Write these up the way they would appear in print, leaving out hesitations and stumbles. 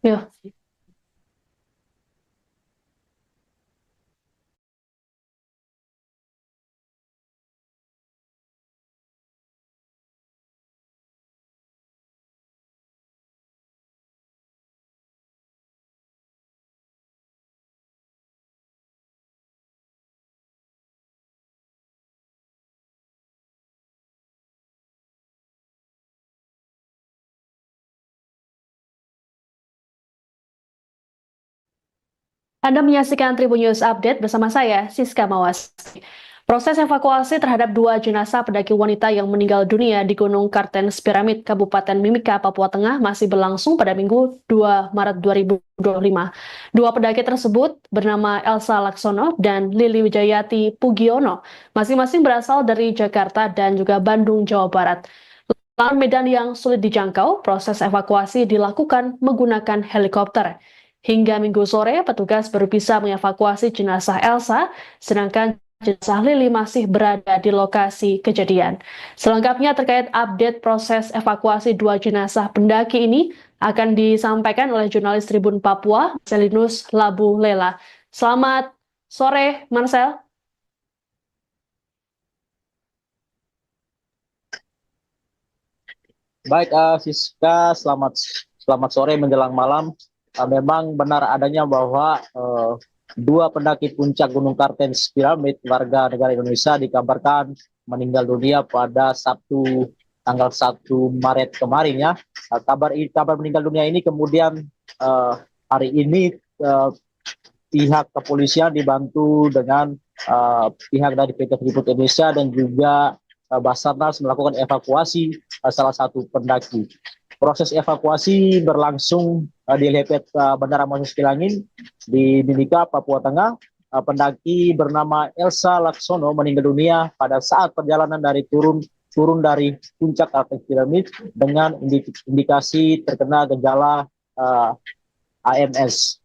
Ya. Anda menyaksikan Tribun News Update bersama saya, Siska Mawas. Proses evakuasi terhadap dua jenazah pendaki wanita yang meninggal dunia di Gunung Kartens Piramid, Kabupaten Mimika, Papua Tengah masih berlangsung pada Minggu 2 Maret 2025. Dua pendaki tersebut bernama Elsa Laksono dan Lili Wijayati Pugiono, masing-masing berasal dari Jakarta dan juga Bandung, Jawa Barat. Lahan medan yang sulit dijangkau, proses evakuasi dilakukan menggunakan helikopter. Hingga Minggu sore, petugas baru bisa mengevakuasi jenazah Elsa, sedangkan jenazah Lili masih berada di lokasi kejadian. Selengkapnya terkait update proses evakuasi dua jenazah pendaki ini akan disampaikan oleh jurnalis Tribun Papua, Marcelinus Labu Lela. Selamat sore, Marcel. Baik, Siska, selamat selamat sore menjelang malam. Memang benar adanya bahwa dua pendaki puncak Gunung Kartens Piramid warga negara Indonesia dikabarkan meninggal dunia pada Sabtu tanggal 1 Maret kemarin ya. Kabar meninggal dunia ini kemudian uh, hari ini pihak kepolisian dibantu dengan pihak dari PT Freeport Indonesia dan juga Basarnas melakukan evakuasi salah satu pendaki. Proses evakuasi berlangsung di Lepet Bandara Moses Kilangin di Mimika, Papua Tengah. Pendaki bernama Elsa Laksono meninggal dunia pada saat perjalanan dari turun dari puncak Kartens Piramid dengan indikasi terkena gejala AMS.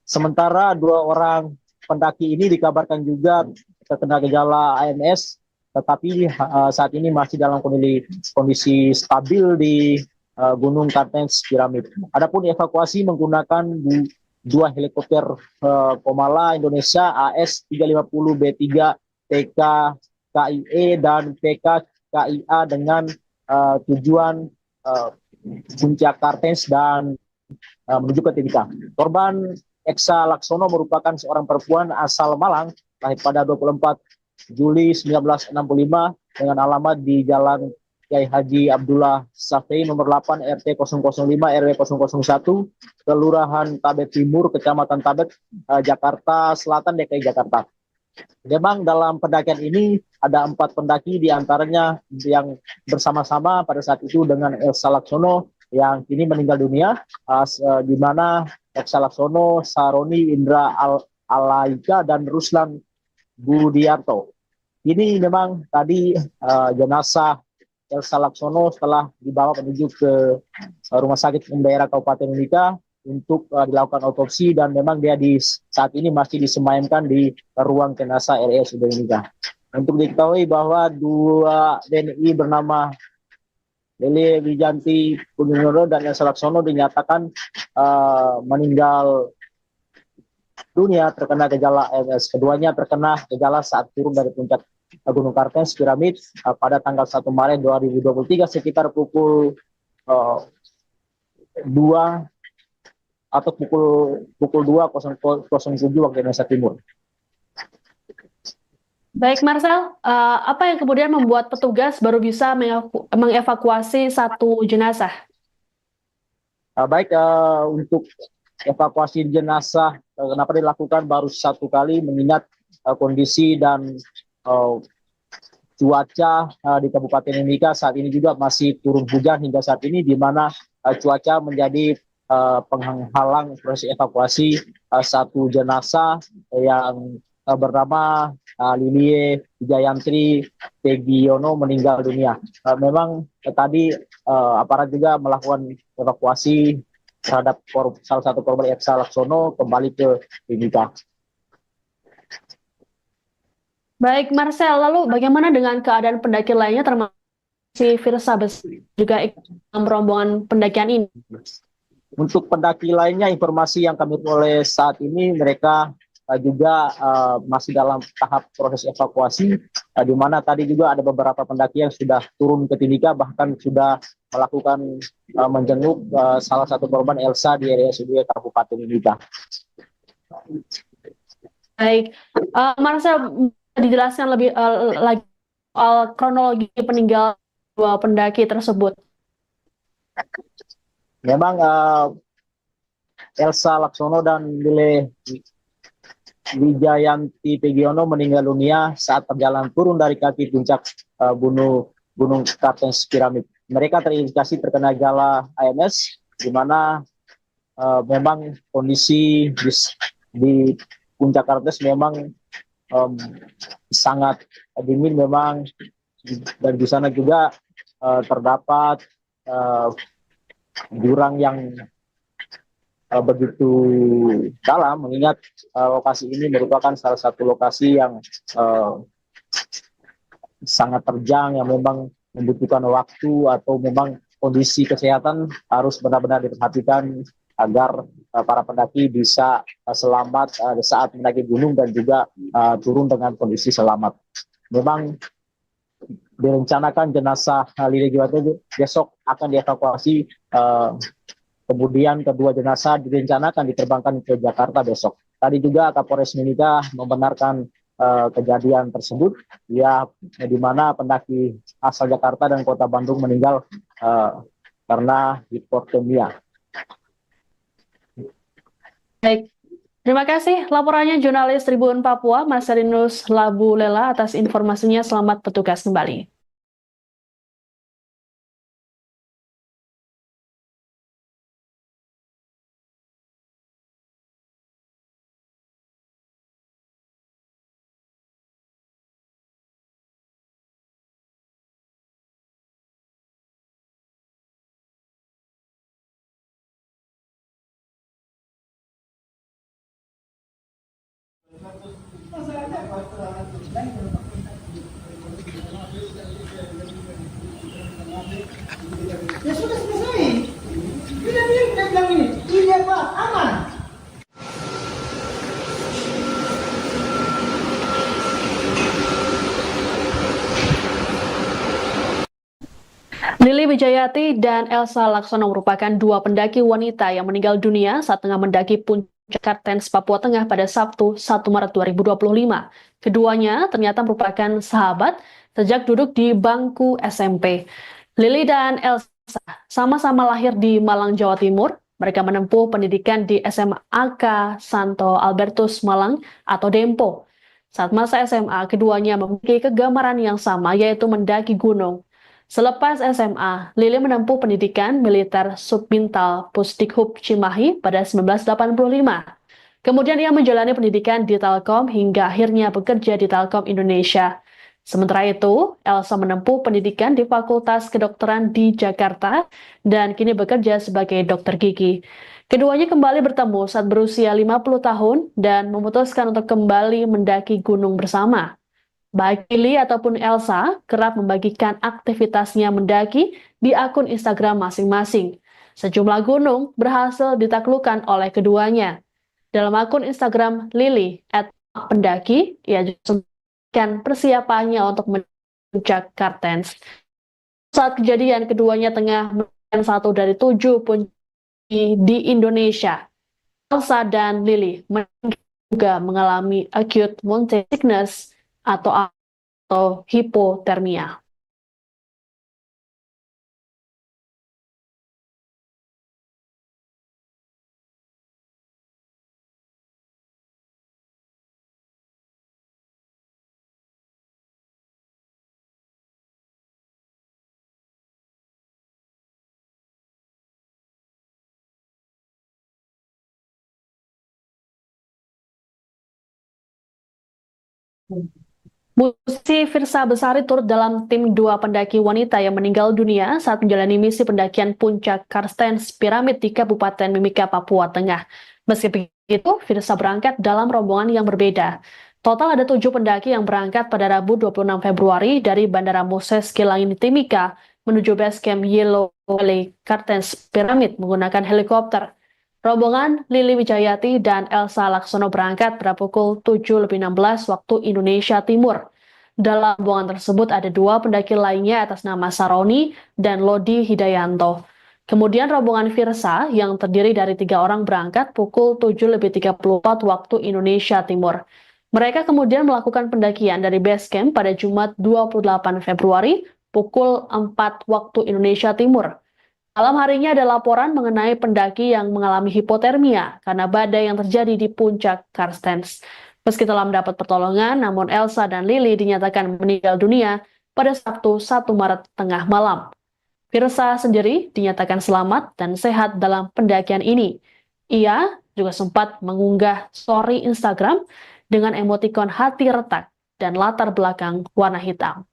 Sementara dua orang pendaki ini dikabarkan juga terkena gejala AMS, tetapi saat ini masih dalam kondisi stabil di Gunung Kartens Piramid. Adapun evakuasi menggunakan dua helikopter Komala Indonesia AS-350B3 TK KIE dan PK KIA dengan tujuan Puncak Kartens dan menuju ke Timika. Korban Eksa Laksono merupakan seorang perempuan asal Malang, lahir pada 24 Juli 1965 dengan alamat di Jalan Kiai Haji Abdullah Safei nomor 8 RT 005 RW 001 Kelurahan Tabet Timur Kecamatan Tabet Jakarta Selatan DKI Jakarta. Memang dalam pendakian ini ada 4 pendaki diantaranya yang bersama-sama pada saat itu dengan Elsa Laksono yang kini meninggal dunia, di mana Elsa Laksono, Saroni Indra Alaika dan Ruslan Budiarto. Ini memang tadi jenazah Elsa Laksono setelah dibawa menuju ke Rumah Sakit Umum Daerah Kabupaten Mimika untuk dilakukan otopsi dan memang dia saat ini masih disemayamkan di ruang jenazah RSUD Mimika. Untuk diketahui bahwa dua DNI bernama Lili Wijanti Pugiono dan Elsa Laksono dinyatakan meninggal dunia terkena gejala AMS. Keduanya terkena gejala saat turun dari puncak Gunung Kartens Piramid pada tanggal 1 Maret 2023 sekitar pukul 2 atau pukul 2.07 waktu Indonesia Timur. Baik, Marcel, apa yang kemudian membuat petugas baru bisa mengevakuasi satu jenazah? Baik, untuk evakuasi jenazah kenapa dilakukan baru satu kali mengingat kondisi dan cuaca di Kabupaten Mimika saat ini juga masih turun hujan hingga saat ini, di mana cuaca menjadi penghalang proses evakuasi satu jenazah yang bernama Lilie Wijayantri Pegiono meninggal dunia. Memang tadi aparat juga melakukan evakuasi terhadap salah satu korban Elsa Laksono kembali ke Mimika. Baik, Marcel, lalu bagaimana dengan keadaan pendaki lainnya termasuk si Firsa juga ikut dalam rombongan pendakian ini? Untuk pendaki lainnya, informasi yang kami peroleh saat ini, mereka juga masih dalam tahap proses evakuasi, di mana tadi juga ada beberapa pendaki yang sudah turun ke Timika, bahkan sudah melakukan menjenguk salah satu korban Elsa di RSUD Kabupaten Timika. Baik, Marcel, dijelaskan lebih lagi soal kronologi peninggalan dua pendaki tersebut. Memang Elsa Laksono dan Lile Wijayanti Pegiono meninggal dunia saat perjalanan turun dari kaki puncak Gunung Kartens Piramid. Mereka terindikasi terkena gejala AMS, di mana memang kondisi di puncak Kartens memang sangat dingin memang, dan di sana juga terdapat jurang yang begitu dalam, mengingat lokasi ini merupakan salah satu lokasi yang sangat terjang, yang memang membutuhkan waktu atau memang kondisi kesehatan harus benar-benar diperhatikan agar para pendaki bisa selamat saat mendaki gunung dan juga turun dengan kondisi selamat. Memang direncanakan jenazah Lili Juwate besok akan dievakuasi, kemudian kedua jenazah direncanakan diterbangkan ke Jakarta besok. Tadi juga Kapolres Mimika membenarkan kejadian tersebut, ya, di mana pendaki asal Jakarta dan Kota Bandung meninggal karena hipotermia. Baik, terima kasih laporannya jurnalis Tribun Papua, Marcelinus Labu Lela atas informasinya. Selamat bertugas kembali. Ya sudah selesai. Tidak dia bilang ini. Iya Pak, aman. Lili Wijayati dan Elsa Laksono merupakan dua pendaki wanita yang meninggal dunia saat tengah mendaki puncak Kartens, Papua Tengah pada Sabtu 1 Maret 2025. Keduanya ternyata merupakan sahabat sejak duduk di bangku SMP. Lili dan Elsa sama-sama lahir di Malang, Jawa Timur. Mereka menempuh pendidikan di SMA Santo Albertus Malang atau Dempo. Saat masa SMA, keduanya memiliki kegemaran yang sama, yaitu mendaki gunung. Selepas SMA, Lili menempuh pendidikan militer Subbintal Pusdikhub Cimahi pada 1985. Kemudian ia menjalani pendidikan di Telkom hingga akhirnya bekerja di Telkom Indonesia. Sementara itu, Elsa menempuh pendidikan di Fakultas Kedokteran di Jakarta dan kini bekerja sebagai dokter gigi. Keduanya kembali bertemu saat berusia 50 tahun dan memutuskan untuk kembali mendaki gunung bersama. Baik Lili ataupun Elsa kerap membagikan aktivitasnya mendaki di akun Instagram masing-masing. Sejumlah gunung berhasil ditaklukkan oleh keduanya. Dalam akun Instagram Lili @pendaki, ia juga memberikan persiapannya untuk puncak Kartens. Saat kejadian, keduanya tengah melakukan satu dari 7 puncak di Indonesia. Elsa dan Lili juga mengalami acute mountain sickness atau hipotermia. Musisi Firsa Besari turut dalam tim dua pendaki wanita yang meninggal dunia saat menjalani misi pendakian puncak Kartens Piramid di Kabupaten Mimika, Papua Tengah. Meski begitu, Firsa berangkat dalam rombongan yang berbeda. Total ada 7 pendaki yang berangkat pada Rabu 26 Februari dari Bandara Moses Kilangin Timika menuju base camp Yellow Valley Kartens Pyramid menggunakan helikopter. Rombongan Lili Wijayati dan Elsa Laksono berangkat pada pukul 7.16 waktu Indonesia Timur. Dalam rombongan tersebut ada dua pendaki lainnya atas nama Saroni dan Lodi Hidayanto. Kemudian rombongan Virsa yang terdiri dari 3 orang berangkat pukul 7.34 waktu Indonesia Timur. Mereka kemudian melakukan pendakian dari base camp pada Jumat 28 Februari pukul 4 waktu Indonesia Timur. Malam harinya ada laporan mengenai pendaki yang mengalami hipotermia karena badai yang terjadi di puncak Karstens. Meski telah mendapat pertolongan, namun Elsa dan Lili dinyatakan meninggal dunia pada Sabtu 1 Maret tengah malam. Virsa sendiri dinyatakan selamat dan sehat dalam pendakian ini. Ia juga sempat mengunggah story Instagram dengan emotikon hati retak dan latar belakang warna hitam.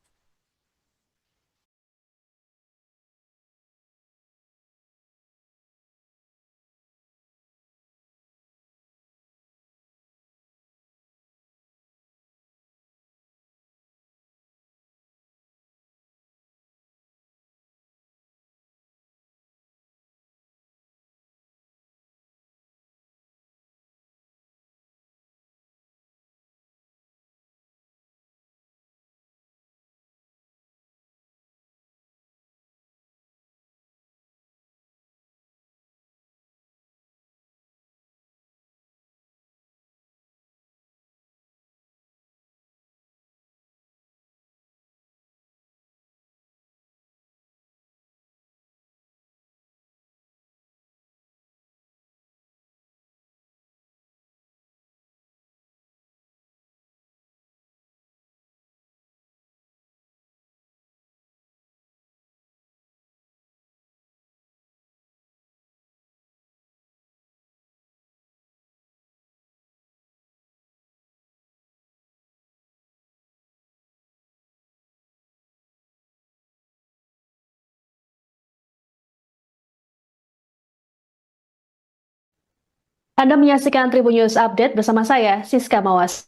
Anda menyaksikan Tribun News Update bersama saya, Siska Mawas.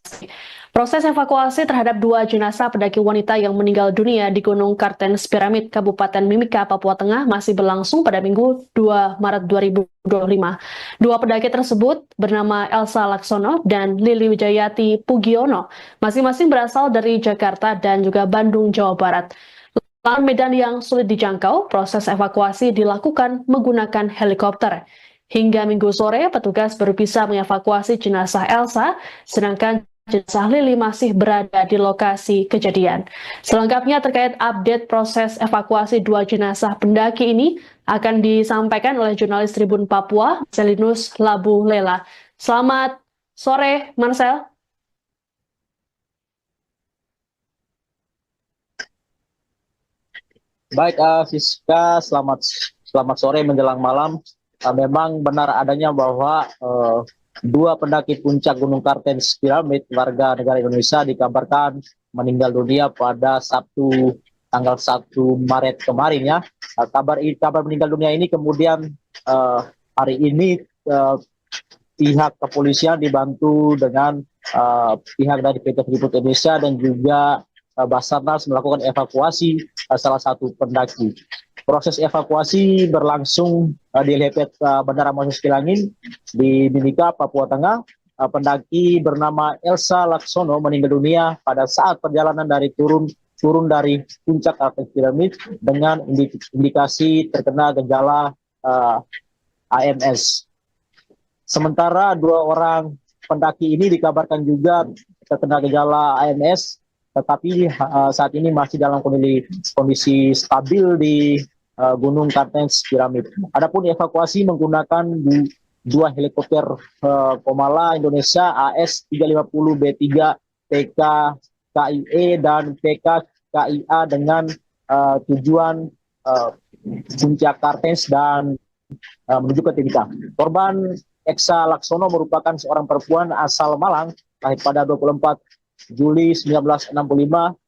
Proses evakuasi terhadap 2 jenazah pendaki wanita yang meninggal dunia di Gunung Kartens Pyramid, Kabupaten Mimika, Papua Tengah masih berlangsung pada Minggu 2 Maret 2025. 2 pendaki tersebut bernama Elsa Laksono dan Lili Wijayati Pugiono, masing-masing berasal dari Jakarta dan juga Bandung, Jawa Barat. Lantaran medan yang sulit dijangkau, proses evakuasi dilakukan menggunakan helikopter. Hingga Minggu sore, petugas baru bisa mengevakuasi jenazah Elsa, sedangkan jenazah Lili masih berada di lokasi kejadian. Selengkapnya terkait update proses evakuasi 2 jenazah pendaki ini akan disampaikan oleh jurnalis Tribun Papua, Marcelinus Labu Lela. Selamat sore, Marcel. Baik, Siska, selamat sore menjelang malam. Memang benar adanya bahwa 2 pendaki puncak Gunung Kartens Pyramid warga negara Indonesia dikabarkan meninggal dunia pada Sabtu tanggal 1 Maret kemarin ya. Kabar meninggal dunia ini kemudian hari ini pihak kepolisian dibantu dengan pihak dari PT Freeport Indonesia dan juga Basarnas melakukan evakuasi salah satu pendaki. Proses evakuasi berlangsung di helipad Bandara Moses Kilangin di Mimika, Papua Tengah. Pendaki bernama Elsa Laksono meninggal dunia pada saat perjalanan dari turun dari puncak Kartens Pyramid dengan indikasi terkena gejala AMS. Sementara 2 orang pendaki ini dikabarkan juga terkena gejala AMS, tetapi saat ini masih dalam kondisi stabil di Gunung Kartens Pyramid. Adapun evakuasi menggunakan 2 helikopter Komala Indonesia AS-350B3 PK KIE dan PK KIA dengan tujuan puncak Kartens dan menuju ke Timika. Korban Elsa Laksono merupakan seorang perempuan asal Malang, lahir pada 24 Juli 1965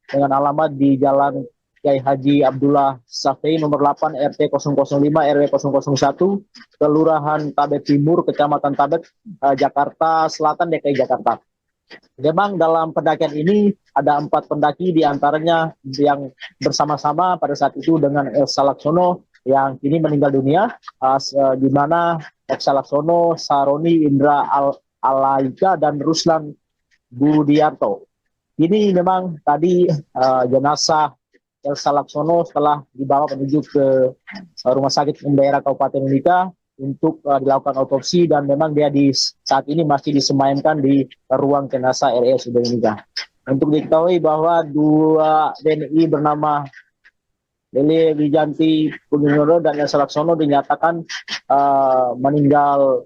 dengan alamat di Jalan Kiai Haji Abdullah Safei nomor 8 RT 005 RW 001 Kelurahan Tabet Timur Kecamatan Tabet Jakarta Selatan DKI Jakarta. Memang dalam pendakian ini ada 4 pendaki, diantaranya yang bersama-sama pada saat itu dengan Elsa Laksono yang kini meninggal dunia, di mana Elsa Laksono, Saroni, Indra Alaika, dan Ruslan Budiarto. Ini memang tadi jenazah Elsa Laksono setelah dibawa menuju ke Rumah Sakit Umum Daerah Kabupaten Mimika untuk dilakukan otopsi, dan memang dia saat ini masih disemayamkan di ruang jenazah RSUD Mimika. Untuk diketahui bahwa 2 WNI bernama Lele Wijanti Pugiono dan Elsa Laksono dinyatakan meninggal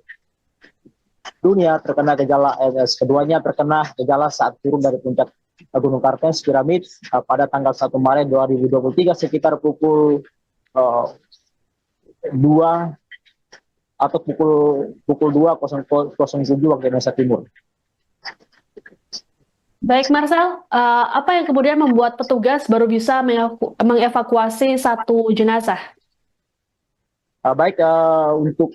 dunia terkena gejala ALS. Keduanya terkena gejala saat turun dari puncak Gunung Kartens Piramid pada tanggal 1 Maret 2023 sekitar pukul 2 atau pukul 2.07 waktu Indonesia Timur. Baik, Marcel, apa yang kemudian membuat petugas baru bisa mengevakuasi 1 jenazah? Baik, untuk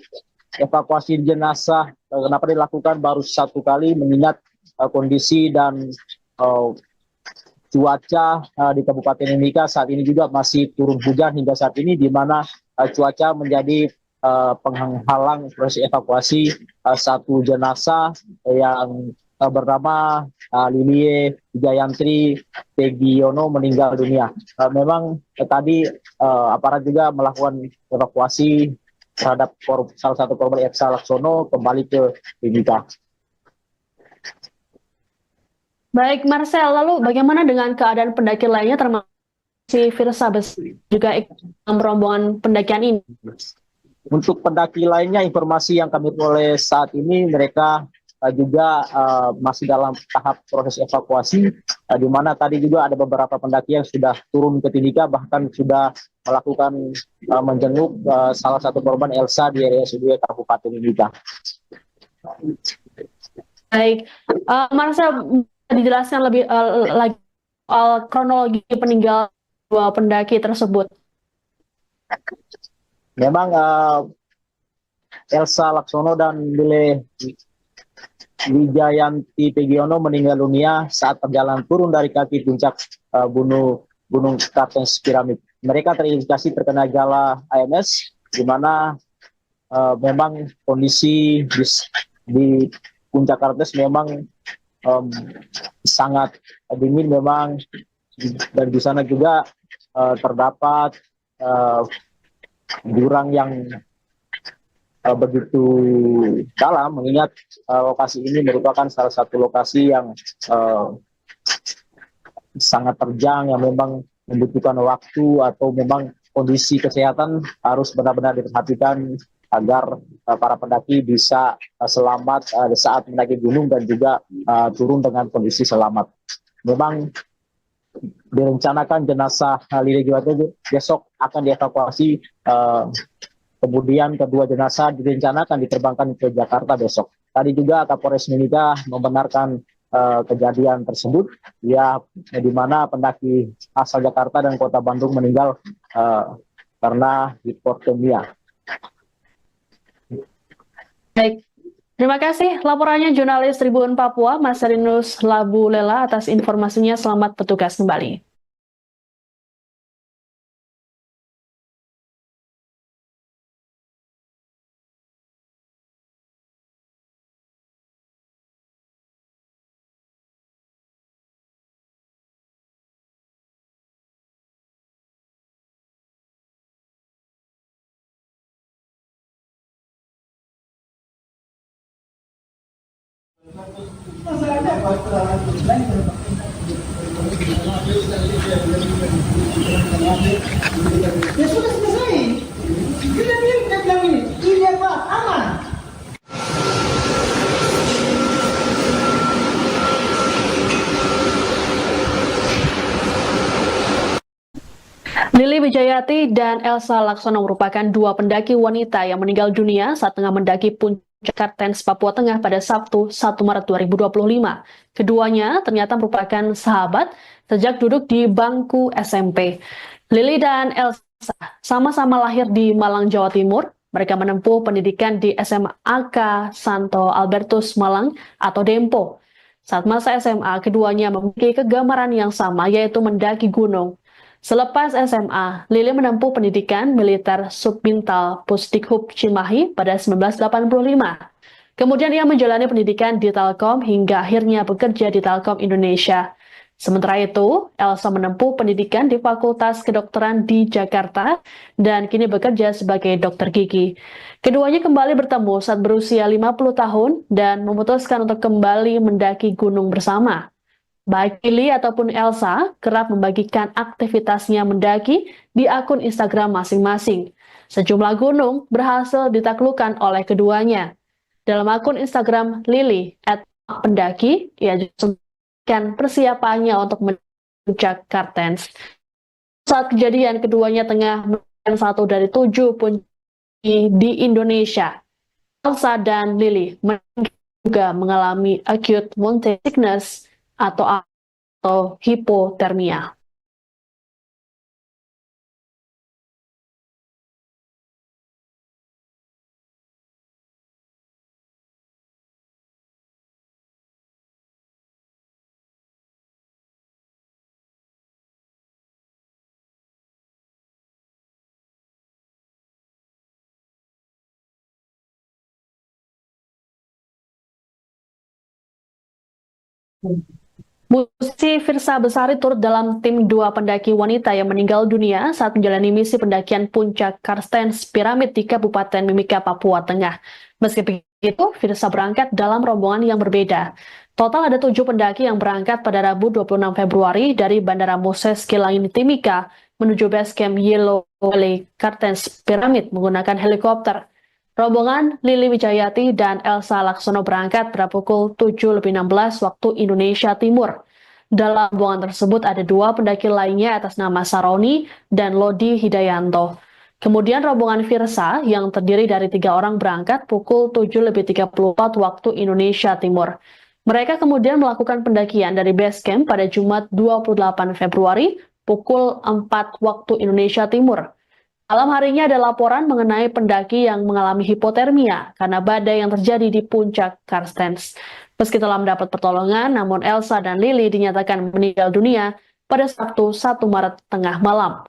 evakuasi jenazah kenapa dilakukan baru 1 kali, mengingat kondisi dan cuaca di Kabupaten Mimika saat ini juga masih turun hujan hingga saat ini, di mana cuaca menjadi penghalang proses evakuasi 1 jenazah yang bernama Lilie Jayantri Pegiono meninggal dunia. Memang tadi aparat juga melakukan evakuasi terhadap salah satu korban Elsa Laksono kembali ke Mimika. Baik, Marcel, lalu bagaimana dengan keadaan pendaki lainnya termasuk si Firsa juga ikut dalam rombongan pendakian ini? Untuk pendaki lainnya, informasi yang kami peroleh saat ini, mereka juga masih dalam tahap proses evakuasi, di mana tadi juga ada beberapa pendaki yang sudah turun ke Timika, bahkan sudah melakukan menjenguk salah satu korban Elsa di RSUD Kabupaten Mimika. Baik, Marcel, dijelaskan lebih lagi soal kronologi peninggalan 2 pendaki tersebut. Memang Elsa Laksono dan Lile Wijayanti Pegiono meninggal dunia saat perjalanan turun dari kaki puncak Gunung Kartens Piramid. Mereka terindikasi terkena gejala ALS, di mana memang kondisi di puncak Kartens memang sangat dingin memang, dan di sana juga terdapat jurang yang begitu dalam, mengingat lokasi ini merupakan salah satu lokasi yang sangat terjang, yang memang membutuhkan waktu atau memang kondisi kesehatan harus benar-benar diperhatikan agar para pendaki bisa selamat saat mendaki gunung dan juga turun dengan kondisi selamat. Memang direncanakan jenazah Lile Wijanti besok akan dievakuasi, kemudian kedua jenazah direncanakan diterbangkan ke Jakarta besok. Tadi juga Kapolres Mimika membenarkan kejadian tersebut, ya, di mana pendaki asal Jakarta dan Kota Bandung meninggal karena hipotermia. Baik, terima kasih laporannya jurnalis Tribun Papua, Marcelinus Labulela, atas informasinya. Selamat bertugas kembali. Ya sudah selesai. Kita bilang ini apa? Aman. Lili Wijayati dan Elsa Laksono merupakan 2 pendaki wanita yang meninggal dunia saat tengah mendaki puncak Kartens, Papua Tengah pada Sabtu 1 Maret 2025. Keduanya ternyata merupakan sahabat sejak duduk di bangku SMP. Lili dan Elsa sama-sama lahir di Malang, Jawa Timur. Mereka menempuh pendidikan di SMAK Santo Albertus Malang atau Dempo. Saat masa SMA, keduanya memiliki kegemaran yang sama, yaitu mendaki gunung. Selepas SMA, Lili menempuh pendidikan militer Subbintal Pusdikhub Cimahi pada 1985. Kemudian ia menjalani pendidikan di Telkom hingga akhirnya bekerja di Telkom Indonesia. Sementara itu, Elsa menempuh pendidikan di Fakultas Kedokteran di Jakarta dan kini bekerja sebagai dokter gigi. Keduanya kembali bertemu saat berusia 50 tahun dan memutuskan untuk kembali mendaki gunung bersama. Baik Lili ataupun Elsa kerap membagikan aktivitasnya mendaki di akun Instagram masing-masing. Sejumlah gunung berhasil ditaklukkan oleh keduanya. Dalam akun Instagram Lili @pendaki, ia juga persiapannya untuk puncak Kartens. Saat kejadian, keduanya tengah menemukan satu dari 7 puncak di Indonesia. Elsa dan Lili juga mengalami acute mountain sickness atau hipotermia. Musisi Firsa Besari turut dalam tim 2 pendaki wanita yang meninggal dunia saat menjalani misi pendakian puncak Kartens Piramid di Kabupaten Mimika, Papua Tengah. Meski begitu, Firsa berangkat dalam rombongan yang berbeda. Total ada 7 pendaki yang berangkat pada Rabu 26 Februari dari Bandara Moses Kilangin Timika menuju base camp Yellow Valley Kartens Piramid menggunakan helikopter. Rombongan Lili Wijayati dan Elsa Laksono berangkat pada pukul 7.16 waktu Indonesia Timur. Dalam rombongan tersebut ada 2 pendaki lainnya atas nama Saroni dan Lodi Hidayanto. Kemudian rombongan Firsa yang terdiri dari 3 orang berangkat pukul 7.34 waktu Indonesia Timur. Mereka kemudian melakukan pendakian dari base camp pada Jumat 28 Februari pukul 4 waktu Indonesia Timur. Malam harinya ada laporan mengenai pendaki yang mengalami hipotermia karena badai yang terjadi di puncak Kartens. Meski telah mendapat pertolongan, namun Elsa dan Lili dinyatakan meninggal dunia pada Sabtu 1 Maret tengah malam.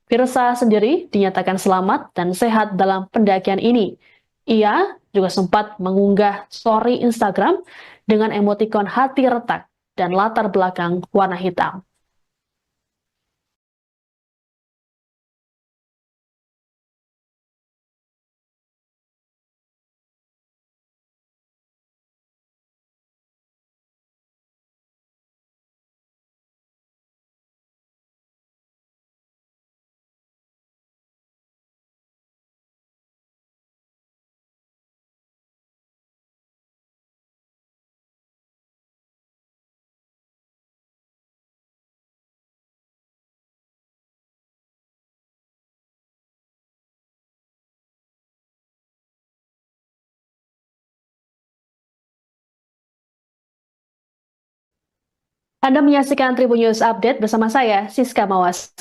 Firsa sendiri dinyatakan selamat dan sehat dalam pendakian ini. Ia juga sempat mengunggah story Instagram dengan emotikon hati retak dan latar belakang warna hitam. Anda menyaksikan Tribun News Update bersama saya, Siska Mawas.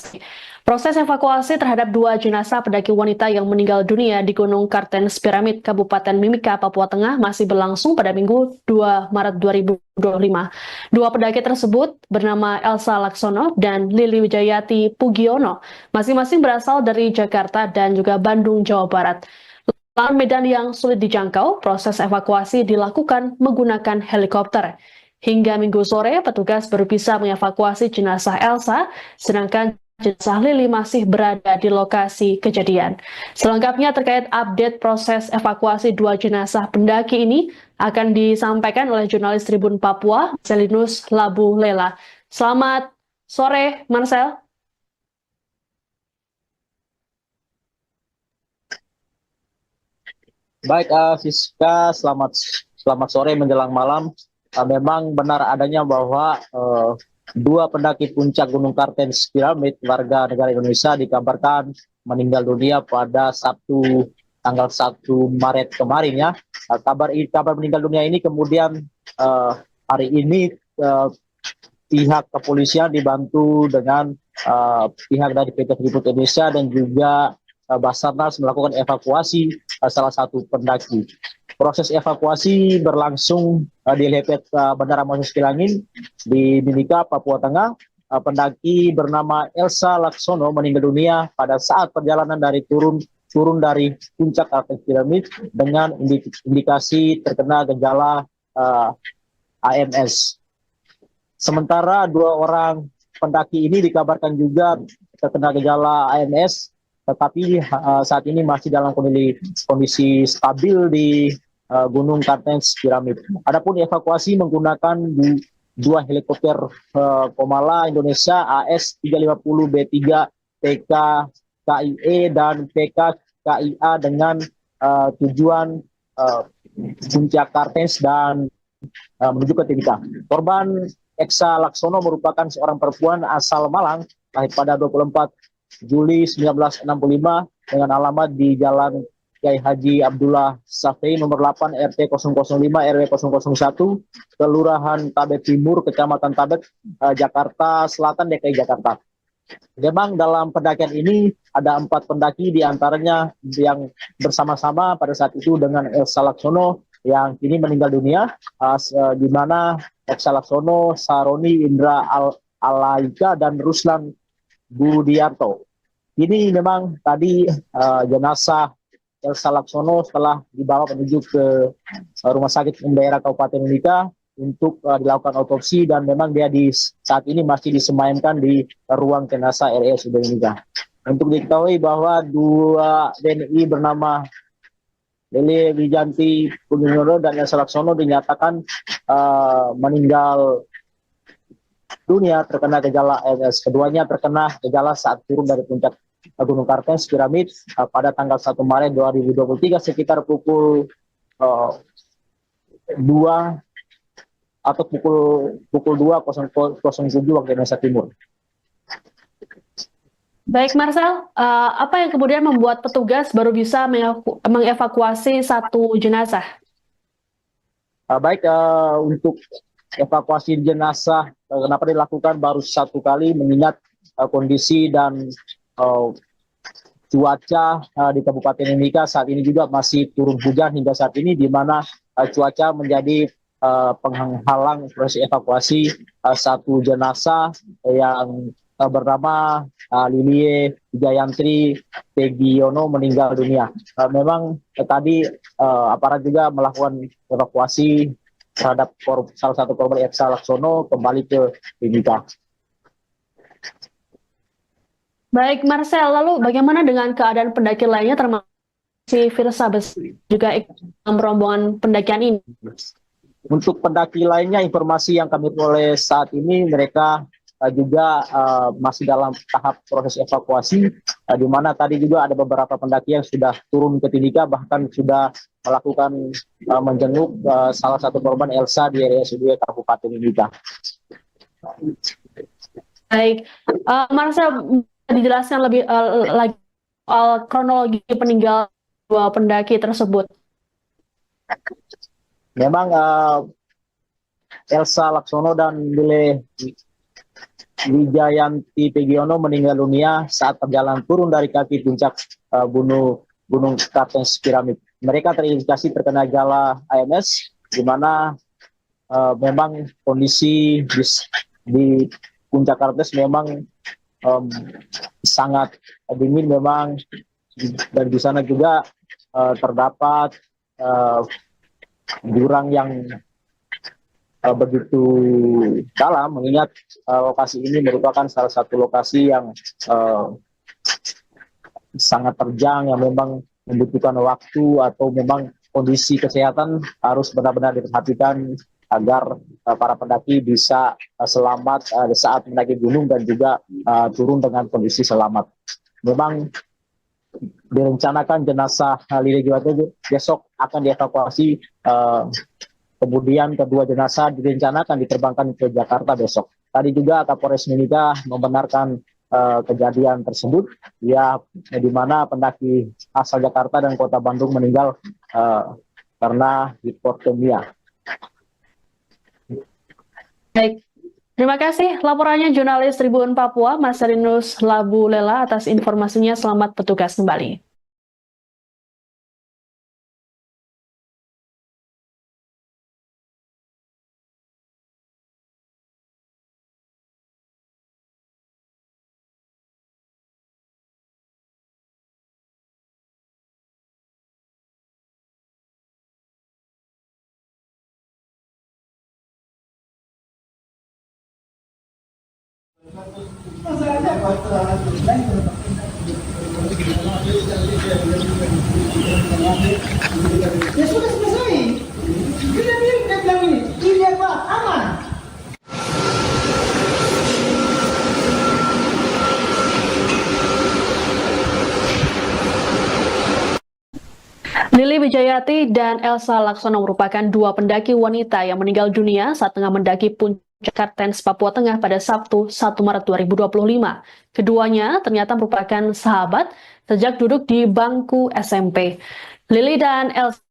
Proses evakuasi terhadap 2 jenazah pendaki wanita yang meninggal dunia di Gunung Kartens Piramid, Kabupaten Mimika, Papua Tengah masih berlangsung pada Minggu 2 Maret 2025. 2 pendaki tersebut bernama Elsa Laksono dan Lili Wijayati Pugiono, masing-masing berasal dari Jakarta dan juga Bandung, Jawa Barat. Lahan medan yang sulit dijangkau, proses evakuasi dilakukan menggunakan helikopter. Hingga Minggu sore, petugas baru bisa mengevakuasi jenazah Elsa, sedangkan jenazah Lili masih berada di lokasi kejadian. Selengkapnya terkait update proses evakuasi 2 jenazah pendaki ini akan disampaikan oleh jurnalis Tribun Papua, Marcelinus Labu Lela. Selamat sore, Marcel. Baik, Siska, selamat sore menjelang malam. Memang benar adanya bahwa 2 pendaki puncak Gunung Kartens Piramid warga negara Indonesia dikabarkan meninggal dunia pada Sabtu tanggal 1 Maret kemarin ya. Kabar meninggal dunia ini kemudian hari ini pihak kepolisian dibantu dengan pihak dari PT Freeport Indonesia dan juga Basarnas melakukan evakuasi salah satu pendaki. Proses evakuasi berlangsung di helipad Bandara Moses Kilangin di Mimika, Papua Tengah. Pendaki bernama Elsa Laksono meninggal dunia pada saat perjalanan dari turun dari puncak Kartens Piramid dengan indikasi terkena gejala AMS. Sementara 2 orang pendaki ini dikabarkan juga terkena gejala AMS, tetapi saat ini masih dalam kondisi stabil di Gunung Kartens Piramid. Adapun evakuasi menggunakan 2 helikopter Komala Indonesia AS-350B3 PK KIE dan PK KIA dengan tujuan puncak Kartens dan menuju ke Timika. Korban Eksa Laksono merupakan seorang perempuan asal Malang, lahir pada 24 Juli 1965 dengan alamat di Jalan Kiai Haji Abdullah Safei nomor 8 RT 005 RW 001 Kelurahan Tabet Timur Kecamatan Tabet Jakarta Selatan DKI Jakarta. Memang dalam pendakian ini ada 4 pendaki diantaranya yang bersama-sama pada saat itu dengan Elsa Laksono yang kini meninggal dunia, di mana Elsa Laksono, Saroni Indra Alaika dan Ruslan Budiarto. Ini memang tadi jenazah Elsa Laksono setelah dibawa menuju ke Rumah Sakit Umum Daerah Kabupaten Mimika untuk dilakukan otopsi, dan memang dia saat ini masih disemayamkan di ruang jenazah RSUD Mimika. Untuk diketahui bahwa 2 WNI bernama Lele Wijanti Pungyono dan Elsa Laksono dinyatakan meninggal dunia terkena gejala AMS. Keduanya terkena gejala saat turun dari puncak Gunung Kartens Piramid pada tanggal 1 Maret 2023 sekitar pukul 2 atau pukul 2.07 waktu Indonesia Timur. Baik, Marcel, apa yang kemudian membuat petugas baru bisa mengevakuasi 1 jenazah? Untuk evakuasi jenazah kenapa dilakukan baru 1 kali, mengingat kondisi dan cuaca di Kabupaten Mimika saat ini juga masih turun hujan hingga saat ini, di mana cuaca menjadi penghalang proses evakuasi 1 jenazah yang bernama Lilie Jayantri Pegiono meninggal dunia. Memang tadi aparat juga melakukan evakuasi terhadap salah satu korban Elsa Laksono kembali ke Mimika. Baik, Marcel, lalu bagaimana dengan keadaan pendaki lainnya termasuk si Firsa juga ikut dalam rombongan pendakian ini? Untuk pendaki lainnya, informasi yang kami peroleh saat ini, mereka juga masih dalam tahap proses evakuasi, di mana tadi juga ada beberapa pendaki yang sudah turun ke Timika, bahkan sudah melakukan menjenguk salah satu korban Elsa di RSUD Kabupaten Mimika. Baik, Marcel, dijelaskan lebih lagi soal kronologi peninggalan 2 pendaki tersebut. Memang Elsa Laksono dan Lile Wijayanti Pegiono meninggal dunia saat perjalanan turun dari kaki puncak Gunung Kartens Piramid. Mereka terindikasi terkena gejala AMS, di mana memang kondisi di puncak Kartens memang sangat dingin memang, dan di sana juga terdapat jurang yang begitu dalam, mengingat lokasi ini merupakan salah satu lokasi yang sangat terjang, yang memang membutuhkan waktu atau memang kondisi kesehatan harus benar-benar diperhatikan agar para pendaki bisa selamat saat mendaki gunung dan juga turun dengan kondisi selamat. Memang direncanakan jenazah Lili Jiwate besok akan dievakuasi, kemudian kedua jenazah direncanakan diterbangkan ke Jakarta besok. Tadi juga Kapolres Mimika membenarkan kejadian tersebut, ya, di mana pendaki asal Jakarta dan Kota Bandung meninggal karena hipotermia. Baik, terima kasih laporannya jurnalis Tribun Papua, Marcelinus Labulela, atas informasinya. Selamat bertugas kembali. Masalahnya apa? Ya sudah selesai. Kita bilang ini, ini apa? Aman. Lili Wijayati dan Elsa Laksono merupakan dua pendaki wanita yang meninggal dunia saat tengah mendaki puncak Kartens, Papua Tengah pada Sabtu 1 Maret 2025. Keduanya ternyata merupakan sahabat sejak duduk di bangku SMP. Lili dan Elsa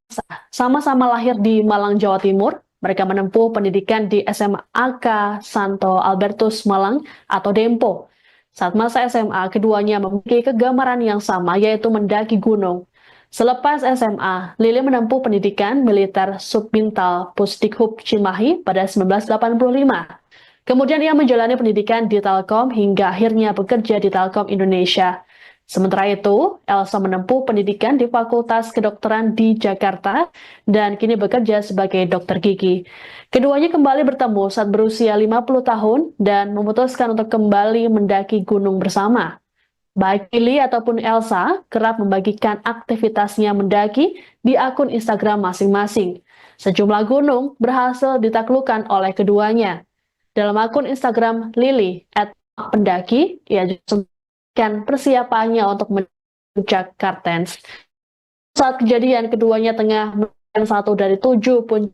sama-sama lahir di Malang, Jawa Timur. Mereka menempuh pendidikan di SMA AK Santo Albertus Malang atau Dempo. Saat masa SMA, keduanya memiliki kegemaran yang sama, yaitu mendaki gunung. Selepas SMA, Lili menempuh pendidikan militer Subbintal Pusdikhub Cimahi pada 1985. Kemudian ia menjalani pendidikan di Telkom hingga akhirnya bekerja di Telkom Indonesia. Sementara itu, Elsa menempuh pendidikan di Fakultas Kedokteran di Jakarta dan kini bekerja sebagai dokter gigi. Keduanya kembali bertemu saat berusia 50 tahun dan memutuskan untuk kembali mendaki gunung bersama. Baik Lili ataupun Elsa kerap membagikan aktivitasnya mendaki di akun Instagram masing-masing. Sejumlah gunung berhasil ditaklukkan oleh keduanya. Dalam akun Instagram Lili @pendaki, ia juga memberikan persiapannya untuk puncak Kartens. Saat kejadian, keduanya tengah melakukan satu dari 7 puncak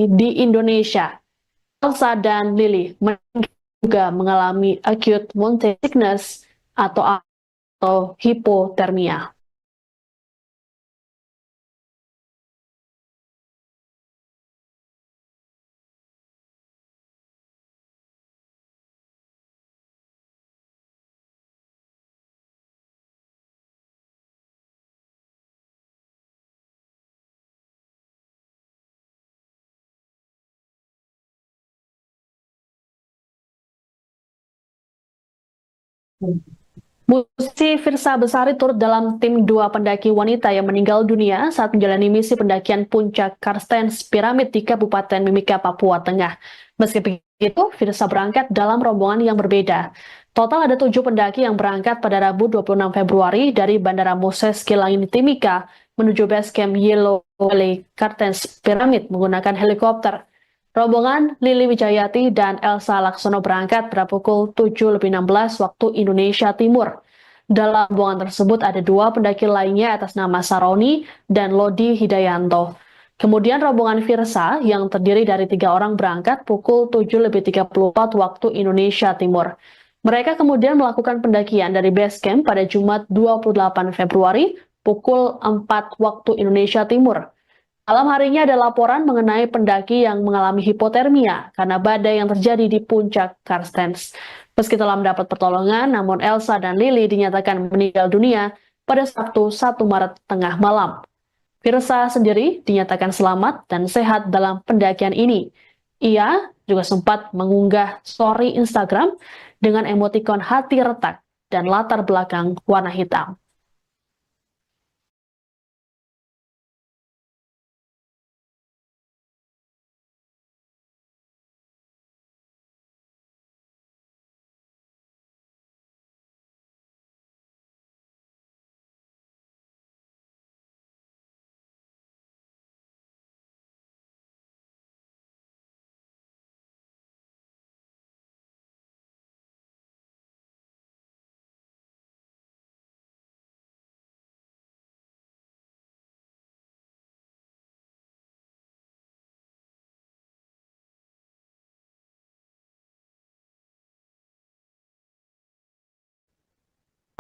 di Indonesia. Elsa dan Lili juga mengalami acute mountain sickness atau hipotermia. Musisi Firsa Besari turut dalam tim 2 pendaki wanita yang meninggal dunia saat menjalani misi pendakian puncak Kartens Piramid di Kabupaten Mimika, Papua Tengah. Meski begitu, Firsa berangkat dalam rombongan yang berbeda. Total ada 7 pendaki yang berangkat pada Rabu 26 Februari dari Bandara Moses Kilangin Timika menuju base camp Yellow Valley Kartens Piramid menggunakan helikopter. Rombongan Lili Wijayati dan Elsa Laksono berangkat pada pukul 7.16 waktu Indonesia Timur. Dalam rombongan tersebut ada 2 pendaki lainnya atas nama Saroni dan Lodi Hidayanto. Kemudian rombongan Firsa yang terdiri dari 3 orang berangkat pukul 7.34 waktu Indonesia Timur. Mereka kemudian melakukan pendakian dari base camp pada Jumat 28 Februari pukul 4 waktu Indonesia Timur. Malam harinya ada laporan mengenai pendaki yang mengalami hipotermia karena badai yang terjadi di puncak Kartens. Meski telah mendapat pertolongan, namun Elsa dan Lili dinyatakan meninggal dunia pada Sabtu 1 Maret tengah malam. Firsa sendiri dinyatakan selamat dan sehat dalam pendakian ini. Ia juga sempat mengunggah story Instagram dengan emotikon hati retak dan latar belakang warna hitam.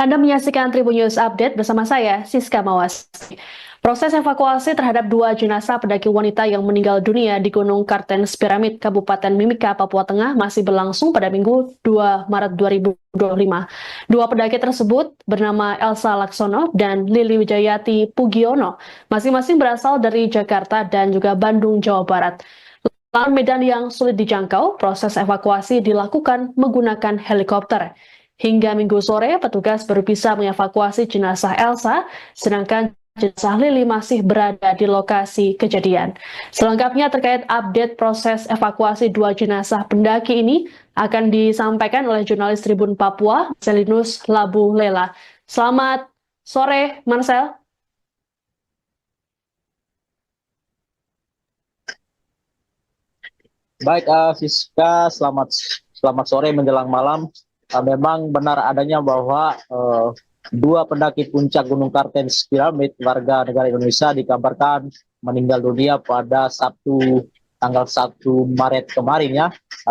Anda menyaksikan Tribun News Update bersama saya, Siska Mawasari. Proses evakuasi terhadap 2 jenazah pendaki wanita yang meninggal dunia di Gunung Kartens Piramid, Kabupaten Mimika, Papua Tengah masih berlangsung pada Minggu 2 Maret 2025. 2 pendaki tersebut bernama Elsa Laksono dan Lili Wijayati Pugiono, masing-masing berasal dari Jakarta dan juga Bandung, Jawa Barat. Dalam medan yang sulit dijangkau, proses evakuasi dilakukan menggunakan helikopter. Hingga Minggu sore, petugas baru bisa mengevakuasi jenazah Elsa, sedangkan jenazah Lili masih berada di lokasi kejadian. Selengkapnya terkait update proses evakuasi 2 jenazah pendaki ini akan disampaikan oleh jurnalis Tribun Papua, Marcelinus Labu Lela. Selamat sore, Marcel. Baik, Siska, selamat sore menjelang malam. Memang benar adanya bahwa dua pendaki puncak Gunung Kartens Piramid warga negara Indonesia dikabarkan meninggal dunia pada Sabtu tanggal 1 Maret kemarin ya.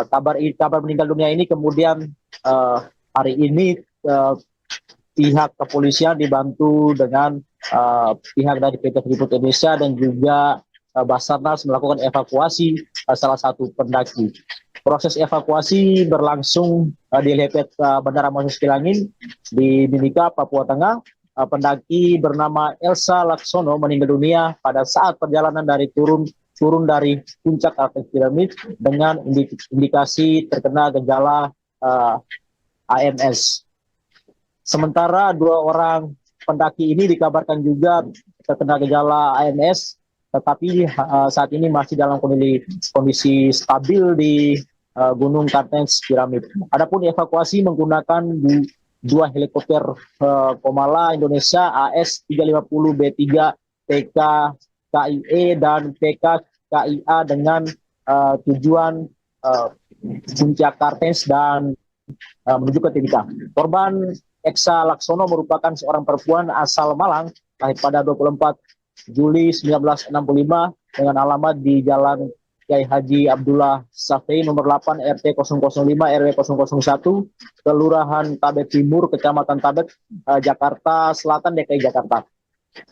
Kabar meninggal dunia ini kemudian hari ini pihak kepolisian dibantu dengan pihak dari PT Freeport Indonesia dan juga Basarnas melakukan evakuasi salah satu pendaki. Proses evakuasi berlangsung di Lepet Bandara Moses Kilangin di Mimika, Papua Tengah. Pendaki bernama Elsa Laksono meninggal dunia pada saat perjalanan dari turun dari puncak Kartens Piramid dengan indikasi terkena gejala AMS. Sementara dua orang pendaki ini dikabarkan juga terkena gejala AMS, tetapi saat ini masih dalam kondisi stabil di Gunung Kartens Piramid. Adapun evakuasi menggunakan dua helikopter Komala Indonesia AS-350B3 PK KIE dan PK KIA dengan tujuan puncak Kartens dan menuju ke Timika. Korban Eksa Laksono merupakan seorang perempuan asal Malang, lahir pada 24 Juli 1965 dengan alamat di Jalan Kiai Haji Abdullah Safei nomor 8 RT 005 RW 001 Kelurahan Tabet Timur Kecamatan Tabet Jakarta Selatan DKI Jakarta.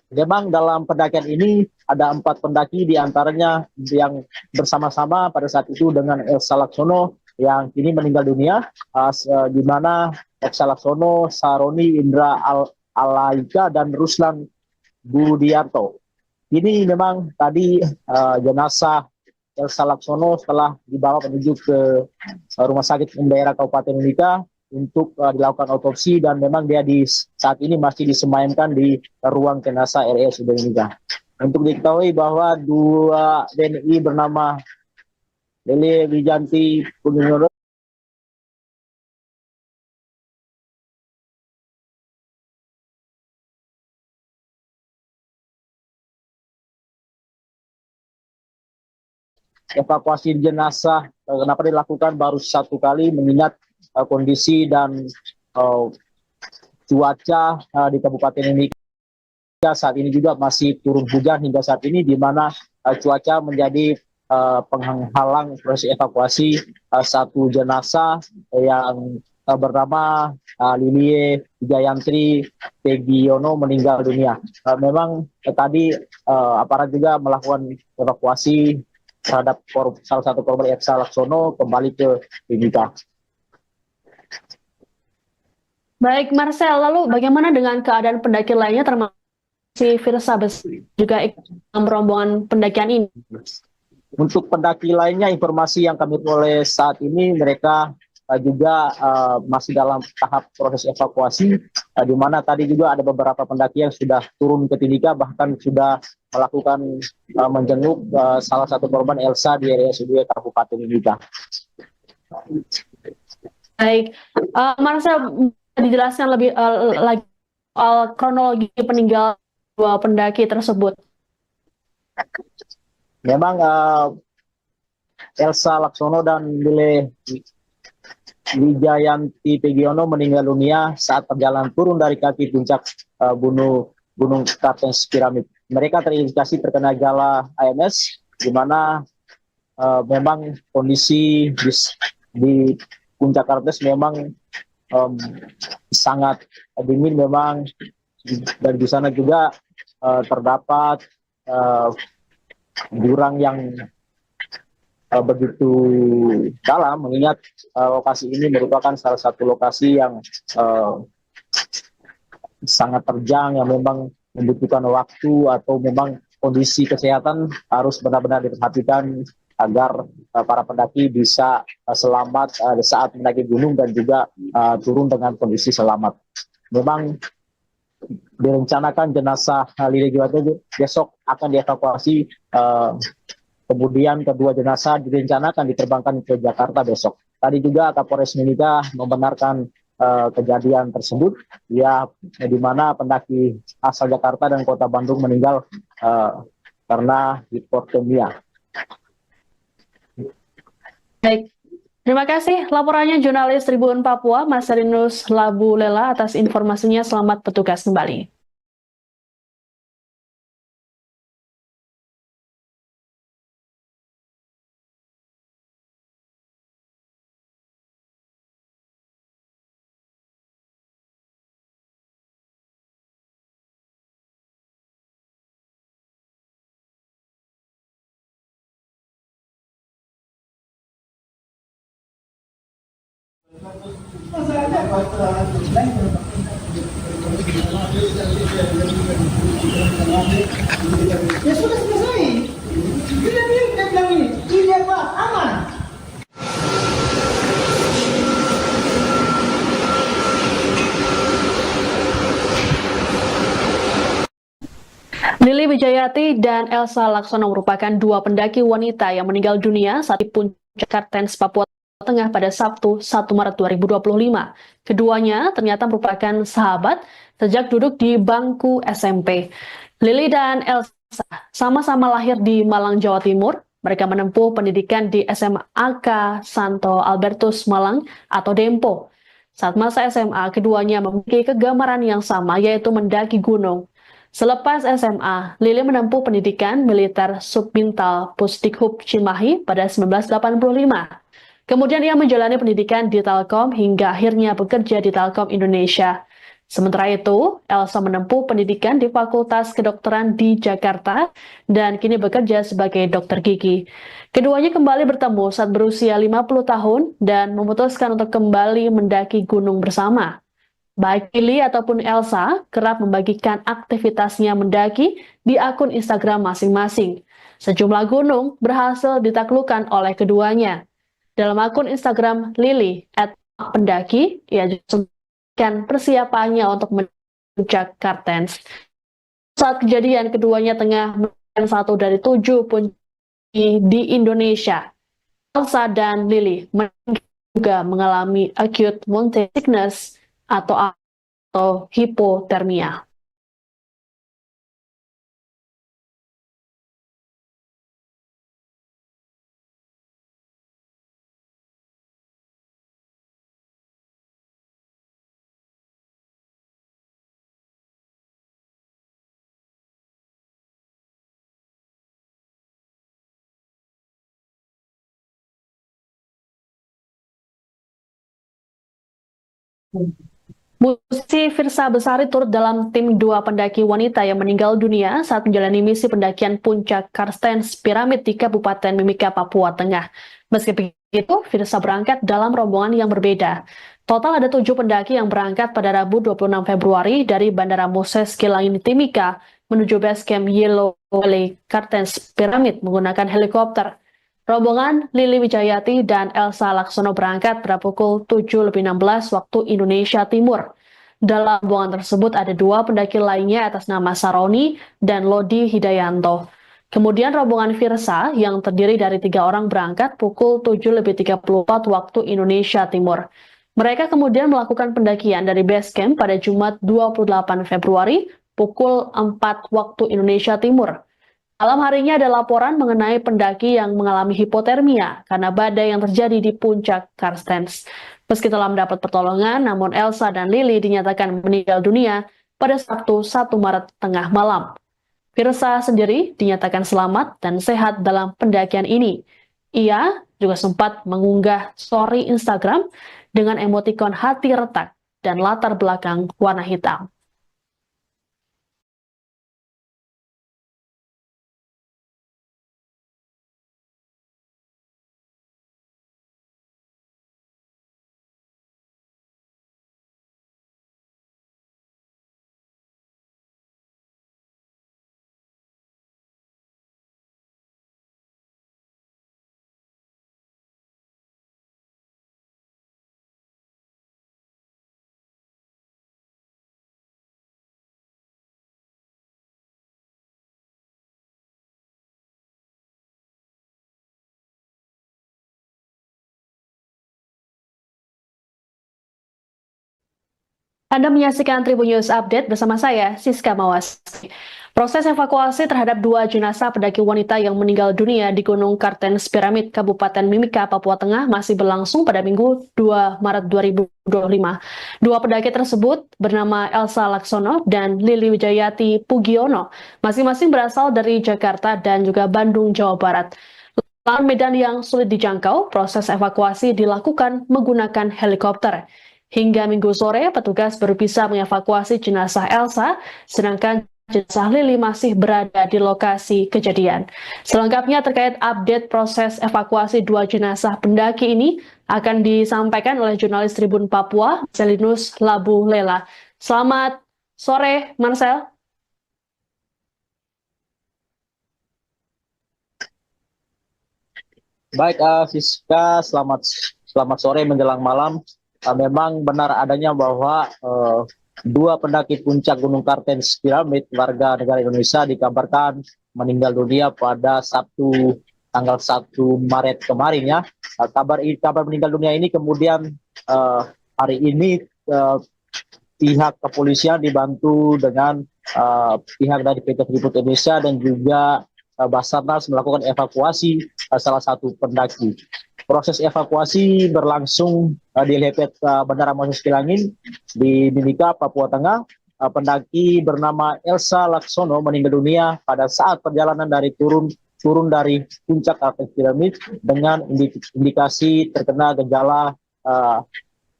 Memang dalam pendakian ini ada 4 pendaki diantaranya yang bersama-sama pada saat itu dengan Elsa Laksono yang kini meninggal dunia, di mana Elsa Laksono, Saroni Indra Alaika dan Ruslan Budiarto. Ini memang tadi jenazah Elsa Laksono setelah dibawa menuju ke Rumah Sakit Umum Daerah Kabupaten Mimika untuk dilakukan otopsi dan memang dia saat ini masih disemayamkan di ruang jenazah RSUD Mimika. Untuk diketahui bahwa dua WNI bernama Lele Wijanti Punginodo evakuasi jenazah kenapa dilakukan baru 1 kali mengingat kondisi dan cuaca di Kabupaten Mimika saat ini juga masih turun hujan hingga saat ini, di mana cuaca menjadi penghalang proses evakuasi satu jenazah yang bernama Lilie Jayantri Pegiono meninggal dunia. Memang tadi aparat juga melakukan evakuasi terhadap salah satu korban Elsa Laksono kembali ke Mimika. Baik, Marcel, lalu bagaimana dengan keadaan pendaki lainnya termasuk si Firsa juga ikut dalam rombongan pendakian ini? Untuk pendaki lainnya, informasi yang kami peroleh saat ini mereka juga masih dalam tahap proses evakuasi, di mana tadi juga ada beberapa pendaki yang sudah turun ke Timika, bahkan sudah melakukan menjenguk salah satu korban Elsa di RSUD Kabupaten Mimika. Baik, Marcel, dijelaskan lebih lagi soal kronologi peninggalan dua pendaki tersebut. Memang Elsa Laksono dan Lile Wijayanti Pegiono meninggal dunia saat perjalanan turun dari kaki puncak Gunung Kartens Piramid. Mereka terindikasi terkena gejala AMS, di mana memang kondisi di puncak Kartens memang sangat dingin memang, dan di sana juga terdapat jurang yang begitu dalam, mengingat lokasi ini merupakan salah satu lokasi yang sangat terjang, yang memang membutuhkan waktu atau memang kondisi kesehatan harus benar-benar diperhatikan agar para pendaki bisa selamat saat mendaki gunung dan juga turun dengan kondisi selamat. Memang direncanakan jenazah Lile Wijanti besok akan dievakuasi, kemudian kedua jenazah direncanakan diterbangkan ke Jakarta besok. tadi juga Kapolres Mimika membenarkan kejadian tersebut, ya, di mana pendaki asal Jakarta dan Kota Bandung meninggal karena hipotermia. Baik, terima kasih laporannya jurnalis Tribun Papua, Mas Rinus Labu Lela atas informasinya. Selamat bertugas kembali. Ya sudah selesai. Dia bilang ini, ini apa? Aman. Lili Wijayati dan Elsa Laksono merupakan dua pendaki wanita yang meninggal dunia saat di puncak Kartens, Papua Tengah pada Sabtu 1 Maret 2025. Keduanya ternyata merupakan sahabat sejak duduk di bangku SMP. Lili dan Elsa sama-sama lahir di Malang, Jawa Timur. Mereka menempuh pendidikan di SMAK Santo Albertus Malang atau Dempo. Saat masa SMA, keduanya memiliki kegemaran yang sama, yaitu mendaki gunung. Selepas SMA, Lili menempuh pendidikan militer Subbintal Pusdikhub Cimahi pada 1985. Kemudian ia menjalani pendidikan di Telkom hingga akhirnya bekerja di Telkom Indonesia. Sementara itu, Elsa menempuh pendidikan di Fakultas Kedokteran di Jakarta dan kini bekerja sebagai dokter gigi. Keduanya kembali bertemu saat berusia 50 tahun dan memutuskan untuk kembali mendaki gunung bersama. Baik Lili ataupun Elsa kerap membagikan aktivitasnya mendaki di akun Instagram masing-masing. Sejumlah gunung berhasil ditaklukkan oleh keduanya. Dalam akun Instagram Lili @pendaki, ia juga menyebutkan persiapannya untuk puncak Kartens. Saat kejadian, keduanya tengah melakukan satu dari 7 puncak di Indonesia. Elsa dan Lili juga mengalami acute mountain sickness atau hipotermia. Musisi Firsa Besari turut dalam tim dua pendaki wanita yang meninggal dunia saat menjalani misi pendakian puncak Karstens Piramid di Kabupaten Mimika, Papua Tengah. Meski begitu, Firsa berangkat dalam rombongan yang berbeda. Total ada 7 pendaki yang berangkat pada Rabu 26 Februari dari Bandara Moses Kilangin Timika menuju base camp Yellow Valley Karstens Piramid menggunakan helikopter. Rombongan Lili Wijayati dan Elsa Laksono berangkat pada pukul 7.16 waktu Indonesia Timur. Dalam rombongan tersebut ada 2 pendaki lainnya atas nama Saroni dan Lodi Hidayanto. Kemudian rombongan Firsa yang terdiri dari 3 orang berangkat pukul 7.34 waktu Indonesia Timur. Mereka kemudian melakukan pendakian dari base camp pada Jumat 28 Februari pukul 4 waktu Indonesia Timur. Malam harinya ada laporan mengenai pendaki yang mengalami hipotermia karena badai yang terjadi di puncak Karstens. Meski telah mendapat pertolongan, namun Elsa dan Lili dinyatakan meninggal dunia pada Sabtu 1 Maret tengah malam. Firsa sendiri dinyatakan selamat dan sehat dalam pendakian ini. Ia juga sempat mengunggah story Instagram dengan emotikon hati retak dan latar belakang warna hitam. Anda menyaksikan Tribun News Update bersama saya, Siska Mawasri. Proses evakuasi terhadap dua jenazah pendaki wanita yang meninggal dunia di Gunung Kartens Piramid, Kabupaten Mimika, Papua Tengah masih berlangsung pada Minggu 2 Maret 2025. Dua pendaki tersebut bernama Elsa Laksono dan Lili Wijayati Pugiono, masing-masing berasal dari Jakarta dan juga Bandung, Jawa Barat. Lahan medan yang sulit dijangkau, proses evakuasi dilakukan menggunakan helikopter. Hingga Minggu sore, petugas baru bisa mengevakuasi jenazah Elsa, sedangkan jenazah Lili masih berada di lokasi kejadian. Selengkapnya terkait update proses evakuasi dua jenazah pendaki ini akan disampaikan oleh jurnalis Tribun Papua, Marcelinus Labu Lela. Selamat sore, Marcel. Baik, Siska, selamat sore menjelang malam. Memang benar adanya bahwa dua pendaki puncak Gunung Kartens Piramid warga negara Indonesia dikabarkan meninggal dunia pada Sabtu tanggal 1 Maret kemarin ya. Kabar meninggal dunia ini kemudian hari ini pihak kepolisian dibantu dengan pihak dari PT Freeport Indonesia dan juga Basarnas melakukan evakuasi salah satu pendaki. Proses evakuasi berlangsung di helipad Bandara Moses Kilangin di Mimika, Papua Tengah. Pendaki bernama Elsa Laksono meninggal dunia pada saat perjalanan dari turun dari puncak Kartens Piramid dengan indikasi terkena gejala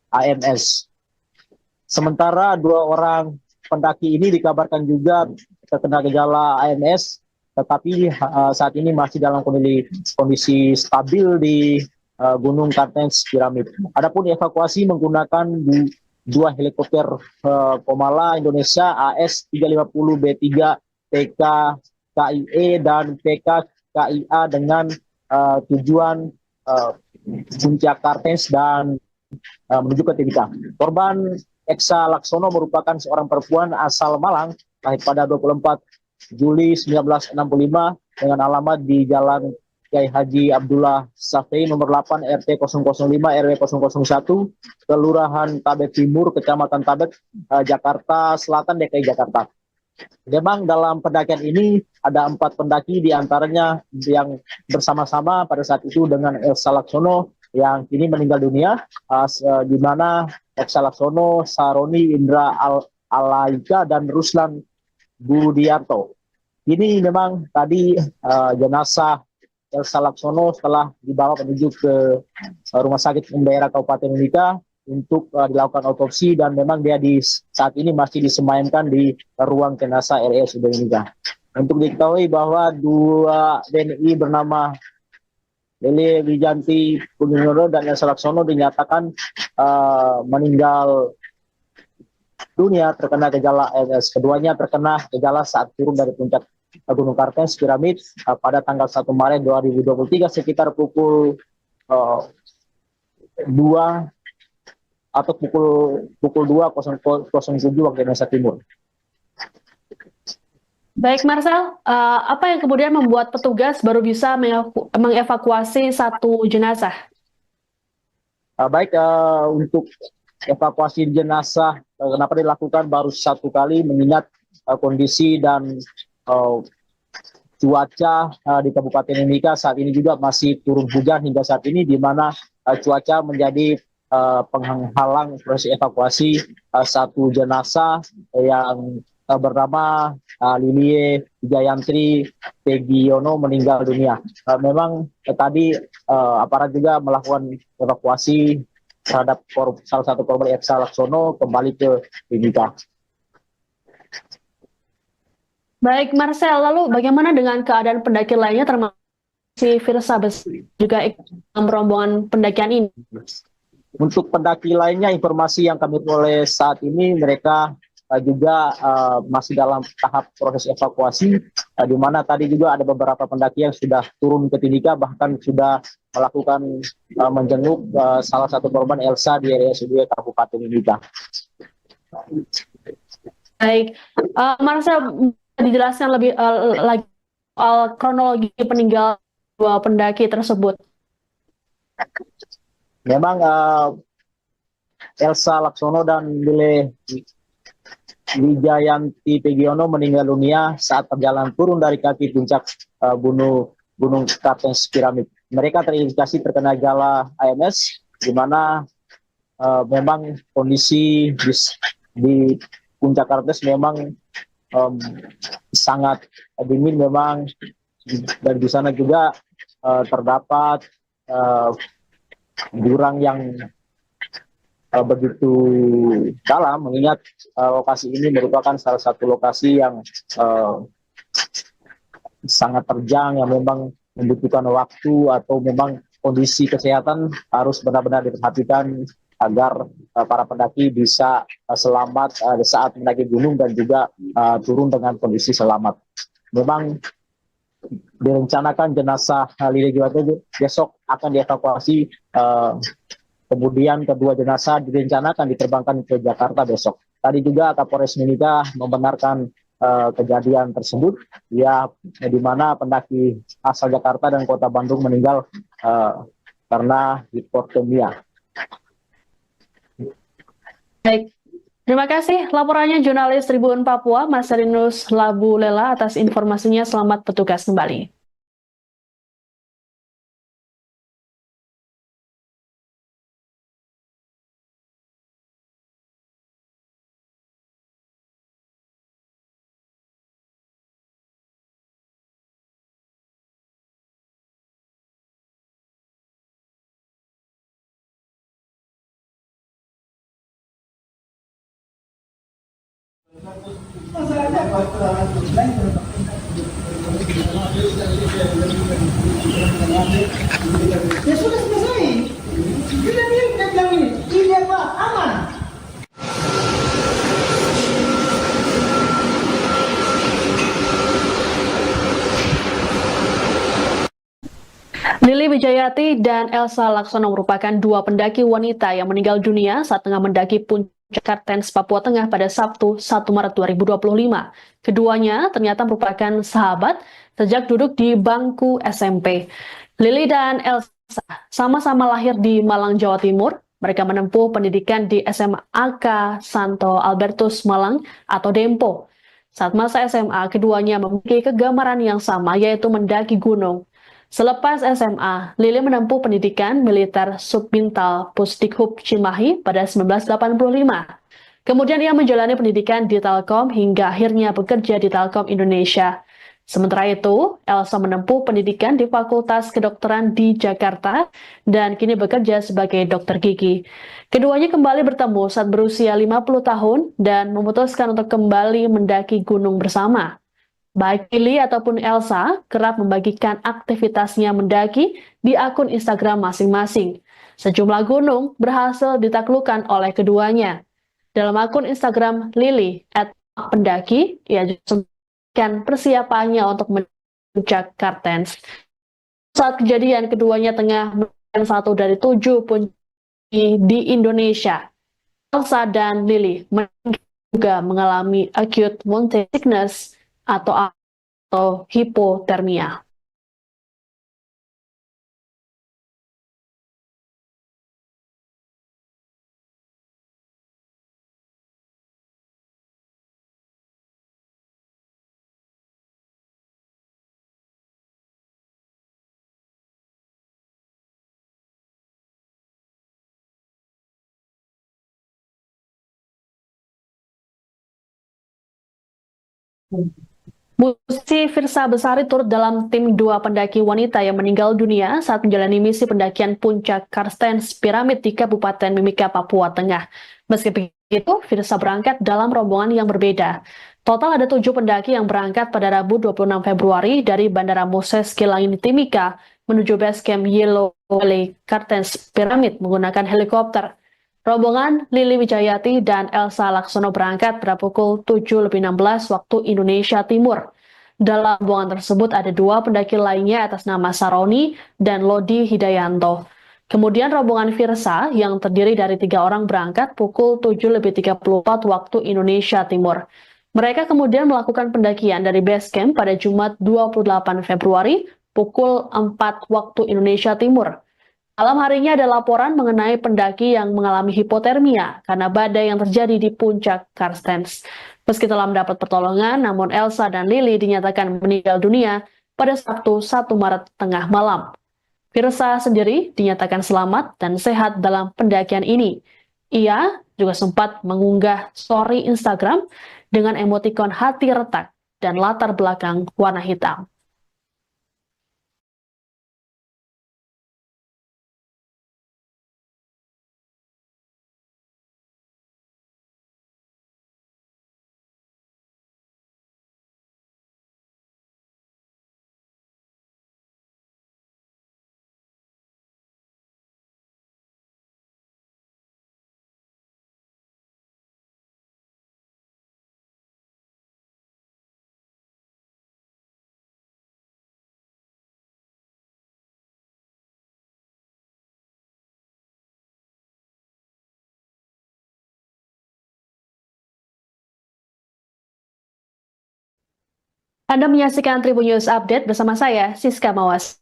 AMS. Sementara dua orang pendaki ini dikabarkan juga terkena gejala AMS, tetapi saat ini masih dalam kondisi stabil di Gunung Kartens Piramid. Adapun evakuasi menggunakan dua helikopter Komala Indonesia AS-350B3 PK KIE dan PK KIA dengan tujuan puncak Kartens dan menuju ke Timika. Korban Elsa Laksono merupakan seorang perempuan asal Malang, lahir pada 24 Juli 1965 dengan alamat di Jalan Kiai Haji Abdullah Safei nomor 8 RT 005 RW 001 Kelurahan Tabet Timur Kecamatan Tabet Jakarta Selatan DKI Jakarta. Memang dalam pendakian ini ada 4 pendaki diantaranya yang bersama-sama pada saat itu dengan Elsa Laksono yang kini meninggal dunia, di mana Elsa Laksono, Saroni Indra Alaika dan Ruslan Budiarto. Ini memang tadi jenazah Elsa Laksono setelah dibawa menuju ke Rumah Sakit Umum Daerah Kabupaten Mimika untuk dilakukan otopsi dan memang dia saat ini masih disemayamkan di ruang jenazah RSUD Mimika. Untuk diketahui bahwa dua WNI bernama Lili Wijanti Pugiono dan Elsa Laksono dinyatakan meninggal dunia terkena gejala AMS. Keduanya terkena gejala saat turun dari puncak Gunung Kartens Piramid pada tanggal 1 Maret 2023 sekitar pukul 2 atau pukul 2.07 waktu Indonesia Timur. Baik, Marcel, apa yang kemudian membuat petugas baru bisa mengevakuasi satu jenazah? Untuk evakuasi jenazah kenapa dilakukan baru satu kali mengingat kondisi dan cuaca di Kabupaten Mimika saat ini juga masih turun hujan hingga saat ini, di mana cuaca menjadi penghalang proses evakuasi satu jenazah yang bernama Lili Wijayantri Pegiono meninggal dunia. Memang tadi aparat juga melakukan evakuasi terhadap salah satu korban Elsa Laksono kembali ke Mimika. Baik, Marcel, lalu bagaimana dengan keadaan pendaki lainnya termasuk si Firsa juga ikut dalam rombongan pendakian ini? Untuk pendaki lainnya, informasi yang kami peroleh saat ini, mereka juga masih dalam tahap proses evakuasi, di mana tadi juga ada beberapa pendaki yang sudah turun ke Timika, bahkan sudah melakukan menjenguk salah satu korban Elsa di RSUD Kabupaten Mimika. Baik, Marcel, dijelaskan lebih lagi soal kronologi peninggalan dua pendaki tersebut. Memang Elsa Laksono dan Lile Wijayanti Pegiono meninggal dunia saat perjalanan turun dari kaki puncak Gunung Kartens Piramid. Mereka terindikasi terkena gejala AMS, di mana memang kondisi di puncak Kartens memang sangat dingin memang, dan di sana juga terdapat jurang yang begitu dalam, mengingat lokasi ini merupakan salah satu lokasi yang sangat terjang, yang memang membutuhkan waktu atau memang kondisi kesehatan harus benar-benar diperhatikan agar para pendaki bisa selamat saat mendaki gunung dan juga turun dengan kondisi selamat. Memang direncanakan jenazah Lili Juwante besok akan dievakuasi, kemudian kedua jenazah direncanakan diterbangkan ke Jakarta besok. Tadi juga Kapolres Mimika membenarkan kejadian tersebut, ya, di mana pendaki asal Jakarta dan Kota Bandung meninggal karena hipotermia. Baik, terima kasih laporannya jurnalis Tribun Papua, Mas Rinus Labu Lela atas informasinya. Selamat bertugas kembali. Masalahnya apa? Ya sudah selesai. Kita bilang ini, ini apa? Aman. Lili Wijayati dan Elsa Laksono merupakan dua pendaki wanita yang meninggal dunia saat tengah mendaki puncak Kartens, Papua Tengah pada Sabtu 1 Maret 2025. Keduanya ternyata merupakan sahabat sejak duduk di bangku SMP. Lili dan Elsa sama-sama lahir di Malang, Jawa Timur. Mereka menempuh pendidikan di SMA Santo Albertus Malang atau Dempo. Saat masa SMA, keduanya memiliki kegemaran yang sama, yaitu mendaki gunung. Selepas SMA, Lili menempuh pendidikan militer Subbintal Pusdikhub Cimahi pada 1985. Kemudian ia menjalani pendidikan di Telkom hingga akhirnya bekerja di Telkom Indonesia. Sementara itu, Elsa menempuh pendidikan di Fakultas Kedokteran di Jakarta dan kini bekerja sebagai dokter gigi. Keduanya kembali bertemu saat berusia 50 tahun dan memutuskan untuk kembali mendaki gunung bersama. Baik Lili ataupun Elsa kerap membagikan aktivitasnya mendaki di akun Instagram masing-masing. Sejumlah gunung berhasil ditaklukkan oleh keduanya. Dalam akun Instagram Lili @pendaki, ia juga memberikan persiapannya untuk puncak Kartens. Saat kejadian, keduanya tengah melakukan satu dari 7 puncak di Indonesia. Elsa dan Lili juga mengalami acute mountain sickness atau hipotermia. Musisi Firsa Besari turut dalam tim 2 pendaki wanita yang meninggal dunia saat menjalani misi pendakian puncak Kartens Piramid di Kabupaten Mimika, Papua Tengah. Meski begitu, Firsa berangkat dalam rombongan yang berbeda. Total ada 7 pendaki yang berangkat pada Rabu 26 Februari dari Bandara Moses Kilangin Timika menuju base camp Yellow Valley Kartens Piramid menggunakan helikopter. Rombongan Lili Wijayati dan Elsa Laksono berangkat pada pukul 7.16 waktu Indonesia Timur. Dalam rombongan tersebut ada 2 pendaki lainnya atas nama Saroni dan Lodi Hidayanto. Kemudian rombongan Firsa yang terdiri dari 3 orang berangkat pukul 7.34 waktu Indonesia Timur. Mereka kemudian melakukan pendakian dari base camp pada Jumat 28 Februari pukul 4 waktu Indonesia Timur. Malam harinya ada laporan mengenai pendaki yang mengalami hipotermia karena badai yang terjadi di puncak Karstens. Meski telah mendapat pertolongan, namun Elsa dan Lily dinyatakan meninggal dunia pada Sabtu 1 Maret tengah malam. Virsa sendiri dinyatakan selamat dan sehat dalam pendakian ini. Ia juga sempat mengunggah story Instagram dengan emotikon hati retak dan latar belakang warna hitam. Anda menyaksikan Tribun News Update bersama saya, Siska Mawas.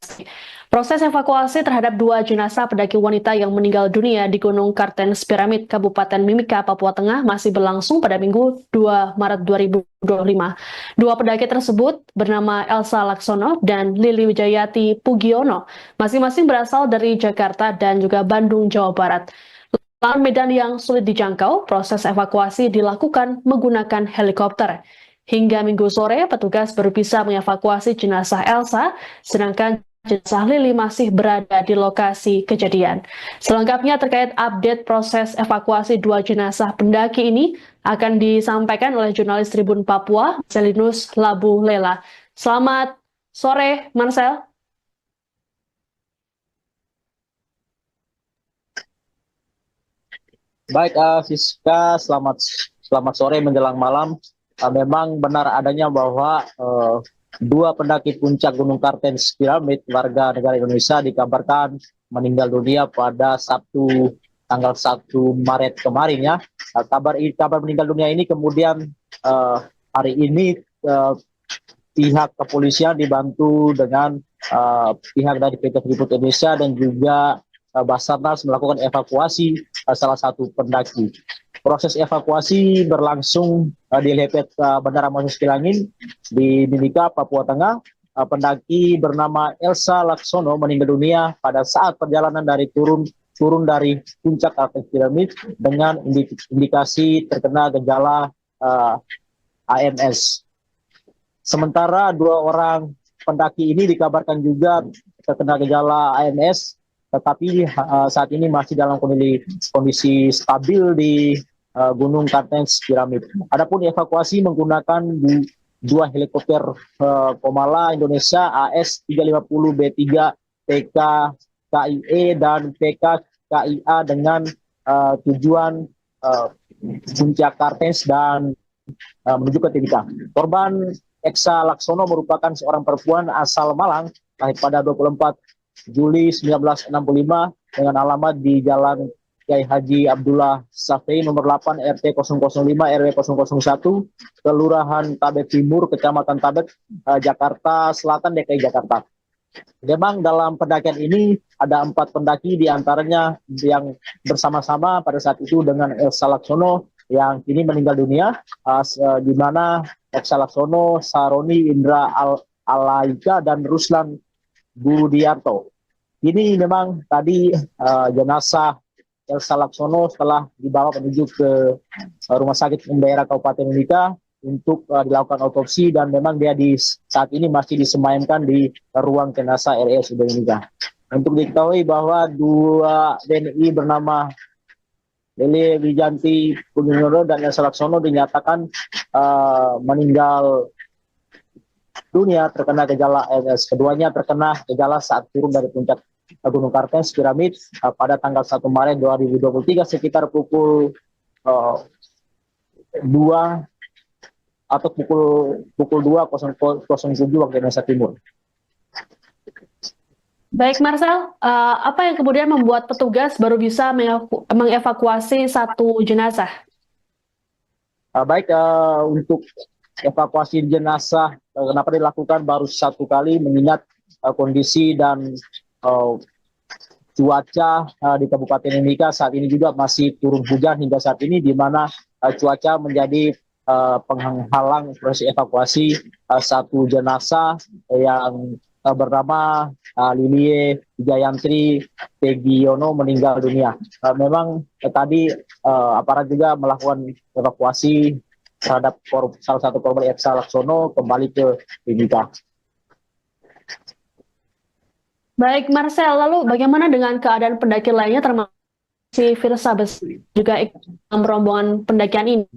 Proses evakuasi terhadap 2 jenazah pendaki wanita yang meninggal dunia di Gunung Kartens Piramid, Kabupaten Mimika, Papua Tengah masih berlangsung pada Minggu 2 Maret 2025. 2 pendaki tersebut bernama Elsa Laksono dan Lili Wijayati Pugiono, masing-masing berasal dari Jakarta dan juga Bandung, Jawa Barat. Lahan medan yang sulit dijangkau, proses evakuasi dilakukan menggunakan helikopter. Hingga Minggu sore, petugas baru bisa mengevakuasi jenazah Elsa, sedangkan jenazah Lili masih berada di lokasi kejadian. Selengkapnya terkait update proses evakuasi 2 jenazah pendaki ini akan disampaikan oleh jurnalis Tribun Papua, Marcelinus Labu Lela. Selamat sore, Marcel. Baik, Siska, selamat sore menjelang malam. Memang benar adanya bahwa 2 pendaki puncak Gunung Kartens Piramid warga negara Indonesia dikabarkan meninggal dunia pada Sabtu tanggal 1 Maret kemarin ya. Kabar meninggal dunia ini kemudian hari ini pihak kepolisian dibantu dengan pihak dari PT Freeport Indonesia dan juga Basarnas melakukan evakuasi salah satu pendaki. Proses evakuasi berlangsung di Lepet Bandara Moses Kilangin di Mimika, Papua Tengah. Pendaki bernama Elsa Laksono meninggal dunia pada saat perjalanan dari turun dari puncak Kartens Piramid dengan indikasi terkena gejala AMS. Sementara 2 orang pendaki ini dikabarkan juga terkena gejala AMS, tetapi saat ini masih dalam kondisi stabil di Gunung Kartens Piramid. Adapun evakuasi menggunakan 2 helikopter Komala Indonesia AS-350B3 PK KIE dan PK KIA dengan tujuan puncak Kartens dan menuju ke Timika. Korban Elsa Laksono merupakan seorang perempuan asal Malang, lahir pada 24 Juli 1965 dengan alamat di Jalan Kiai Haji Abdullah Safei nomor 8 RT 005 RW 001 Kelurahan Tabet Timur Kecamatan Tabet Jakarta Selatan DKI Jakarta. Memang dalam pendakian ini ada 4 pendaki diantaranya yang bersama-sama pada saat itu dengan Elsa Laksono yang kini meninggal dunia, di mana Elsa Laksono, Saroni Indra Alaika dan Ruslan Budiarto. Ini memang tadi jenazah Elsa Laksono setelah dibawa menuju ke Rumah Sakit Umum Daerah Kabupaten Mimika untuk dilakukan otopsi dan memang dia saat ini masih disemayamkan di ruang jenazah RSUD Mimika. Untuk diketahui bahwa 2 WNI bernama Lili Wijanti Pugiono dan Elsa Laksono dinyatakan meninggal dunia terkena gejala AMS. Keduanya terkena gejala saat turun dari puncak Gunung Kartens Piramid pada tanggal 1 Maret 2023 sekitar pukul 2 atau pukul 2.07 waktu Indonesia Timur. Baik, Marcel, apa yang kemudian membuat petugas baru bisa mengevakuasi 1 jenazah? Baik, untuk evakuasi jenazah kenapa dilakukan baru 1 kali mengingat kondisi dan cuaca di Kabupaten Mimika saat ini juga masih turun hujan hingga saat ini, di mana cuaca menjadi penghalang proses evakuasi satu jenazah yang bernama Lilie Jayantri Pegiono meninggal dunia. Memang tadi aparat juga melakukan evakuasi terhadap salah satu korban Elsa Laksono kembali ke Mimika. Baik, Marcel, lalu bagaimana dengan keadaan pendaki lainnya termasuk si Firsa juga ikut dalam rombongan pendakian ini?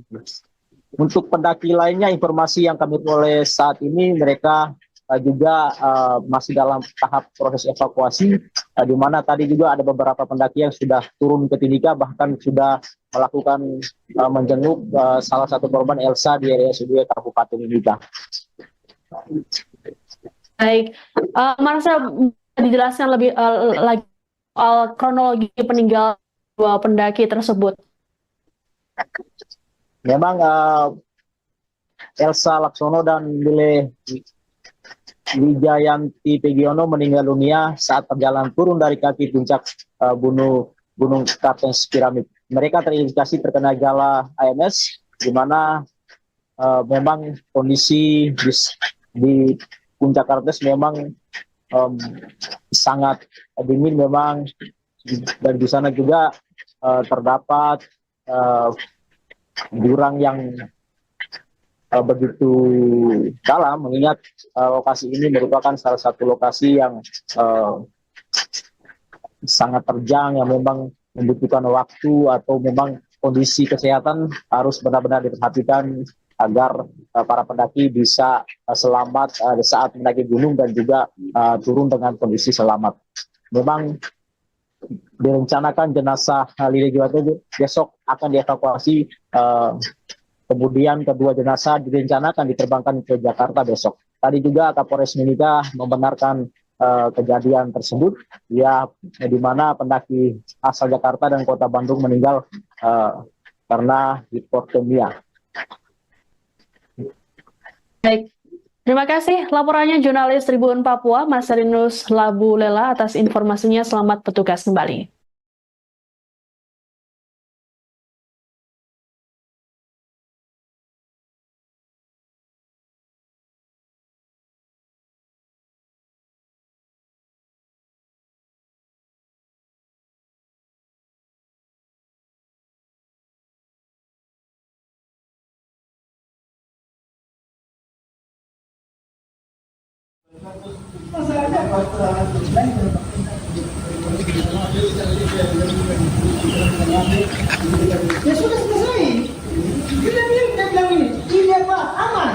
Untuk pendaki lainnya, informasi yang kami peroleh saat ini, mereka juga masih dalam tahap proses evakuasi, di mana tadi juga ada beberapa pendaki yang sudah turun ke Timika, bahkan sudah melakukan menjenguk salah satu korban Elsa di RSUD Kabupaten Timika. Baik, Marcel, dijelaskan lebih lagi soal kronologi peninggalan dua pendaki tersebut. Memang Elsa Laksono dan Lile Wijayanti Pegiono meninggal dunia saat perjalanan turun dari kaki puncak Gunung Kartens Piramid. Mereka terindikasi terkena gejala AMS, di mana memang kondisi di puncak Kartens memang sangat dingin memang, dan di sana juga terdapat jurang yang begitu dalam, mengingat lokasi ini merupakan salah satu lokasi yang sangat terjang, yang memang membutuhkan waktu atau memang kondisi kesehatan harus benar-benar diperhatikan agar para pendaki bisa selamat saat mendaki gunung dan juga turun dengan kondisi selamat. Memang direncanakan jenazah Lili Juwate besok akan dievakuasi, kemudian kedua jenazah direncanakan diterbangkan ke Jakarta besok. Tadi juga Kapolres Mimika membenarkan kejadian tersebut, ya, di mana pendaki asal Jakarta dan Kota Bandung meninggal karena hipotermia. Baik, terima kasih laporannya jurnalis Tribun Papua, Marcelinus Labu Lela atas informasinya. Selamat bertugas kembali. Masalahnya apa? Ya sudah selesai. Kita bilang ini apa? Aman.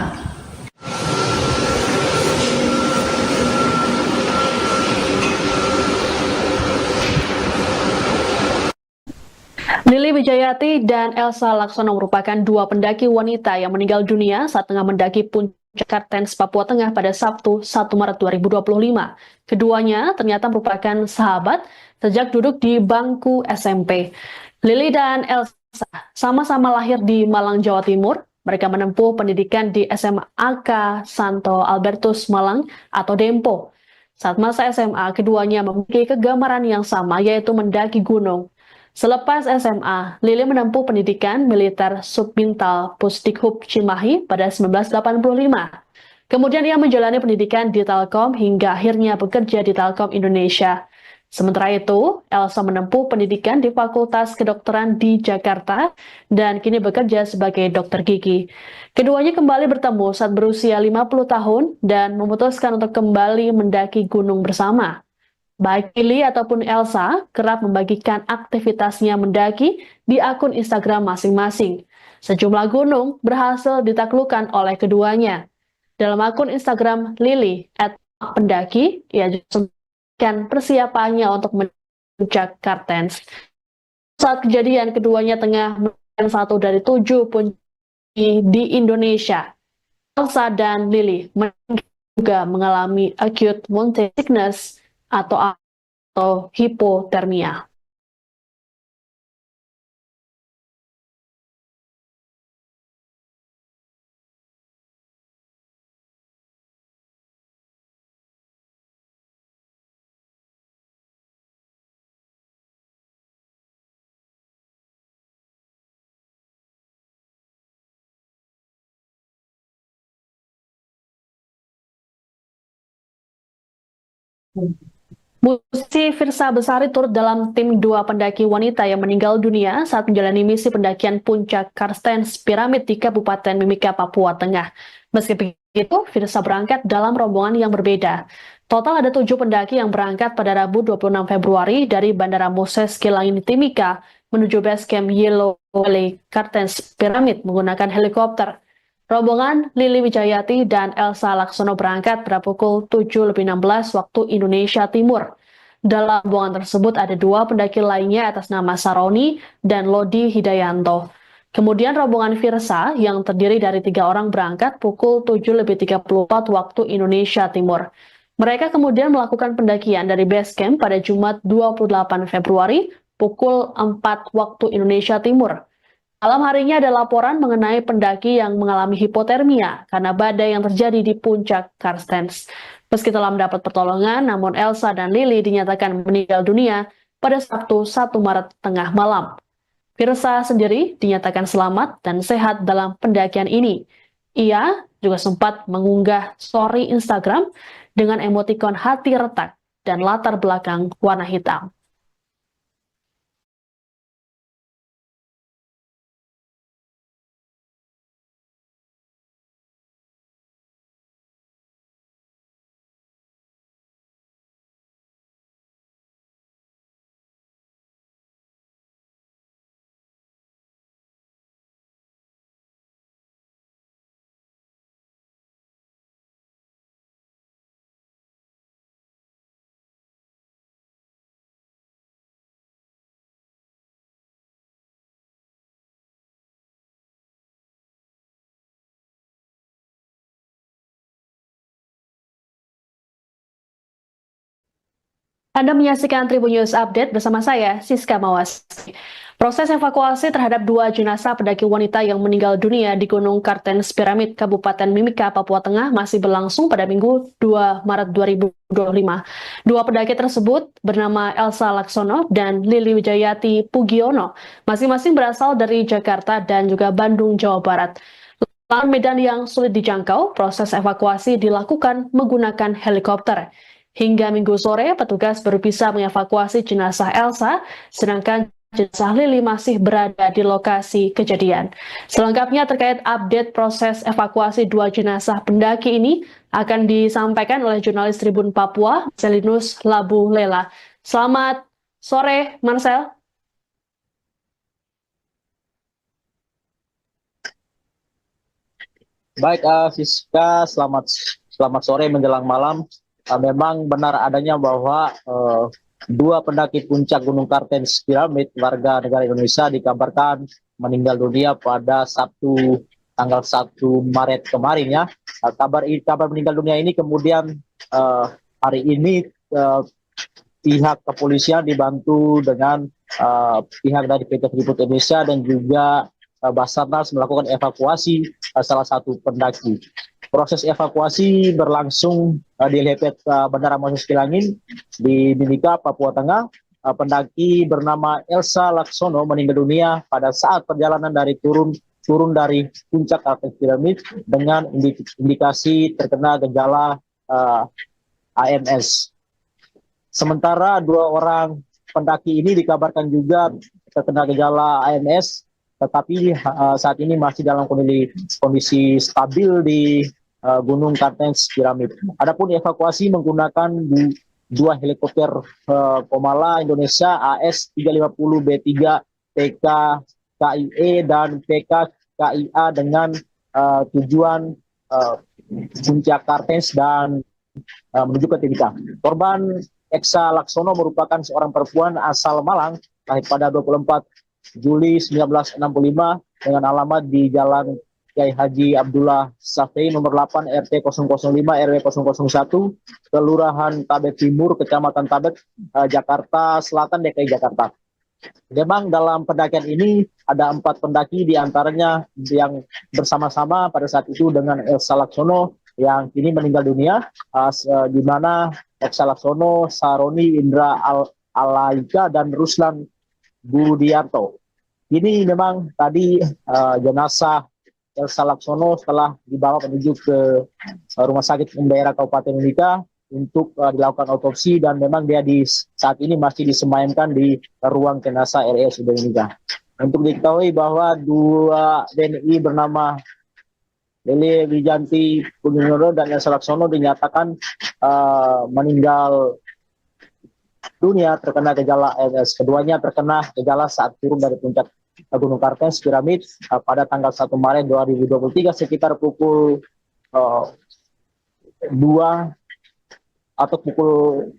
Lili Wijayati dan Elsa Laksono merupakan dua pendaki wanita yang meninggal dunia saat tengah mendaki puncak Kartens, Papua Tengah pada Sabtu 1 Maret 2025. Keduanya ternyata merupakan sahabat sejak duduk di bangku SMP. Lili dan Elsa sama-sama lahir di Malang, Jawa Timur. Mereka menempuh pendidikan di SMA AK Santo Albertus Malang atau Dempo. Saat masa SMA, keduanya memiliki kegemaran yang sama, yaitu mendaki gunung. Selepas SMA, Lili menempuh pendidikan militer Subbintal Pusdikhub Cimahi pada 1985. Kemudian ia menjalani pendidikan di Telkom hingga akhirnya bekerja di Telkom Indonesia. Sementara itu, Elsa menempuh pendidikan di Fakultas Kedokteran di Jakarta dan kini bekerja sebagai dokter gigi. Keduanya kembali bertemu saat berusia 50 tahun dan memutuskan untuk kembali mendaki gunung bersama. Baik Lili ataupun Elsa kerap membagikan aktivitasnya mendaki di akun Instagram masing-masing. Sejumlah gunung berhasil ditaklukkan oleh keduanya. Dalam akun Instagram Lili @pendaki, ia juga memberikan persiapannya untuk puncak Kartens. Saat kejadian, keduanya tengah melakukan satu dari 7 puncak di Indonesia. Elsa dan Lili juga mengalami acute mountain sickness atau hipotermia. Musisi Firsa Besari turut dalam tim 2 pendaki wanita yang meninggal dunia saat menjalani misi pendakian puncak Karstens Piramid di Kabupaten Mimika, Papua Tengah. Meski begitu, Firsa berangkat dalam rombongan yang berbeda. Total ada 7 pendaki yang berangkat pada Rabu 26 Februari dari Bandara Moses Kilangin Timika menuju base camp Yellow Valley Karstens Piramid menggunakan helikopter. Rombongan Lili Wijayati dan Elsa Laksono berangkat pada pukul 7.16 waktu Indonesia Timur. Dalam rombongan tersebut ada 2 pendaki lainnya atas nama Saroni dan Lodi Hidayanto. Kemudian rombongan Firsa yang terdiri dari 3 orang berangkat pukul 7.34 waktu Indonesia Timur. Mereka kemudian melakukan pendakian dari base camp pada Jumat 28 Februari pukul 4 waktu Indonesia Timur. Malam harinya ada laporan mengenai pendaki yang mengalami hipotermia karena badai yang terjadi di puncak Karstens. Meski telah mendapat pertolongan, namun Elsa dan Lili dinyatakan meninggal dunia pada Sabtu 1 Maret tengah malam. Firsa sendiri dinyatakan selamat dan sehat dalam pendakian ini. Ia juga sempat mengunggah story Instagram dengan emotikon hati retak dan latar belakang warna hitam. Anda menyaksikan Tribun News Update bersama saya, Siska Mawas. Proses evakuasi terhadap 2 jenazah pendaki wanita yang meninggal dunia di Gunung Kartens Piramid, Kabupaten Mimika, Papua Tengah masih berlangsung pada Minggu 2 Maret 2025. 2 pendaki tersebut bernama Elsa Laksono dan Lili Wijayati Pugiono, masing-masing berasal dari Jakarta dan juga Bandung, Jawa Barat. Lahan medan yang sulit dijangkau, proses evakuasi dilakukan menggunakan helikopter. Hingga Minggu sore, petugas baru bisa mengevakuasi jenazah Elsa, sedangkan jenazah Lili masih berada di lokasi kejadian. Selengkapnya terkait update proses evakuasi 2 jenazah pendaki ini akan disampaikan oleh jurnalis Tribun Papua, Marcelinus Labu Lela. Selamat sore, Marcel. Baik, Siska, selamat sore menjelang malam. Memang benar adanya bahwa 2 pendaki puncak Gunung Kartens Piramid warga negara Indonesia dikabarkan meninggal dunia pada Sabtu tanggal 1 Maret kemarin ya. Kabar meninggal dunia ini kemudian hari ini pihak kepolisian dibantu dengan pihak dari PT Freeport Indonesia dan juga Basarnas melakukan evakuasi salah satu pendaki. Proses evakuasi berlangsung di helipad Bandara Moses Kilangin di Mimika, Papua Tengah. Pendaki bernama Elsa Laksono meninggal dunia pada saat perjalanan dari turun dari puncak Kartens Piramid dengan indikasi terkena gejala AMS. Sementara 2 orang pendaki ini dikabarkan juga terkena gejala AMS, tetapi saat ini masih dalam kondisi stabil di Gunung Kartens Piramid. Adapun evakuasi menggunakan 2 helikopter Komala Indonesia AS-350B3 PK KIE dan PK KIA dengan tujuan puncak Kartens dan menuju ke Timika. Korban Elsa Laksono merupakan seorang perempuan asal Malang, lahir pada 24 Juli 1965 dengan alamat di Jalan Kiai Haji Abdullah Safei nomor 8 RT 005 RW 001 Kelurahan Tabek Timur Kecamatan Tabek Jakarta Selatan DKI Jakarta. Memang dalam pendakian ini ada 4 pendaki diantaranya yang bersama-sama pada saat itu dengan Elsa Laksono yang kini meninggal dunia, di mana Elsa Laksono, Saroni Indra Alaika dan Ruslan Budiarto. Ini memang tadi jenazah Elsa Laksono setelah dibawa menuju ke Rumah Sakit Umum Daerah Kabupaten Mimika untuk dilakukan otopsi dan memang dia saat ini masih disemayamkan di ruang jenazah RSUD Mimika. Untuk diketahui bahwa dua WNI bernama Lili Wijanti Pugiono dan Elsa Laksono dinyatakan meninggal dunia terkena gejala ALS. Keduanya terkena gejala saat turun dari puncak Gunung Kartens Piramid pada tanggal 1 Maret 2023 sekitar pukul 2 atau pukul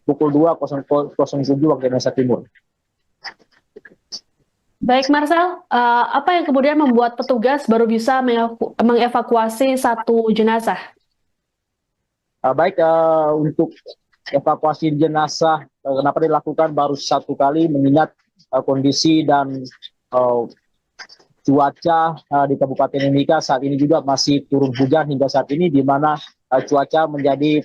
2.07 waktu Indonesia Timur. Baik, Marcel, apa yang kemudian membuat petugas baru bisa mengevakuasi satu jenazah? Untuk evakuasi jenazah kenapa dilakukan baru satu kali mengingat kondisi dan cuaca di Kabupaten Mimika saat ini juga masih turun hujan hingga saat ini, di mana cuaca menjadi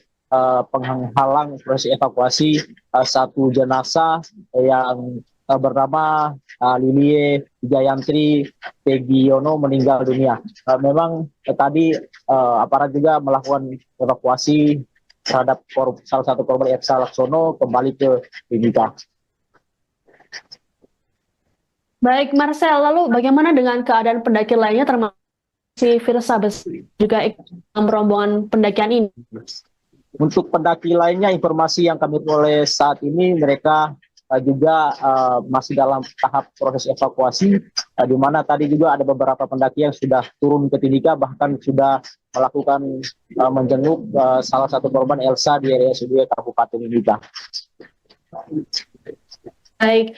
penghalang proses evakuasi satu jenazah yang bernama Lilie Wijayanti Pegiono meninggal dunia. Memang tadi aparat juga melakukan evakuasi terhadap salah satu korban Elsa Laksono kembali ke Mimika. Baik, Marcel, lalu bagaimana dengan keadaan pendaki lainnya termasuk si Firsa juga ikut dalam rombongan pendakian ini? Untuk pendaki lainnya, informasi yang kami peroleh saat ini, mereka juga masih dalam tahap proses evakuasi, di mana tadi juga ada beberapa pendaki yang sudah turun ke Timika, bahkan sudah melakukan menjenguk salah satu korban Elsa di RSUD Kabupaten Mimika. Baik,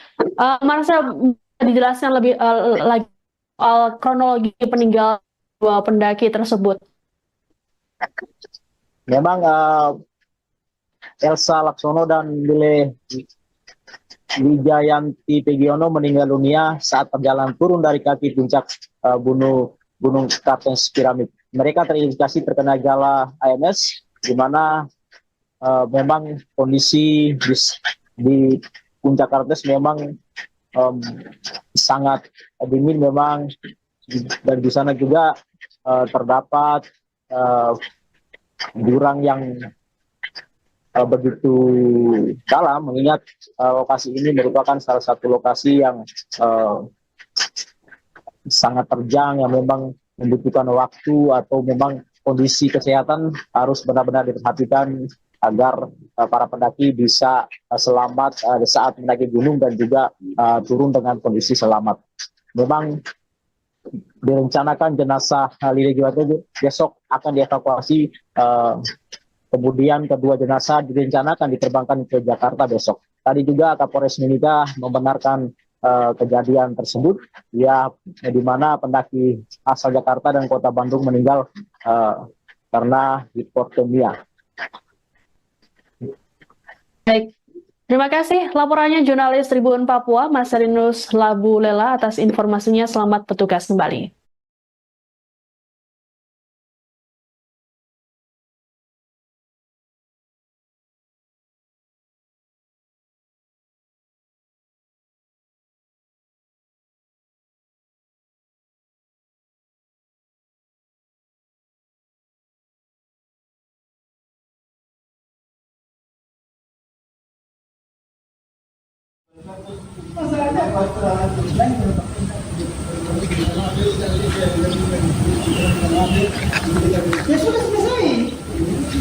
Marcel, dijelaskan lebih lagi soal kronologi peninggalan dua pendaki tersebut. Memang Elsa Laksono dan Lile Wijayanti Pegiono meninggal dunia saat perjalanan turun dari kaki puncak Gunung Kartens Piramid. Mereka terindikasi terkena gejala ALS, di mana memang kondisi di puncak Kartens memang sangat dingin memang, dan di sana juga terdapat jurang yang begitu dalam, mengingat lokasi ini merupakan salah satu lokasi yang sangat terjang, yang memang membutuhkan waktu atau memang kondisi kesehatan harus benar-benar diperhatikan agar para pendaki bisa selamat saat mendaki gunung dan juga turun dengan kondisi selamat. Memang direncanakan jenazah Lili Wijanti besok akan dievakuasi, kemudian kedua jenazah direncanakan diterbangkan ke Jakarta besok. Tadi juga Kapolres Mimika membenarkan kejadian tersebut, ya, di mana pendaki asal Jakarta dan Kota Bandung meninggal karena hipotermia. Baik, terima kasih laporannya jurnalis Tribun Papua, Marcelinus Labulela, atas informasinya. Selamat bertugas kembali. Masalahnya apa? Ya sudah selesai.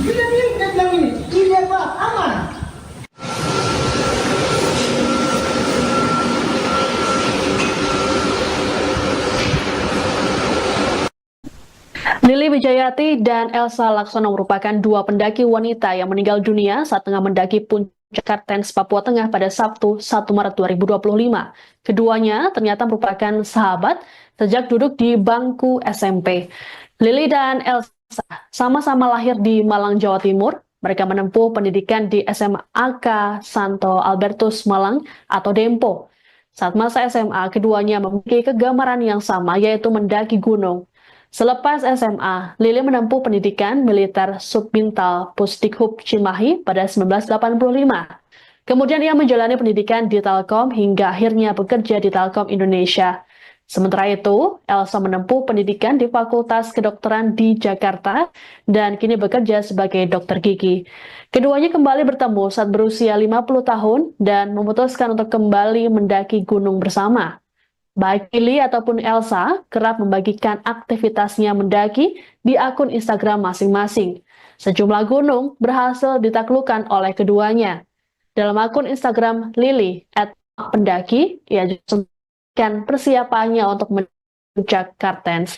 Kita bilang ini, ini apa? Aman. Lili Wijayanti dan Elsa Laksono merupakan dua pendaki wanita yang meninggal dunia saat tengah mendaki puncak Kartens, Papua Tengah pada Sabtu 1 Maret 2025. Keduanya ternyata merupakan sahabat sejak duduk di bangku SMP. Lili dan Elsa sama-sama lahir di Malang, Jawa Timur. Mereka menempuh pendidikan di SMA Santo Albertus Malang atau Dempo. Saat masa SMA, keduanya memiliki kegemaran yang sama, yaitu mendaki gunung. Selepas SMA, Lili menempuh pendidikan militer subbintal Pusdikhub Cimahi pada 1985. Kemudian ia menjalani pendidikan di Telkom hingga akhirnya bekerja di Telkom Indonesia. Sementara itu, Elsa menempuh pendidikan di Fakultas Kedokteran di Jakarta dan kini bekerja sebagai dokter gigi. Keduanya kembali bertemu saat berusia 50 tahun dan memutuskan untuk kembali mendaki gunung bersama. Baik Lili ataupun Elsa kerap membagikan aktivitasnya mendaki di akun Instagram masing-masing. Sejumlah gunung berhasil ditaklukkan oleh keduanya. Dalam akun Instagram Lili @pendaki, ia juga persiapannya untuk puncak Kartens.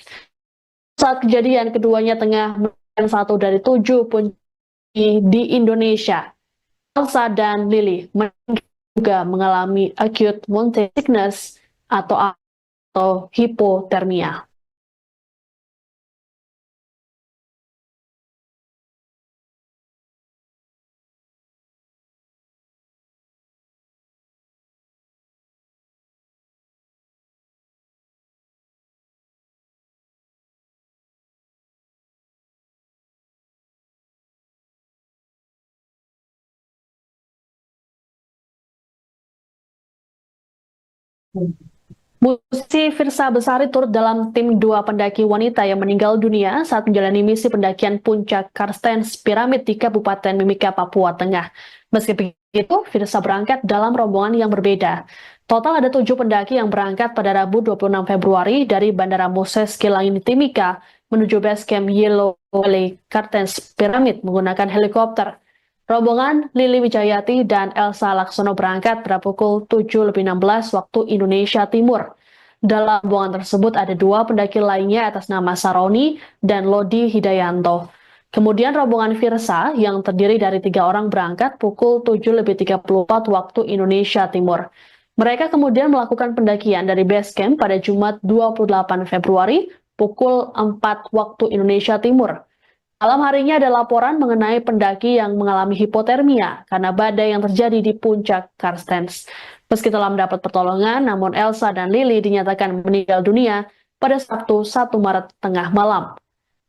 Saat kejadian, keduanya tengah menemukan satu dari 7 puncak di Indonesia. Elsa dan Lili juga mengalami acute mountain sickness atau hipotermia. Musisi Firsa Besari turut dalam tim 2 pendaki wanita yang meninggal dunia saat menjalani misi pendakian puncak Karstens Piramid di Kabupaten Mimika, Papua Tengah. Meski begitu, Firsa berangkat dalam rombongan yang berbeda. Total ada 7 pendaki yang berangkat pada Rabu 26 Februari dari Bandara Moses Kilangin Timika menuju base camp Yellow Valley Karstens Piramid menggunakan helikopter. Rombongan Lili Wijayati dan Elsa Laksono berangkat pada pukul 7.16 waktu Indonesia Timur. Dalam rombongan tersebut ada 2 pendaki lainnya atas nama Saroni dan Lodi Hidayanto. Kemudian rombongan Firsa yang terdiri dari 3 orang berangkat pukul 7.34 waktu Indonesia Timur. Mereka kemudian melakukan pendakian dari base camp pada Jumat 28 Februari pukul 4 waktu Indonesia Timur. Malam harinya ada laporan mengenai pendaki yang mengalami hipotermia karena badai yang terjadi di puncak Karstens. Meski telah mendapat pertolongan, namun Elsa dan Lili dinyatakan meninggal dunia pada Sabtu 1 Maret tengah malam.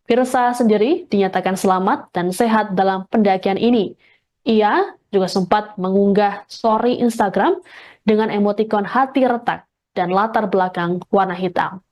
Firsa sendiri dinyatakan selamat dan sehat dalam pendakian ini. Ia juga sempat mengunggah story Instagram dengan emotikon hati retak dan latar belakang warna hitam.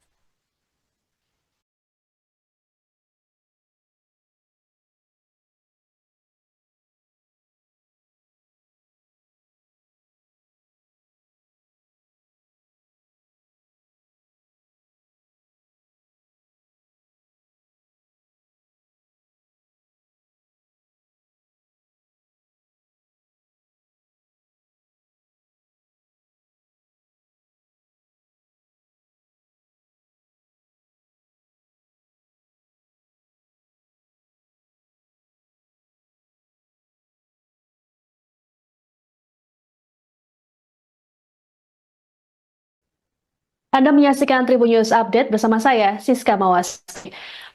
Anda menyaksikan Tribun News Update bersama saya, Siska Mawas.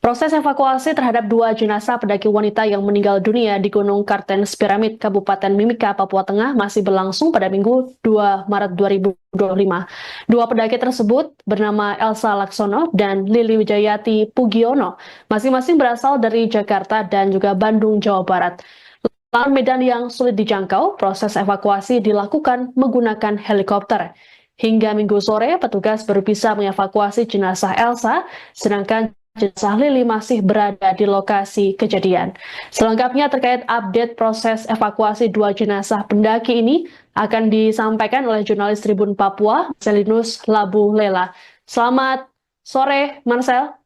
Proses evakuasi terhadap 2 jenazah pendaki wanita yang meninggal dunia di Gunung Kartens Piramid, Kabupaten Mimika, Papua Tengah masih berlangsung pada Minggu 2 Maret 2025. 2 pendaki tersebut bernama Elsa Laksono dan Lili Wijayati Pugiono, masing-masing berasal dari Jakarta dan juga Bandung, Jawa Barat. Lahan medan yang sulit dijangkau, proses evakuasi dilakukan menggunakan helikopter. Hingga Minggu sore, petugas baru bisa mengevakuasi jenazah Elsa, sedangkan jenazah Lili masih berada di lokasi kejadian. Selengkapnya terkait update proses evakuasi 2 jenazah pendaki ini akan disampaikan oleh jurnalis Tribun Papua, Marcelinus Labu Lela. Selamat sore, Marcel.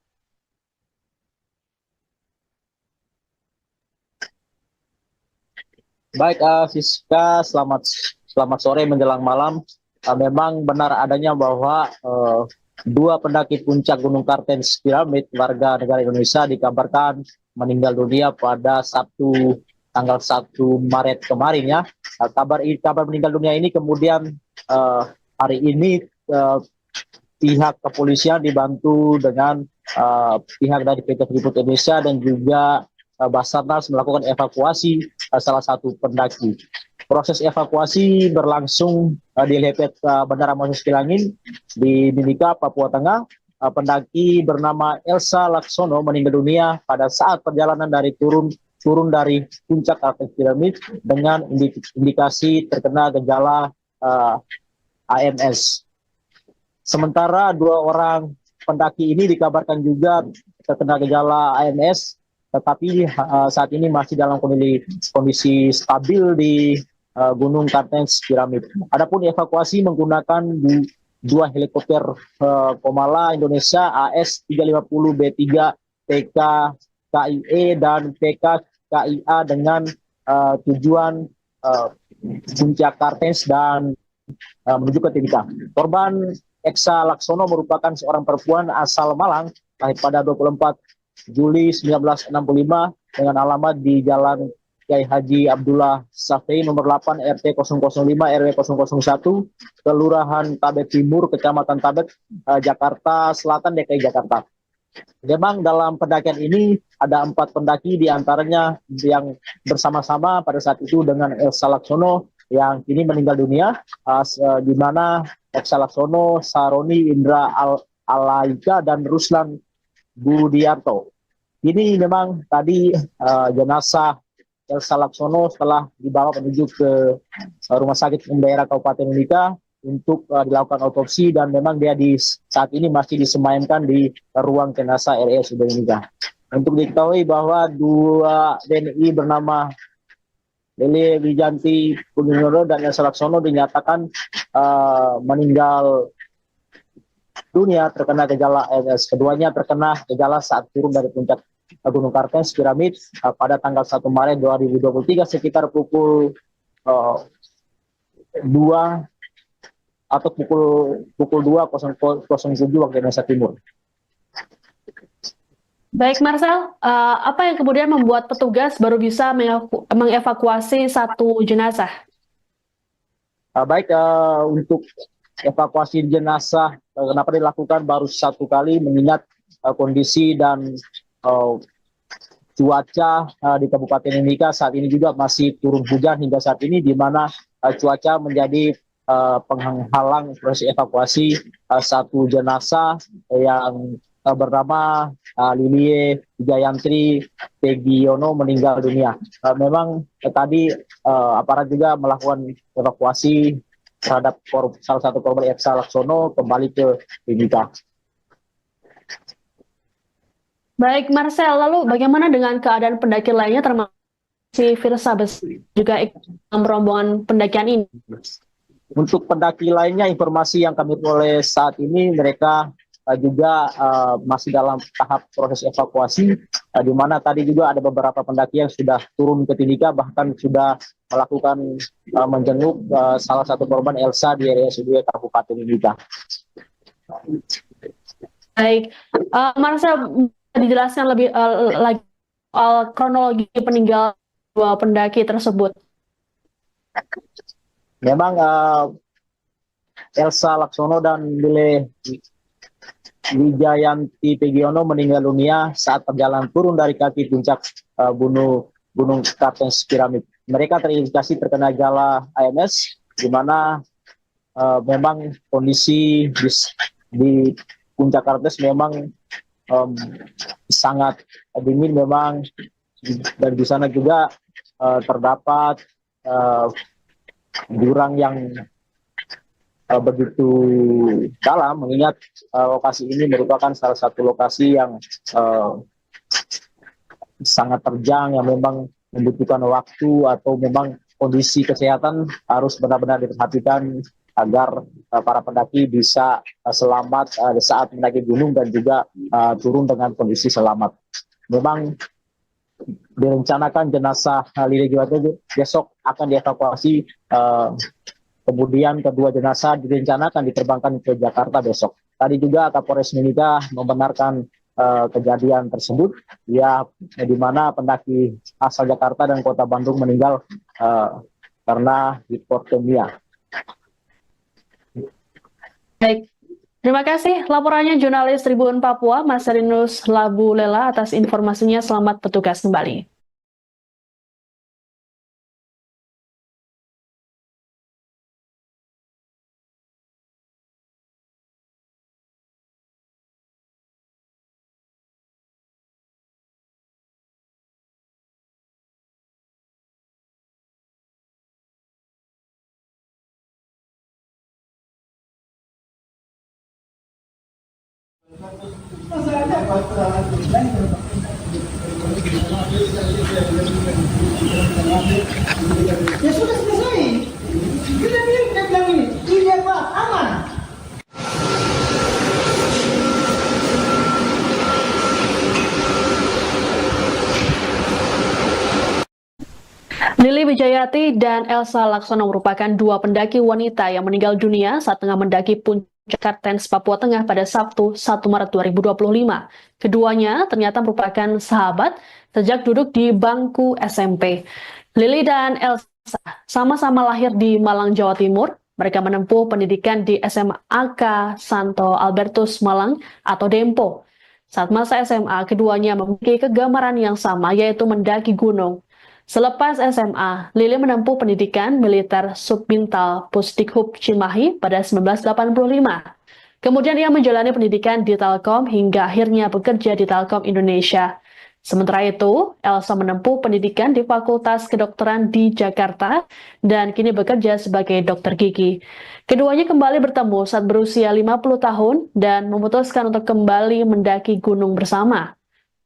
Baik, Siska, selamat sore menjelang malam. Memang benar adanya bahwa 2 pendaki puncak Gunung Kartens Piramid warga negara Indonesia dikabarkan meninggal dunia pada Sabtu tanggal 1 Maret kemarin ya. Kabar meninggal dunia ini kemudian hari ini pihak kepolisian dibantu dengan pihak dari PT Freeport Indonesia dan juga Basarnas melakukan evakuasi salah satu pendaki. Proses evakuasi berlangsung di helipad Bandara Moses Kilangin di Mimika, Papua Tengah. Pendaki bernama Elsa Laksono meninggal dunia pada saat perjalanan dari turun dari puncak Kartens Piramid dengan indikasi terkena gejala AMS. Sementara dua orang pendaki ini dikabarkan juga terkena gejala AMS, tetapi saat ini masih dalam kondisi stabil di Gunung Kartens Piramid. Adapun evakuasi menggunakan dua helikopter Komala Indonesia AS350B3 TK KIE dan TK KIA dengan tujuan Puncak Kartens dan menuju ke Timika. Korban Eksa Laksono merupakan seorang perempuan asal Malang, lahir pada 24 Juli 1965 dengan alamat di Jalan Kiai Haji Abdullah Safei nomor 8 RT 005 RW 001 Kelurahan Tabet Timur Kecamatan Tabet Jakarta Selatan DKI Jakarta. Memang dalam pendakian ini ada 4 pendaki diantaranya yang bersama-sama pada saat itu dengan Eksa Laksono yang kini meninggal dunia, di mana Eksa Laksono, Saroni Indra Alaika dan Ruslan Budiarto. Ini memang tadi jenazah Eksa Laksono setelah dibawa menuju ke rumah sakit umum daerah Kabupaten Mimika untuk dilakukan otopsi dan memang dia saat ini masih disemayamkan di ruang jenazah RSUD Mimika. Untuk diketahui bahwa dua WNI bernama Lele Wijanti Puginodo dan Eksa Laksono dinyatakan meninggal dunia terkena gejala AMS. Keduanya terkena gejala saat turun dari puncak Gunung Kartens Piramid pada tanggal 1 Maret 2023 sekitar pukul 2 atau pukul 2.07 waktu Indonesia Timur. Baik, Marcel, apa yang kemudian membuat petugas baru bisa mengevakuasi satu jenazah? Baik, untuk evakuasi jenazah kenapa dilakukan baru satu kali mengingat kondisi dan cuaca di Kabupaten Mimika saat ini juga masih turun hujan hingga saat ini, di mana cuaca menjadi penghalang proses evakuasi satu jenazah yang bernama Lilie Jayantri Pegiono meninggal dunia. Memang tadi aparat juga melakukan evakuasi terhadap salah satu korban Eksa Laksono kembali ke Mimika. Baik, Marcel, lalu bagaimana dengan keadaan pendaki lainnya termasuk si Firsa juga ikut dalam rombongan pendakian ini? Untuk pendaki lainnya, informasi yang kami peroleh saat ini mereka juga masih dalam tahap proses evakuasi, di mana tadi juga ada beberapa pendaki yang sudah turun ke Timika, bahkan sudah melakukan menjenguk salah satu korban Elsa di RSUD Kabupaten Timika. Baik, Marcel, dijelaskan lebih lagi soal kronologi peninggalan dua pendaki tersebut. Memang Eksa Laksono dan Lele Wijayanti Pegiono meninggal dunia saat perjalanan turun dari kaki puncak Gunung Kartens Piramid. Mereka terindikasi terkena gejala AMS, di mana memang kondisi di puncak Kartens memang sangat dingin memang, dan di sana juga terdapat jurang yang begitu dalam, mengingat lokasi ini merupakan salah satu lokasi yang sangat terjang yang memang membutuhkan waktu atau memang kondisi kesehatan harus benar-benar diperhatikan agar para pendaki bisa selamat saat mendaki gunung dan juga turun dengan kondisi selamat. Memang direncanakan jenazah Lili Juwate besok akan dievakuasi, kemudian kedua jenazah direncanakan diterbangkan ke Jakarta besok. Tadi juga Kapolres Mimika membenarkan kejadian tersebut, ya, di mana pendaki asal Jakarta dan Kota Bandung meninggal karena hipotermia. Baik, terima kasih laporannya jurnalis Tribun Papua, Marcelinus Labulela atas informasinya. Selamat bertugas kembali. Masalahnya apa? Ya sudah selesai. Kita bilang ini, iya Pak, aman. Lili Wijayati dan Elsa Laksono merupakan dua pendaki wanita yang meninggal dunia saat tengah mendaki puncak Kartens, Papua Tengah pada Sabtu 1 Maret 2025. Keduanya ternyata merupakan sahabat sejak duduk di bangku SMP. Lili dan Elsa sama-sama lahir di Malang, Jawa Timur. Mereka menempuh pendidikan di SMAK Santo Albertus Malang atau Dempo. Saat masa SMA, keduanya memiliki kegemaran yang sama, yaitu mendaki gunung. Selepas SMA, Lili menempuh pendidikan militer Subbintal Pusdikhub Cimahi pada 1985. Kemudian ia menjalani pendidikan di Telkom hingga akhirnya bekerja di Telkom Indonesia. Sementara itu, Elsa menempuh pendidikan di Fakultas Kedokteran di Jakarta dan kini bekerja sebagai dokter gigi. Keduanya kembali bertemu saat berusia 50 tahun dan memutuskan untuk kembali mendaki gunung bersama.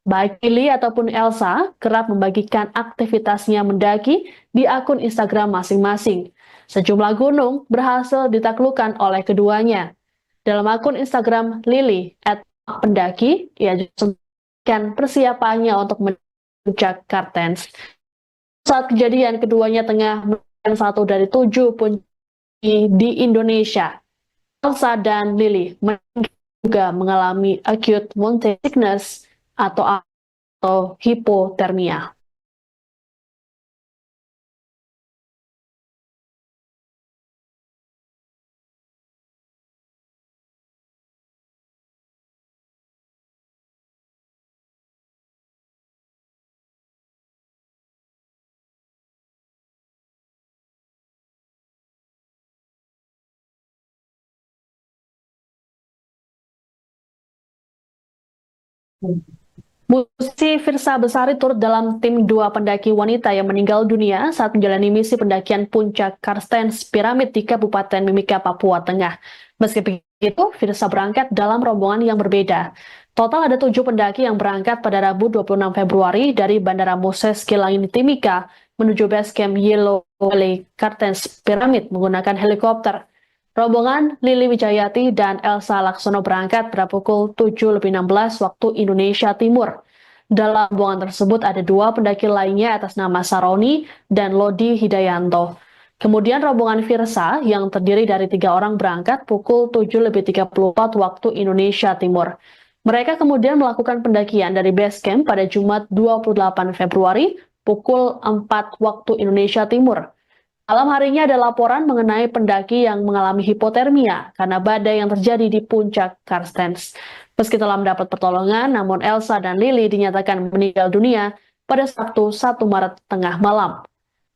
Baik Lili ataupun Elsa kerap membagikan aktivitasnya mendaki di akun Instagram masing-masing. Sejumlah gunung berhasil ditaklukkan oleh keduanya. Dalam akun Instagram Lili @pendaki, ia juga memberikan persiapannya untuk puncak Kartens. Saat kejadian, keduanya tengah melakukan satu dari 7 puncak di Indonesia. Elsa dan Lili juga mengalami acute mountain sickness atau hipotermia. Musisi Firsa Besari turut dalam tim 2 pendaki wanita yang meninggal dunia saat menjalani misi pendakian puncak Kartens Piramid di Kabupaten Mimika, Papua Tengah. Meski begitu, Firsa berangkat dalam rombongan yang berbeda. Total ada 7 pendaki yang berangkat pada Rabu 26 Februari dari Bandara Moses Kilangin Timika menuju base camp Yellow Valley Kartens Piramid menggunakan helikopter. Rombongan Lili Wijayati dan Elsa Laksono berangkat pada pukul 7.16 waktu Indonesia Timur. Dalam rombongan tersebut ada 2 pendaki lainnya atas nama Saroni dan Lodi Hidayanto. Kemudian rombongan Firsa yang terdiri dari 3 orang berangkat pukul 7.34 waktu Indonesia Timur. Mereka kemudian melakukan pendakian dari base camp pada Jumat 28 Februari pukul 4 waktu Indonesia Timur. Malam harinya ada laporan mengenai pendaki yang mengalami hipotermia karena badai yang terjadi di puncak Kartens. Meski telah mendapat pertolongan, namun Elsa dan Lili dinyatakan meninggal dunia pada Sabtu 1 Maret tengah malam.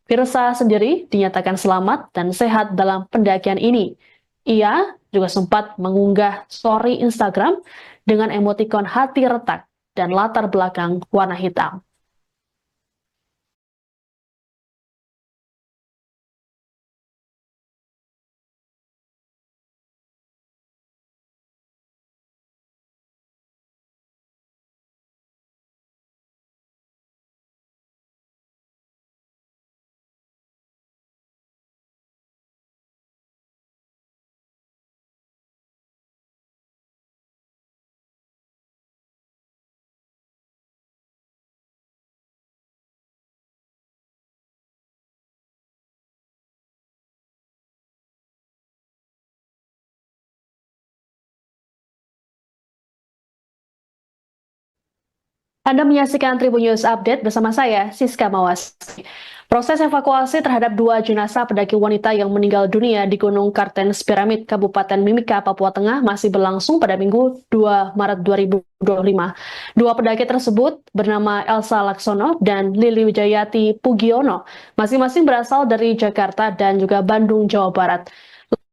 Firsa sendiri dinyatakan selamat dan sehat dalam pendakian ini. Ia juga sempat mengunggah story Instagram dengan emotikon hati retak dan latar belakang warna hitam. Anda menyaksikan Tribun News Update bersama saya, Siska Mawasri. Proses evakuasi terhadap 2 jenazah pendaki wanita yang meninggal dunia di Gunung Kartens Piramid, Kabupaten Mimika, Papua Tengah masih berlangsung pada Minggu 2 Maret 2025. 2 pendaki tersebut bernama Elsa Laksono dan Lili Wijayati Pugiono, masing-masing berasal dari Jakarta dan juga Bandung, Jawa Barat.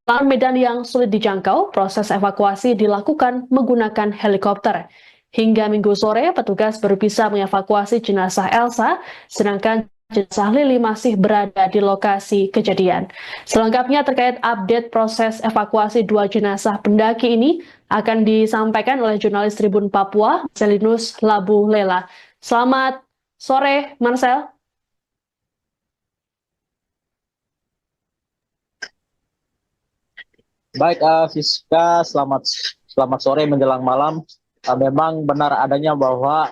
Lahan medan yang sulit dijangkau, proses evakuasi dilakukan menggunakan helikopter. Hingga Minggu sore, petugas baru bisa mengevakuasi jenazah Elsa, sedangkan jenazah Lili masih berada di lokasi kejadian. Selengkapnya terkait update proses evakuasi dua jenazah pendaki ini akan disampaikan oleh jurnalis Tribun Papua, Marcelinus Labu Lela. Selamat sore, Marcel. Baik, Siska, selamat sore menjelang malam. Memang benar adanya bahwa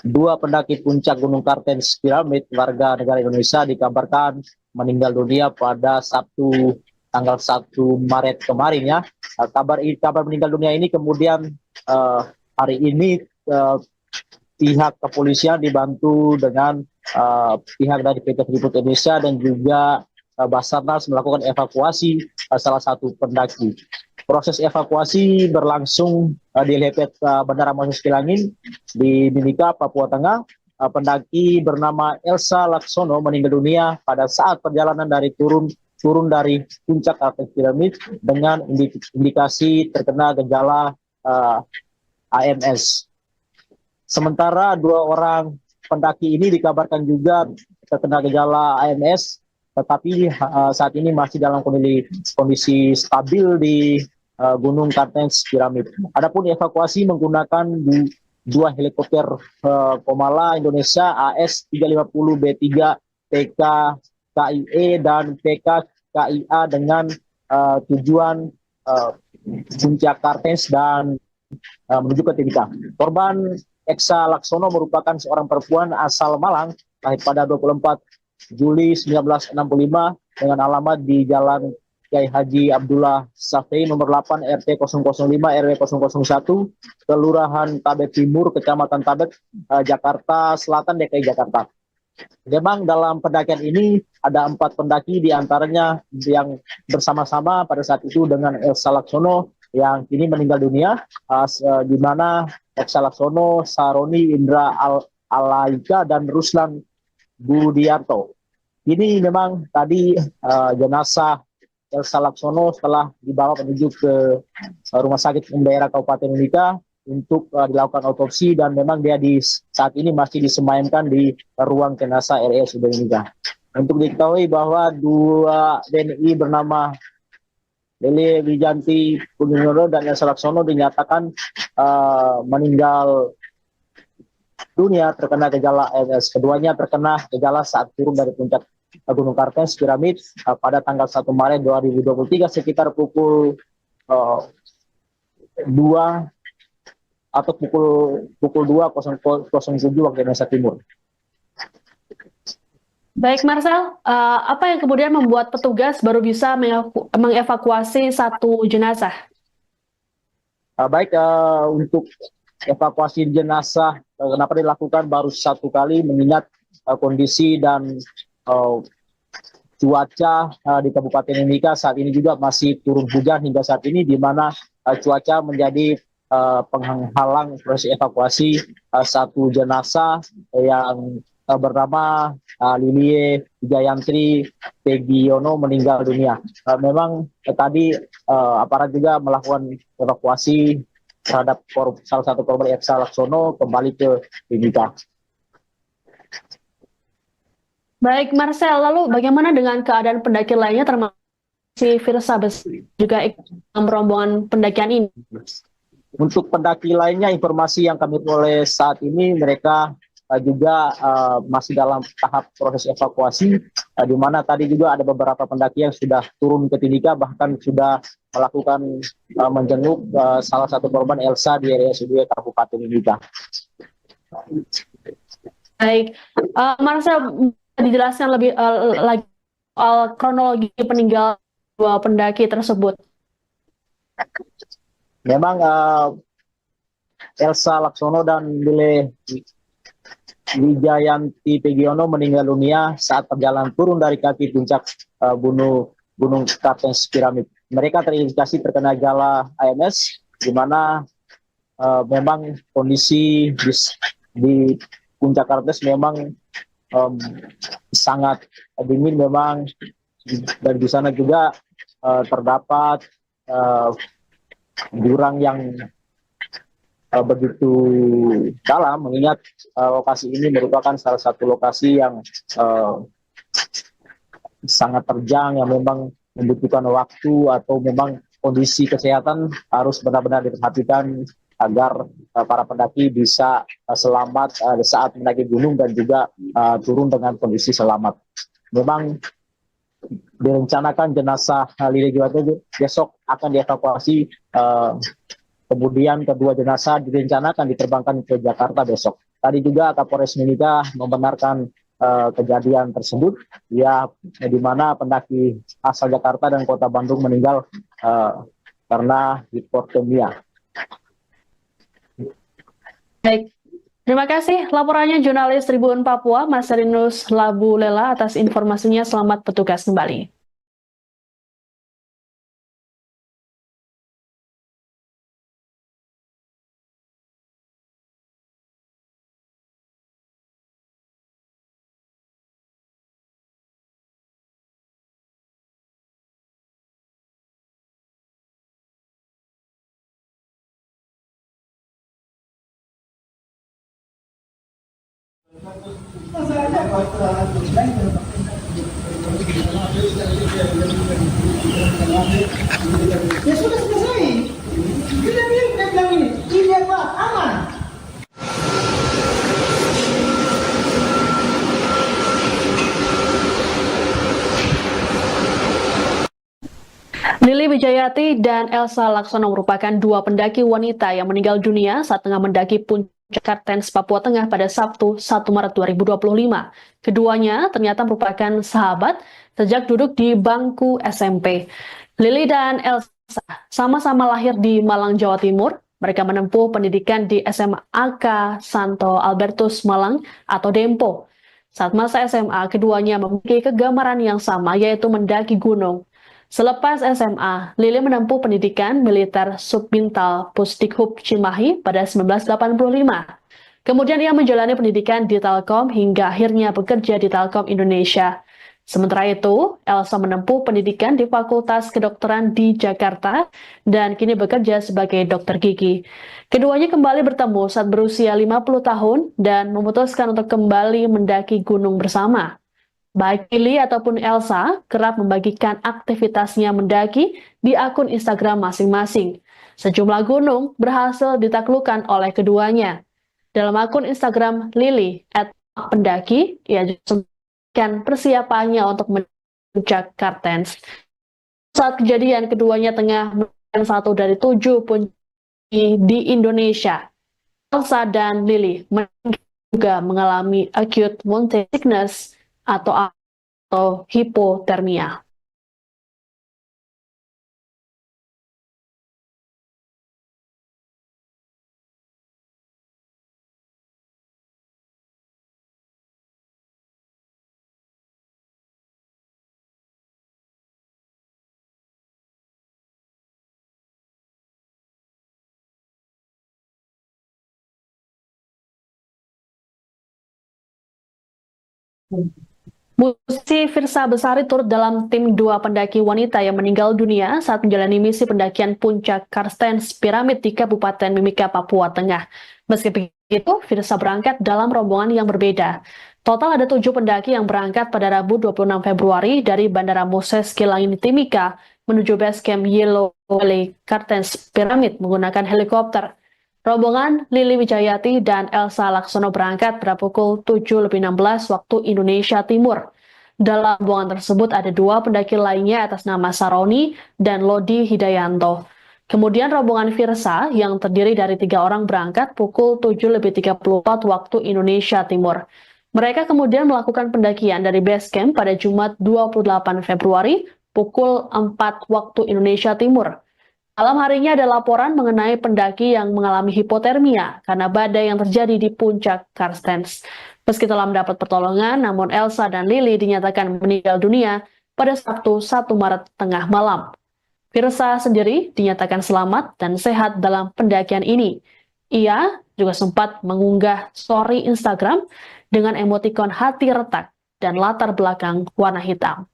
dua pendaki puncak Gunung Kartens Piramid warga negara Indonesia dikabarkan meninggal dunia pada Sabtu tanggal 1 Maret kemarin ya. Kabar meninggal dunia ini kemudian hari ini pihak kepolisian dibantu dengan pihak dari PT Freeport Indonesia dan juga Basarnas melakukan evakuasi salah satu pendaki. Proses evakuasi berlangsung di Lepet Bandara Moses Kilangin di Mimika, Papua Tengah. Pendaki bernama Elsa Laksono meninggal dunia pada saat perjalanan dari turun dari puncak Kartens Piramid dengan indikasi terkena gejala AMS. Sementara dua orang pendaki ini dikabarkan juga terkena gejala AMS, tetapi saat ini masih dalam kondisi stabil di Gunung Kartens Piramid. Adapun evakuasi menggunakan dua helikopter Komala Indonesia AS-350B3 PK KIE dan PK KIA dengan tujuan puncak Kartens dan menuju ke Timika. Korban Eksa Laksono merupakan seorang perempuan asal Malang, lahir pada 24 Juli 1965 dengan alamat di Jalan Kiai Haji Abdullah Safei nomor 8 RT 005 RW 001 Kelurahan Tabet Timur Kecamatan Tabet Jakarta Selatan DKI Jakarta. Memang dalam pendakian ini ada 4 pendaki diantaranya yang bersama-sama pada saat itu dengan Elsa Laksono yang kini meninggal dunia, di mana Elsa Laksono, Saroni Indra Alaika dan Ruslan Budiarto. Ini memang tadi jenazah Elsa Laksono setelah dibawa menuju ke Rumah Sakit Umum Daerah Kabupaten Mimika untuk dilakukan otopsi dan memang dia saat ini masih disemayamkan di ruang jenazah RSUD Mimika. Untuk diketahui bahwa dua WNI bernama Lili Wijanti Puginodo dan Elsa Laksono dinyatakan meninggal dunia terkena gejala AMS. Keduanya terkena gejala saat turun dari puncak Gunung Kartens Piramid pada tanggal 1 Maret 2023 sekitar pukul 2 atau pukul 2.07 waktu Indonesia Timur. Baik, Marcel, apa yang kemudian membuat petugas baru bisa mengevakuasi satu jenazah? Baik, untuk evakuasi jenazah kenapa dilakukan baru satu kali mengingat kondisi dan cuaca di Kabupaten Mimika saat ini juga masih turun hujan hingga saat ini, di mana cuaca menjadi penghalang proses evakuasi satu jenazah yang bernama Lilie Jayantri Pegiono meninggal dunia. Memang tadi aparat juga melakukan evakuasi terhadap salah satu korban Elsa Laksono kembali ke Mimika. Baik, Marcel, lalu bagaimana dengan keadaan pendaki lainnya termasuk si Firsa juga ikut dalam rombongan pendakian ini? Untuk pendaki lainnya, informasi yang kami peroleh saat ini mereka juga masih dalam tahap proses evakuasi, di mana tadi juga ada beberapa pendaki yang sudah turun ke Timika, bahkan sudah melakukan menjenguk salah satu korban Elsa di RSUD Kabupaten Mimika. Baik, Marcel, dijelaskan lebih lagi soal kronologi peninggalan dua pendaki tersebut. Memang Elsa Laksono dan Lile Wijayanti Pegiono meninggal dunia saat perjalanan turun dari kaki puncak Gunung Kartens Piramid. Mereka terindikasi terkena gejala AMS, di mana memang kondisi di puncak Kartens memang sangat dingin memang, dan di sana juga terdapat jurang yang begitu dalam, mengingat lokasi ini merupakan salah satu lokasi yang sangat terjang, yang memang membutuhkan waktu atau memang kondisi kesehatan harus benar-benar diperhatikan agar para pendaki bisa selamat saat mendaki gunung dan juga turun dengan kondisi selamat. Memang direncanakan jenazah Lili Juwati besok akan dievakuasi, kemudian kedua jenazah direncanakan diterbangkan ke Jakarta besok. Tadi juga Kapolres Mimika membenarkan kejadian tersebut, ya, di mana pendaki asal Jakarta dan Kota Bandung meninggal karena hipotermia. Baik, terima kasih laporannya jurnalis Tribun Papua, Mas Rinus Labu Lela atas informasinya. Selamat bertugas kembali. Ya sudah selesai. Kita bilang ini apa? Aman. Lili Wijayati dan Elsa Laksono merupakan dua pendaki wanita yang meninggal dunia saat tengah mendaki puncak Kartens, Papua Tengah pada Sabtu 1 Maret 2025. Keduanya ternyata merupakan sahabat sejak duduk di bangku SMP. Lili dan Elsa sama-sama lahir di Malang, Jawa Timur. Mereka menempuh pendidikan di SMA AK Santo Albertus Malang atau Dempo. Saat masa SMA, keduanya memiliki kegemaran yang sama, yaitu mendaki gunung. Selepas SMA, Lili menempuh pendidikan militer Subbintal Pusdikhub Cimahi pada 1985. Kemudian ia menjalani pendidikan di Telkom hingga akhirnya bekerja di Telkom Indonesia. Sementara itu, Elsa menempuh pendidikan di Fakultas Kedokteran di Jakarta dan kini bekerja sebagai dokter gigi. Keduanya kembali bertemu saat berusia 50 tahun dan memutuskan untuk kembali mendaki gunung bersama. Baik Lili ataupun Elsa kerap membagikan aktivitasnya mendaki di akun Instagram masing-masing. Sejumlah gunung berhasil ditaklukkan oleh keduanya. Dalam akun Instagram Lili @pendaki, ia juga memberikan persiapannya untuk puncak Kartens. Saat kejadian, keduanya tengah melakukan satu dari 7 puncak di Indonesia. Elsa dan Lili juga mengalami acute mountain sickness atau hipotermia. Musisi Firsa Besari turut dalam tim dua pendaki wanita yang meninggal dunia saat menjalani misi pendakian puncak Kartens Piramid di Kabupaten Mimika, Papua Tengah. Meski begitu, Firsa berangkat dalam rombongan yang berbeda. Total ada 7 pendaki yang berangkat pada Rabu 26 Februari dari Bandara Moses Kilangin Timika menuju base camp Yellow Valley Kartens Piramid menggunakan helikopter. Rombongan Lili Wijayati dan Elsa Laksono berangkat pada pukul 7.16 waktu Indonesia Timur. Dalam rombongan tersebut ada 2 pendaki lainnya atas nama Saroni dan Lodi Hidayanto. Kemudian rombongan Firsa yang terdiri dari 3 orang berangkat pukul 7.34 waktu Indonesia Timur. Mereka kemudian melakukan pendakian dari base camp pada Jumat 28 Februari pukul 4 waktu Indonesia Timur. Malam harinya ada laporan mengenai pendaki yang mengalami hipotermia karena badai yang terjadi di puncak Kartens. Meski telah mendapat pertolongan, namun Elsa dan Lili dinyatakan meninggal dunia pada Sabtu 1 Maret tengah malam. Firsa sendiri dinyatakan selamat dan sehat dalam pendakian ini. Ia juga sempat mengunggah story Instagram dengan emotikon hati retak dan latar belakang warna hitam.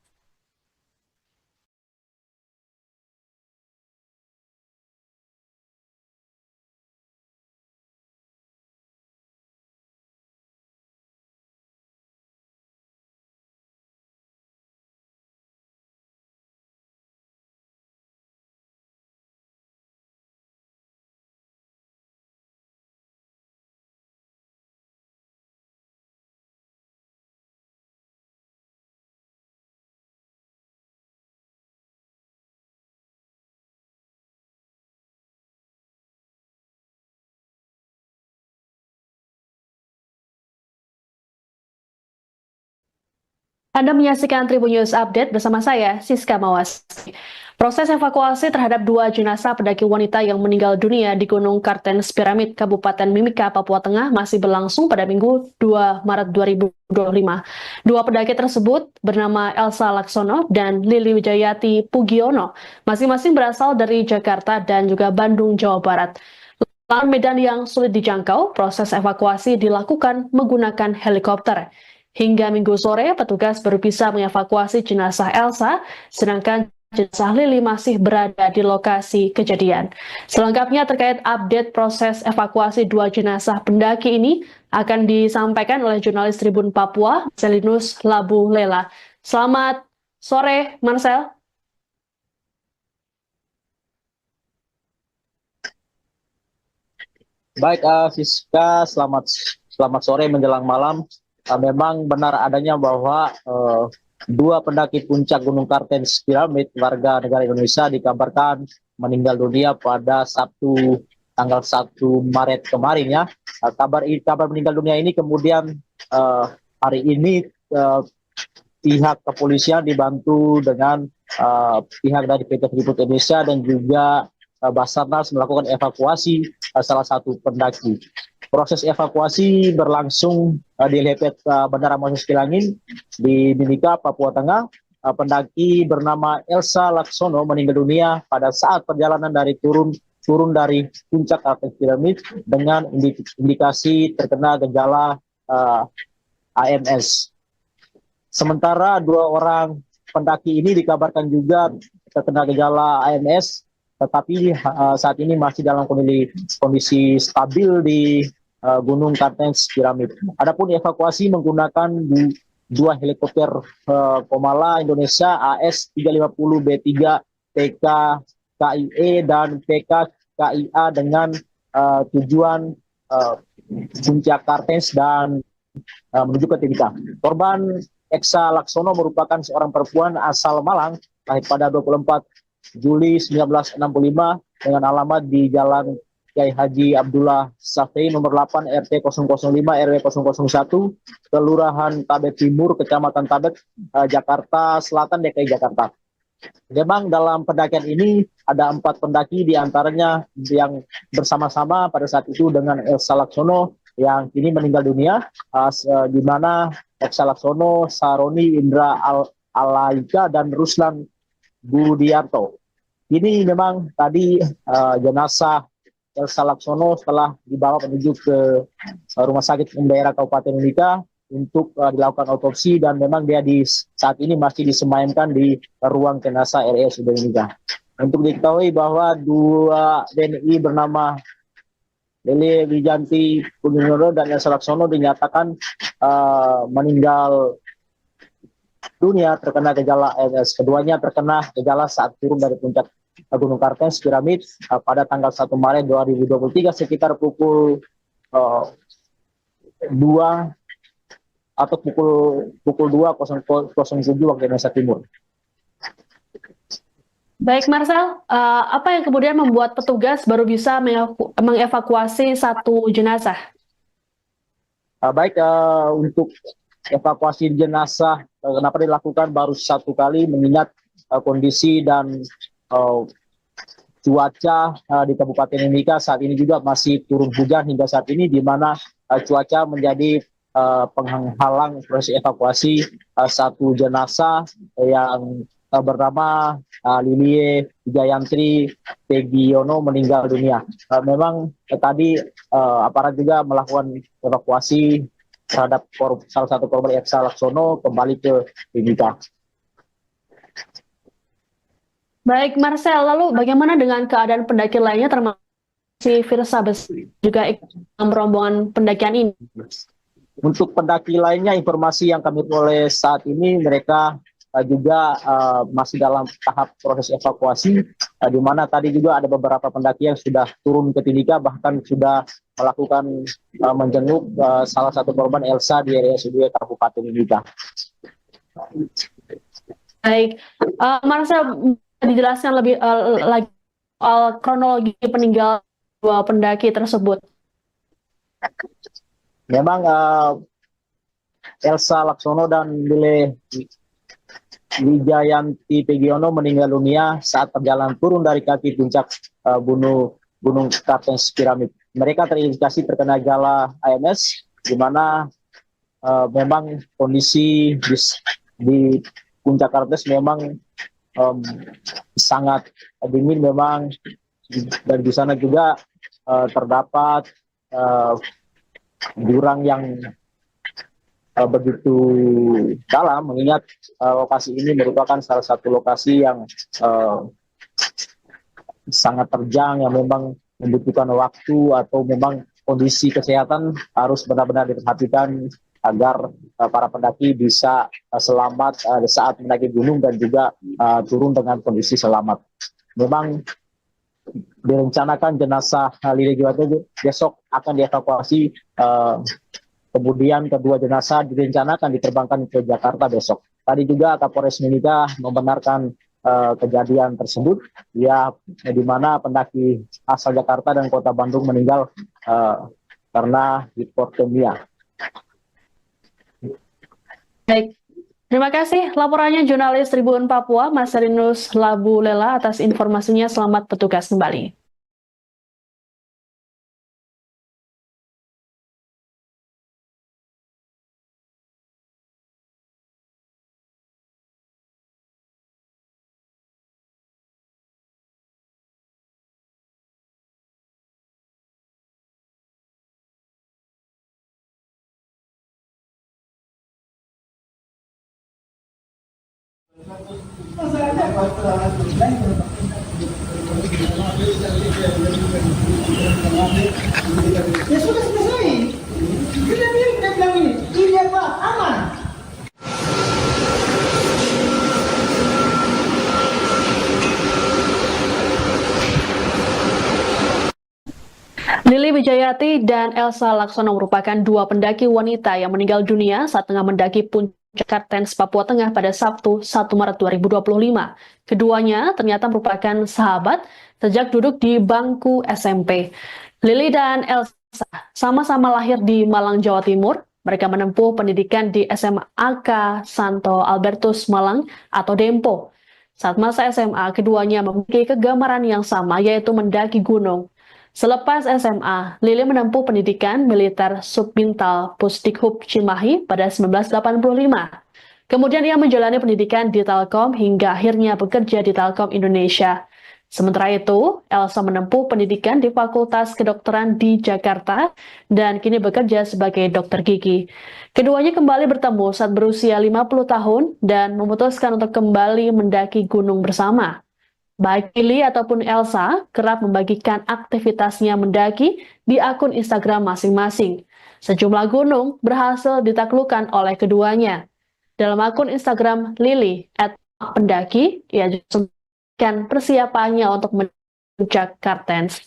Anda menyaksikan Tribun News Update bersama saya, Siska Mawasri. Proses evakuasi terhadap dua jenazah pendaki wanita yang meninggal dunia di Gunung Kartens Piramid, Kabupaten Mimika, Papua Tengah masih berlangsung pada Minggu 2 Maret 2025. Dua pendaki tersebut bernama Elsa Laksono dan Lili Wijayati Pugiono, masing-masing berasal dari Jakarta dan juga Bandung, Jawa Barat. Lantaran medan yang sulit dijangkau, proses evakuasi dilakukan menggunakan helikopter. Hingga Minggu sore, petugas baru bisa mengevakuasi jenazah Elsa, sedangkan jenazah Lili masih berada di lokasi kejadian. Selengkapnya terkait update proses evakuasi dua jenazah pendaki ini akan disampaikan oleh jurnalis Tribun Papua, Marcelinus Labu Lela. Selamat sore, Marcel. Baik, Siska, selamat sore menjelang malam. Memang benar adanya bahwa dua pendaki puncak Gunung Kartens Piramid warga negara Indonesia dikabarkan meninggal dunia pada Sabtu tanggal 1 Maret kemarin ya. Kabar meninggal dunia ini kemudian hari ini pihak kepolisian dibantu dengan pihak dari PT Freeport Indonesia dan juga Basarnas melakukan evakuasi salah satu pendaki. Proses evakuasi berlangsung di helipad Bandara Moses Kilangin di Mimika, Papua Tengah. Pendaki bernama Elsa Laksono meninggal dunia pada saat perjalanan dari turun dari puncak Kartens Piramid dengan indikasi terkena gejala AMS. Sementara dua orang pendaki ini dikabarkan juga terkena gejala AMS, tetapi saat ini masih dalam kondisi stabil di Gunung Kartens Piramid. Adapun evakuasi menggunakan dua helikopter Komala Indonesia AS-350B3 PK KIE dan PK KIA dengan tujuan puncak Kartens dan menuju ke Timika. Korban Elsa Laksono merupakan seorang perempuan asal Malang, lahir pada 24 Juli 1965 dengan alamat di Jalan Kiai Haji Abdullah Safei nomor 8 RT 005 RW 001 Kelurahan Tabet Timur Kecamatan Tabet Jakarta Selatan DKI Jakarta. Memang dalam pendakian ini ada 4 pendaki diantaranya yang bersama-sama pada saat itu dengan Elsa Laksono yang kini meninggal dunia, di mana Elsa Laksono, Saroni Indra Alaika dan Ruslan Budiarto. Ini memang tadi jenazah Elsa Laksono setelah dibawa menuju ke Rumah Sakit Umum Daerah Kabupaten Mimika untuk dilakukan otopsi dan memang dia saat ini masih disemayamkan di ruang jenazah RSUD Mimika. Untuk diketahui bahwa dua WNI bernama Lili Wijanti Pugiono dan Elsa Laksono dinyatakan meninggal dunia terkena gejala AMS. Keduanya terkena gejala saat turun dari puncak Gunung Kartens Piramid pada tanggal 1 Maret 2023 sekitar pukul 2 atau pukul 2.07 waktu Indonesia Timur. Baik, Marcel, apa yang kemudian membuat petugas baru bisa mengevakuasi satu jenazah? Untuk evakuasi jenazah kenapa dilakukan baru satu kali mengingat kondisi dan cuaca di Kabupaten Mimika saat ini juga masih turun hujan hingga saat ini, di mana cuaca menjadi penghalang proses evakuasi satu jenazah yang bernama Lili Wijayantri Pegiono meninggal dunia. Memang tadi aparat juga melakukan evakuasi terhadap salah satu korban Elsa Laksono kembali ke Mimika. Baik, Marcel, lalu bagaimana dengan keadaan pendaki lainnya termasuk si Firsa juga ikut dalam rombongan pendakian ini? Untuk pendaki lainnya, informasi yang kami peroleh saat ini mereka juga masih dalam tahap proses evakuasi, di mana tadi juga ada beberapa pendaki yang sudah turun ke Timika, bahkan sudah melakukan menjenguk salah satu korban Elsa di RSUD Kabupaten Mimika. Baik, Marcel, dijelaskan lebih lagi soal kronologi peninggalan dua pendaki tersebut. Memang Elsa Laksono dan Lile Wijayanti Pegiono meninggal dunia saat perjalanan turun dari kaki puncak Gunung Kartens Piramid. Mereka terindikasi terkena gejala AMS, di mana memang kondisi di puncak Kartens memang sangat dingin memang, dan di sana juga terdapat jurang yang begitu dalam, mengingat lokasi ini merupakan salah satu lokasi yang sangat terjang, yang memang membutuhkan waktu atau memang kondisi kesehatan harus benar-benar diperhatikan agar para pendaki bisa selamat saat mendaki gunung dan juga turun dengan kondisi selamat. Memang direncanakan jenazah Lili Wijayanti besok akan dievakuasi, kemudian kedua jenazah direncanakan diterbangkan ke Jakarta besok. Tadi juga Kapolres Mimika membenarkan kejadian tersebut, ya, di mana pendaki asal Jakarta dan Kota Bandung meninggal karena hipotermia. Baik, terima kasih laporannya jurnalis Tribun Papua, Mas Rinus Labu Lela atas informasinya. Selamat bertugas kembali. Ya sudah selesai. Kita bilang ini apa? Aman. Lili Wijayanti dan Elsa Laksono merupakan dua pendaki wanita yang meninggal dunia saat tengah mendaki puncak Kartens, Papua Tengah pada Sabtu 1 Maret 2025. Keduanya ternyata merupakan sahabat sejak duduk di bangku SMP. Lili dan Elsa sama-sama lahir di Malang, Jawa Timur. Mereka menempuh pendidikan di SMAK Santo Albertus Malang atau Dempo. Saat masa SMA, keduanya memiliki kegemaran yang sama, yaitu mendaki gunung. Selepas SMA, Lili menempuh pendidikan militer Subbintal Pusdikhub Cimahi pada 1985. Kemudian ia menjalani pendidikan di Telkom hingga akhirnya bekerja di Telkom Indonesia. Sementara itu, Elsa menempuh pendidikan di Fakultas Kedokteran di Jakarta dan kini bekerja sebagai dokter gigi. Keduanya kembali bertemu saat berusia 50 tahun dan memutuskan untuk kembali mendaki gunung bersama. Baik Lili ataupun Elsa kerap membagikan aktivitasnya mendaki di akun Instagram masing-masing. Sejumlah gunung berhasil ditaklukkan oleh keduanya. Dalam akun Instagram Lili @pendaki, ia juga memberikan persiapannya untuk puncak Kartens.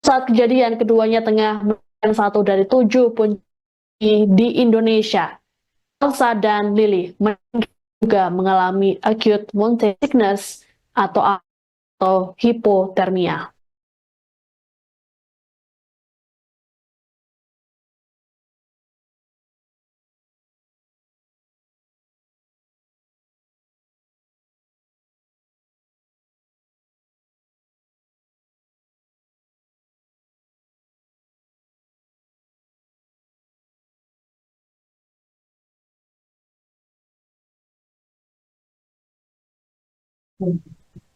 Saat kejadian, keduanya tengah melakukan satu dari 7 puncak di Indonesia. Elsa dan Lili juga mengalami acute mountain sickness atau hipotermia.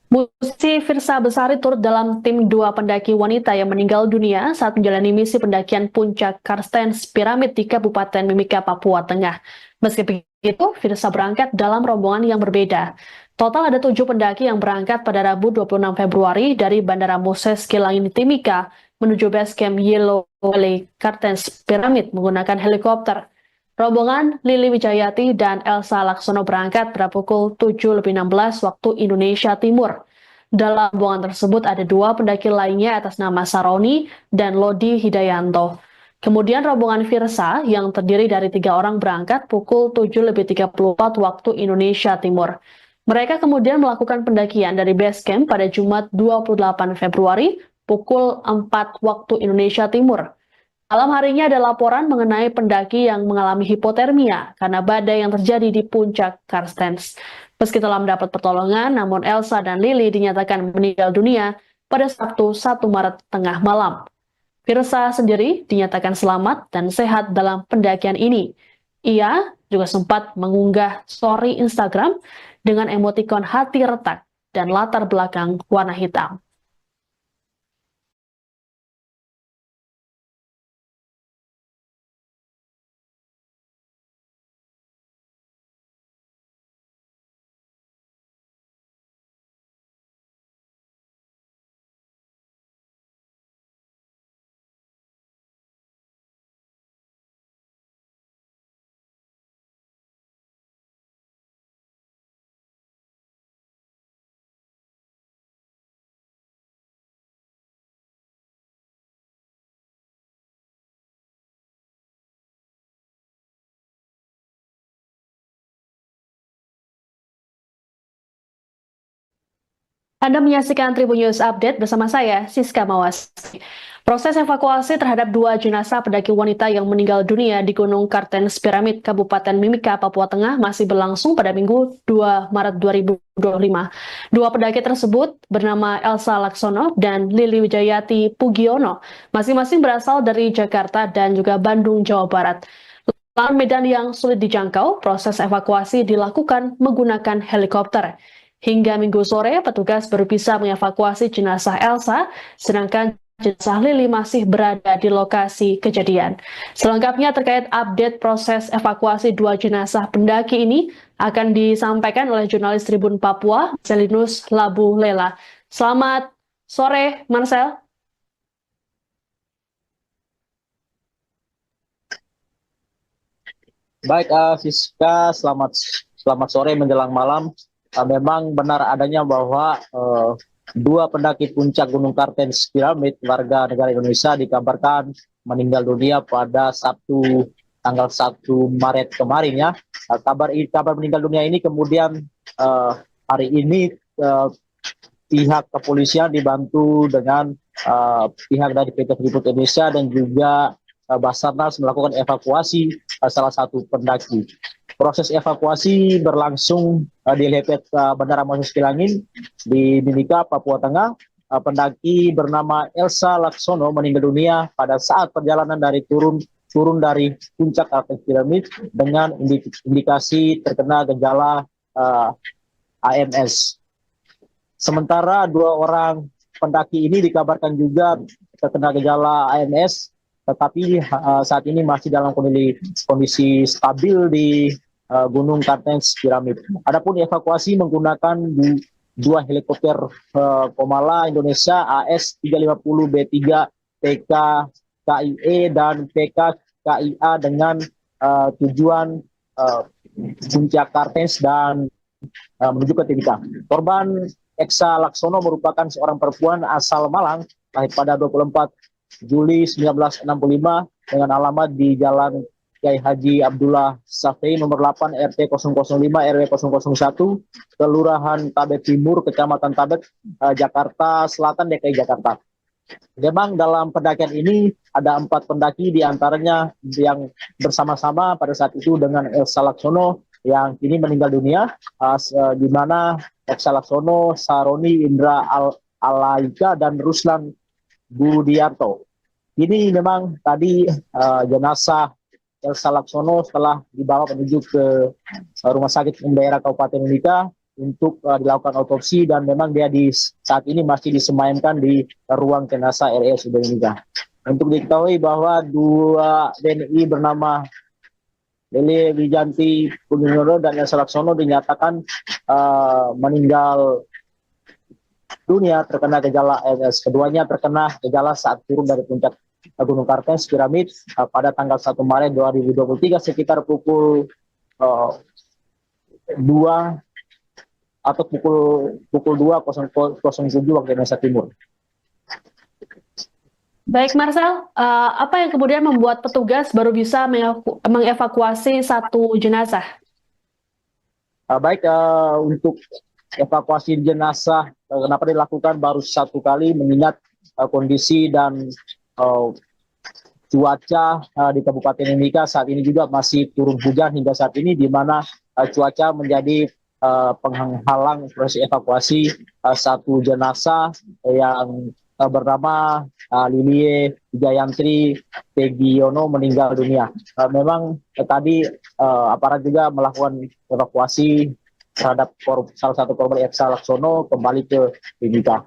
Musisi Firsa Besari turut dalam tim 2 pendaki wanita yang meninggal dunia saat menjalani misi pendakian puncak Kartens Piramid di Kabupaten Mimika, Papua Tengah. Meski begitu, Firsa berangkat dalam rombongan yang berbeda. Total ada 7 pendaki yang berangkat pada Rabu 26 Februari dari Bandara Moses Kilangin Timika menuju base camp Yellow Valley Kartens Piramid menggunakan helikopter. Rombongan Lili Wijayanti dan Elsa Laksono berangkat pada pukul 7.16 waktu Indonesia Timur. Dalam rombongan tersebut ada 2 pendaki lainnya atas nama Saroni dan Lodi Hidayanto. Kemudian rombongan Firsa yang terdiri dari 3 orang berangkat pukul 7.34 waktu Indonesia Timur. Mereka kemudian melakukan pendakian dari base camp pada Jumat 28 Februari pukul 4 waktu Indonesia Timur. Malam harinya ada laporan mengenai pendaki yang mengalami hipotermia karena badai yang terjadi di puncak Karstens. Meski telah mendapat pertolongan, namun Elsa dan Lily dinyatakan meninggal dunia pada Sabtu 1 Maret tengah malam. Virsa sendiri dinyatakan selamat dan sehat dalam pendakian ini. Ia juga sempat mengunggah story Instagram dengan emotikon hati retak dan latar belakang warna hitam. Anda menyaksikan Tribun News Update bersama saya, Siska Mawas. Proses evakuasi terhadap 2 jenazah pendaki wanita yang meninggal dunia di Gunung Kartens Piramid, Kabupaten Mimika, Papua Tengah masih berlangsung pada Minggu 2 Maret 2025. 2 pendaki tersebut bernama Elsa Laksono dan Lili Wijayati Pugiono, masing-masing berasal dari Jakarta dan juga Bandung, Jawa Barat. Lahan medan yang sulit dijangkau, proses evakuasi dilakukan menggunakan helikopter. Hingga Minggu sore, petugas baru bisa mengevakuasi jenazah Elsa, sedangkan jenazah Lili masih berada di lokasi kejadian. Selengkapnya terkait update proses evakuasi 2 jenazah pendaki ini akan disampaikan oleh jurnalis Tribun Papua, Marcelinus Labu Lela. Selamat sore, Marcel. Baik, Siska, selamat sore menjelang malam. Memang benar adanya bahwa 2 pendaki puncak Gunung Kartens Piramid warga negara Indonesia dikabarkan meninggal dunia pada Sabtu tanggal 1 Maret kemarin ya. Kabar meninggal dunia ini kemudian hari ini pihak kepolisian dibantu dengan pihak dari PT Freeport Indonesia dan juga Basarnas melakukan evakuasi salah satu pendaki. Proses evakuasi berlangsung di helipad Bandara Moses Kilangin di Mimika, Papua Tengah. Pendaki bernama Elsa Laksono meninggal dunia pada saat perjalanan dari turun dari puncak Kartens Piramid dengan indikasi terkena gejala AMS. Sementara 2 orang pendaki ini dikabarkan juga terkena gejala AMS, tetapi saat ini masih dalam kondisi stabil di Gunung Kartens Piramid. Adapun evakuasi menggunakan 2 helikopter Komala Indonesia AS-350B3 PK KIE dan PK KIA dengan tujuan puncak Kartens dan menuju ke Timika. Korban Elsa Laksono merupakan seorang perempuan asal Malang, lahir pada 24 Juli 1965 dengan alamat di Jalan Kiai Haji Abdullah Safei nomor 8 RT 005 RW 001 Kelurahan Tabet Timur Kecamatan Tabet Jakarta Selatan DKI Jakarta. Memang dalam pendakian ini ada 4 pendaki diantaranya yang bersama-sama pada saat itu dengan Elsa Laksono yang kini meninggal dunia, di mana Elsa Laksono, Saroni Indra Alaika dan Ruslan Budiarto. Ini memang tadi jenazah Elsa Laksono setelah dibawa menuju ke Rumah Sakit Umum Daerah Kabupaten Mimika untuk dilakukan otopsi dan memang dia saat ini masih disemayamkan di ruang jenazah RSUD Mimika. Untuk diketahui bahwa 2 DNI bernama Lili Wijanti Pugiono dan Elsa Laksono dinyatakan meninggal dunia terkena gejala AMS. Keduanya terkena gejala saat turun dari puncak Gunung Kartens Piramid pada tanggal 1 Maret 2023 sekitar pukul 2 atau pukul 2.07 waktu Indonesia Timur. Baik, Marcel, apa yang kemudian membuat petugas baru bisa mengevakuasi 1 jenazah? Untuk evakuasi jenazah kenapa dilakukan baru 1 kali mengingat kondisi dan cuaca di Kabupaten Mimika saat ini juga masih turun hujan hingga saat ini, di mana cuaca menjadi penghalang proses evakuasi satu jenazah yang bernama Lilie Wijayantri Pegiono meninggal dunia. Memang tadi aparat juga melakukan evakuasi terhadap salah satu korban Elsa Laksono kembali ke Mimika.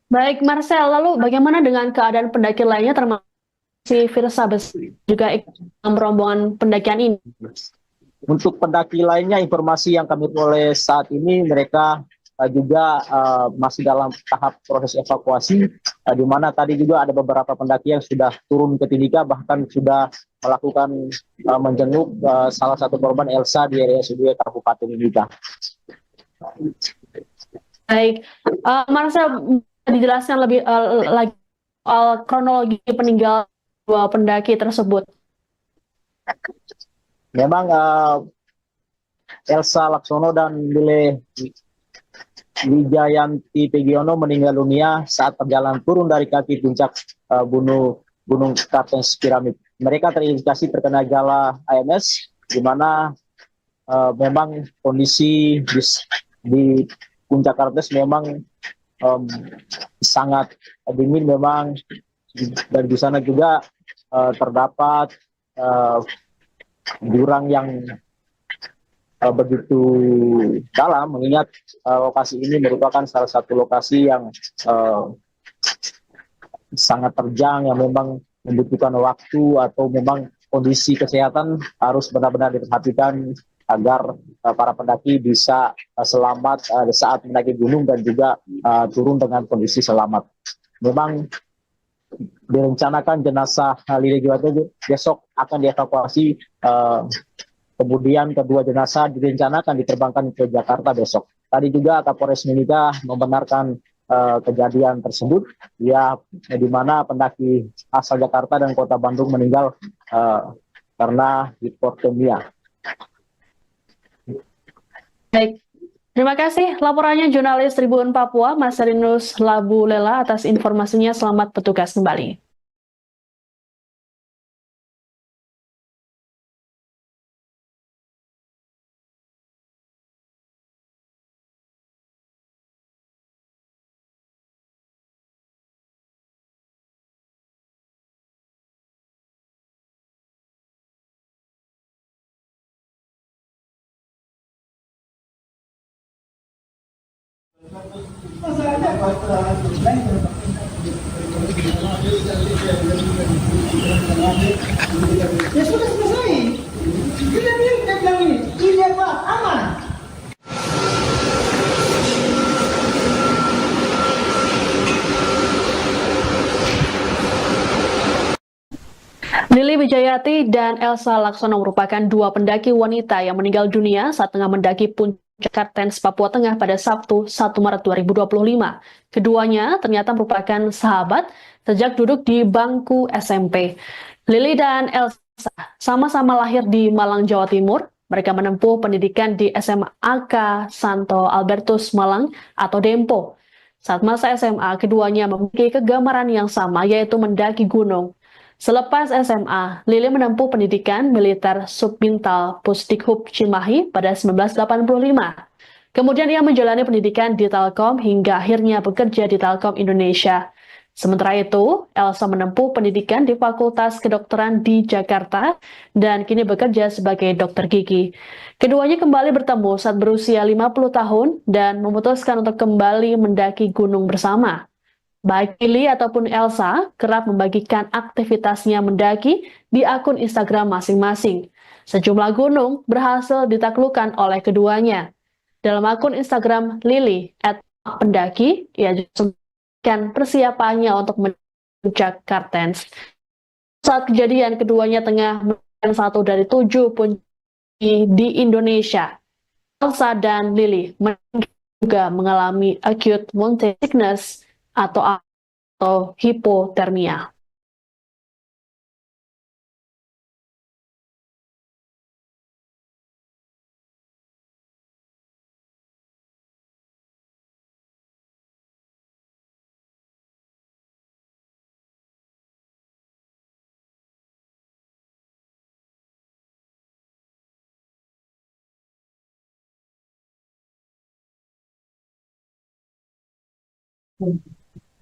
Baik, Marcel, lalu bagaimana dengan keadaan pendaki lainnya termasuk si Firsa juga ikut dalam rombongan pendakian ini? Untuk pendaki lainnya, informasi yang kami peroleh saat ini, mereka juga masih dalam tahap proses evakuasi, di mana tadi juga ada beberapa pendaki yang sudah turun ke Timika, bahkan sudah melakukan menjenguk salah satu korban Elsa di RSUD Kabupaten Timika. Baik, Marcel, dijelaskan lebih lagi soal kronologi peninggalan dua pendaki tersebut. Memang Elsa Laksono dan Lile Wijayanti Pegiono meninggal dunia saat perjalanan turun dari kaki puncak Gunung Kartens Piramid. Mereka terindikasi terkena gejala AMS, di mana memang kondisi di puncak Kartens memang sangat dingin memang, dan di sana juga terdapat jurang yang begitu dalam, mengingat lokasi ini merupakan salah satu lokasi yang sangat terjang, yang memang membutuhkan waktu atau memang kondisi kesehatan harus benar-benar diperhatikan agar para pendaki bisa selamat saat mendaki gunung dan juga turun dengan kondisi selamat. Memang direncanakan jenazah Lili Juwate besok akan dievakuasi, kemudian kedua jenazah direncanakan diterbangkan ke Jakarta besok. Tadi juga Kapolres Mimika membenarkan kejadian tersebut, ya, di mana pendaki asal Jakarta dan Kota Bandung meninggal karena hipotermia. Baik, terima kasih laporannya jurnalis Tribun Papua, Marcelinus Labu Lela atas informasinya. Selamat bertugas kembali. Ya sudah selesai. Kita bilang ini, ini apa? Aman. Lili Wijayati dan Elsa Laksono merupakan dua pendaki wanita yang meninggal dunia saat tengah mendaki puncak Kartens, Papua Tengah pada Sabtu 1 Maret 2025. Keduanya ternyata merupakan sahabat sejak duduk di bangku SMP. Lili dan Elsa sama-sama lahir di Malang, Jawa Timur. Mereka menempuh pendidikan di SMA AK Santo Albertus Malang atau Dempo. Saat masa SMA, keduanya memiliki kegemaran yang sama, yaitu mendaki gunung. Selepas SMA, Lili menempuh pendidikan militer Subbintal Pusdikhub Cimahi pada 1985. Kemudian ia menjalani pendidikan di Telkom hingga akhirnya bekerja di Telkom Indonesia. Sementara itu, Elsa menempuh pendidikan di Fakultas Kedokteran di Jakarta dan kini bekerja sebagai dokter gigi. Keduanya kembali bertemu saat berusia 50 tahun dan memutuskan untuk kembali mendaki gunung bersama. Baik Lili ataupun Elsa kerap membagikan aktivitasnya mendaki di akun Instagram masing-masing. Sejumlah gunung berhasil ditaklukkan oleh keduanya. Dalam akun Instagram Lili @pendaki, ia juga memberikan persiapannya untuk puncak Kartens. Saat kejadian, keduanya tengah melakukan satu dari 7 puncak di Indonesia. Elsa dan Lili juga mengalami acute mountain sickness atau hipotermia.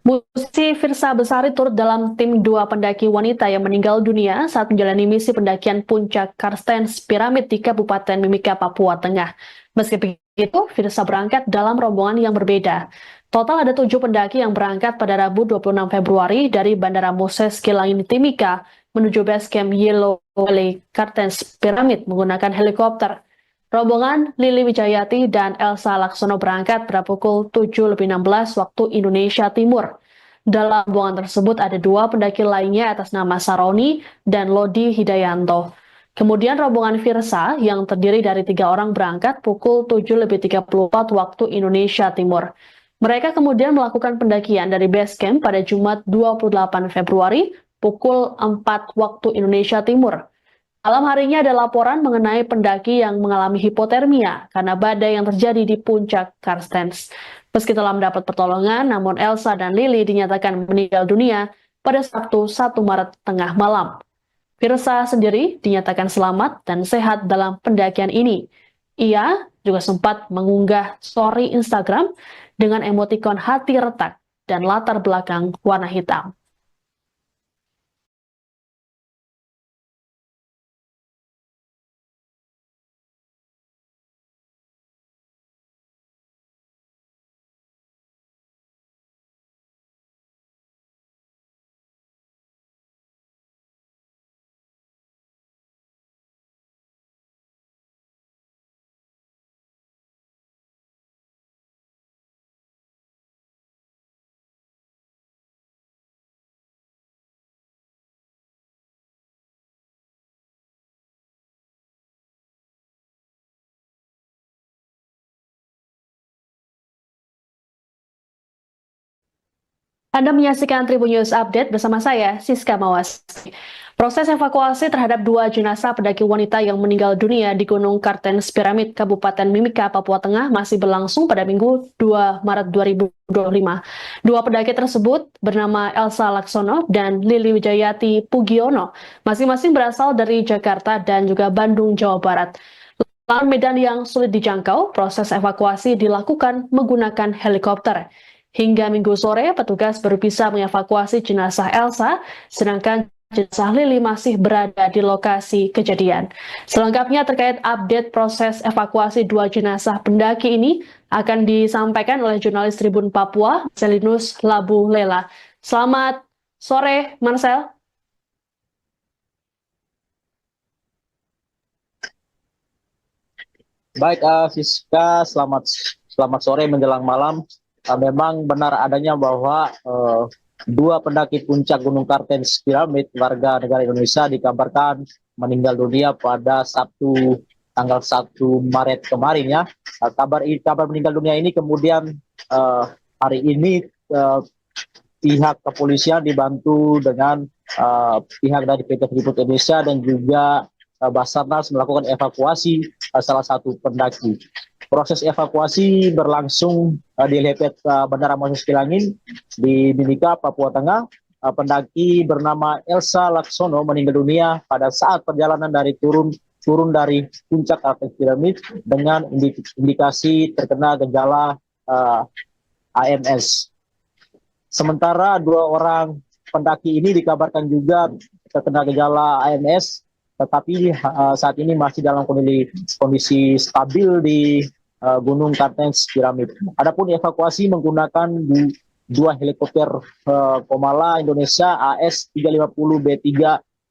Musisi Firsa Besari turut dalam tim 2 pendaki wanita yang meninggal dunia saat menjalani misi pendakian puncak Karstens Piramid di Kabupaten Mimika, Papua Tengah. Meski begitu, Firsa berangkat dalam rombongan yang berbeda. Total ada 7 pendaki yang berangkat pada Rabu 26 Februari dari Bandara Moses Kilangin Timika menuju base camp Yellow Valley Karstens Piramid menggunakan helikopter. Rombongan Lili Wijayati dan Elsa Laksono berangkat pada pukul 7.16 waktu Indonesia Timur. Dalam rombongan tersebut ada 2 pendaki lainnya atas nama Saroni dan Lodi Hidayanto. Kemudian rombongan Firsa yang terdiri dari 3 orang berangkat pukul 7.34 waktu Indonesia Timur. Mereka kemudian melakukan pendakian dari base camp pada Jumat 28 Februari pukul 4 waktu Indonesia Timur. Malam harinya ada laporan mengenai pendaki yang mengalami hipotermia karena badai yang terjadi di puncak Karstens. Meski telah mendapat pertolongan, namun Elsa dan Lili dinyatakan meninggal dunia pada Sabtu 1 Maret tengah malam. Firsa sendiri dinyatakan selamat dan sehat dalam pendakian ini. Ia juga sempat mengunggah story Instagram dengan emotikon hati retak dan latar belakang warna hitam. Anda menyaksikan Tribun News Update bersama saya, Siska Mawas. Proses evakuasi terhadap 2 jenazah pendaki wanita yang meninggal dunia di Gunung Kartens Piramid, Kabupaten Mimika, Papua Tengah masih berlangsung pada Minggu 2 Maret 2025. 2 pendaki tersebut bernama Elsa Laksono dan Lili Wijayati Pugiono, masing-masing berasal dari Jakarta dan juga Bandung, Jawa Barat. Dalam medan yang sulit dijangkau, proses evakuasi dilakukan menggunakan helikopter. Hingga Minggu sore, petugas baru bisa mengevakuasi jenazah Elsa, sedangkan jenazah Lili masih berada di lokasi kejadian. Selengkapnya terkait update proses evakuasi 2 jenazah pendaki ini akan disampaikan oleh jurnalis Tribun Papua, Marcelinus Labu Lela. Selamat sore, Marcel. Baik, Siska, selamat sore menjelang malam. Memang benar adanya bahwa 2 pendaki puncak Gunung Kartens Piramid warga negara Indonesia dikabarkan meninggal dunia pada Sabtu tanggal 1 Maret kemarin ya. Kabar meninggal dunia ini kemudian hari ini pihak kepolisian dibantu dengan pihak dari PT Freeport Indonesia dan juga Basarnas melakukan evakuasi salah satu pendaki. Proses evakuasi berlangsung di helipad Bandara Moses Kilangin di Mimika, Papua Tengah. Pendaki bernama Elsa Laksono meninggal dunia pada saat perjalanan dari turun dari puncak Kartens Piramid dengan indikasi terkena gejala AMS. Sementara 2 orang pendaki ini dikabarkan juga terkena gejala AMS, tetapi saat ini masih dalam kondisi stabil di Gunung Kartens Piramid. Adapun evakuasi menggunakan 2 helikopter Komala Indonesia AS-350B3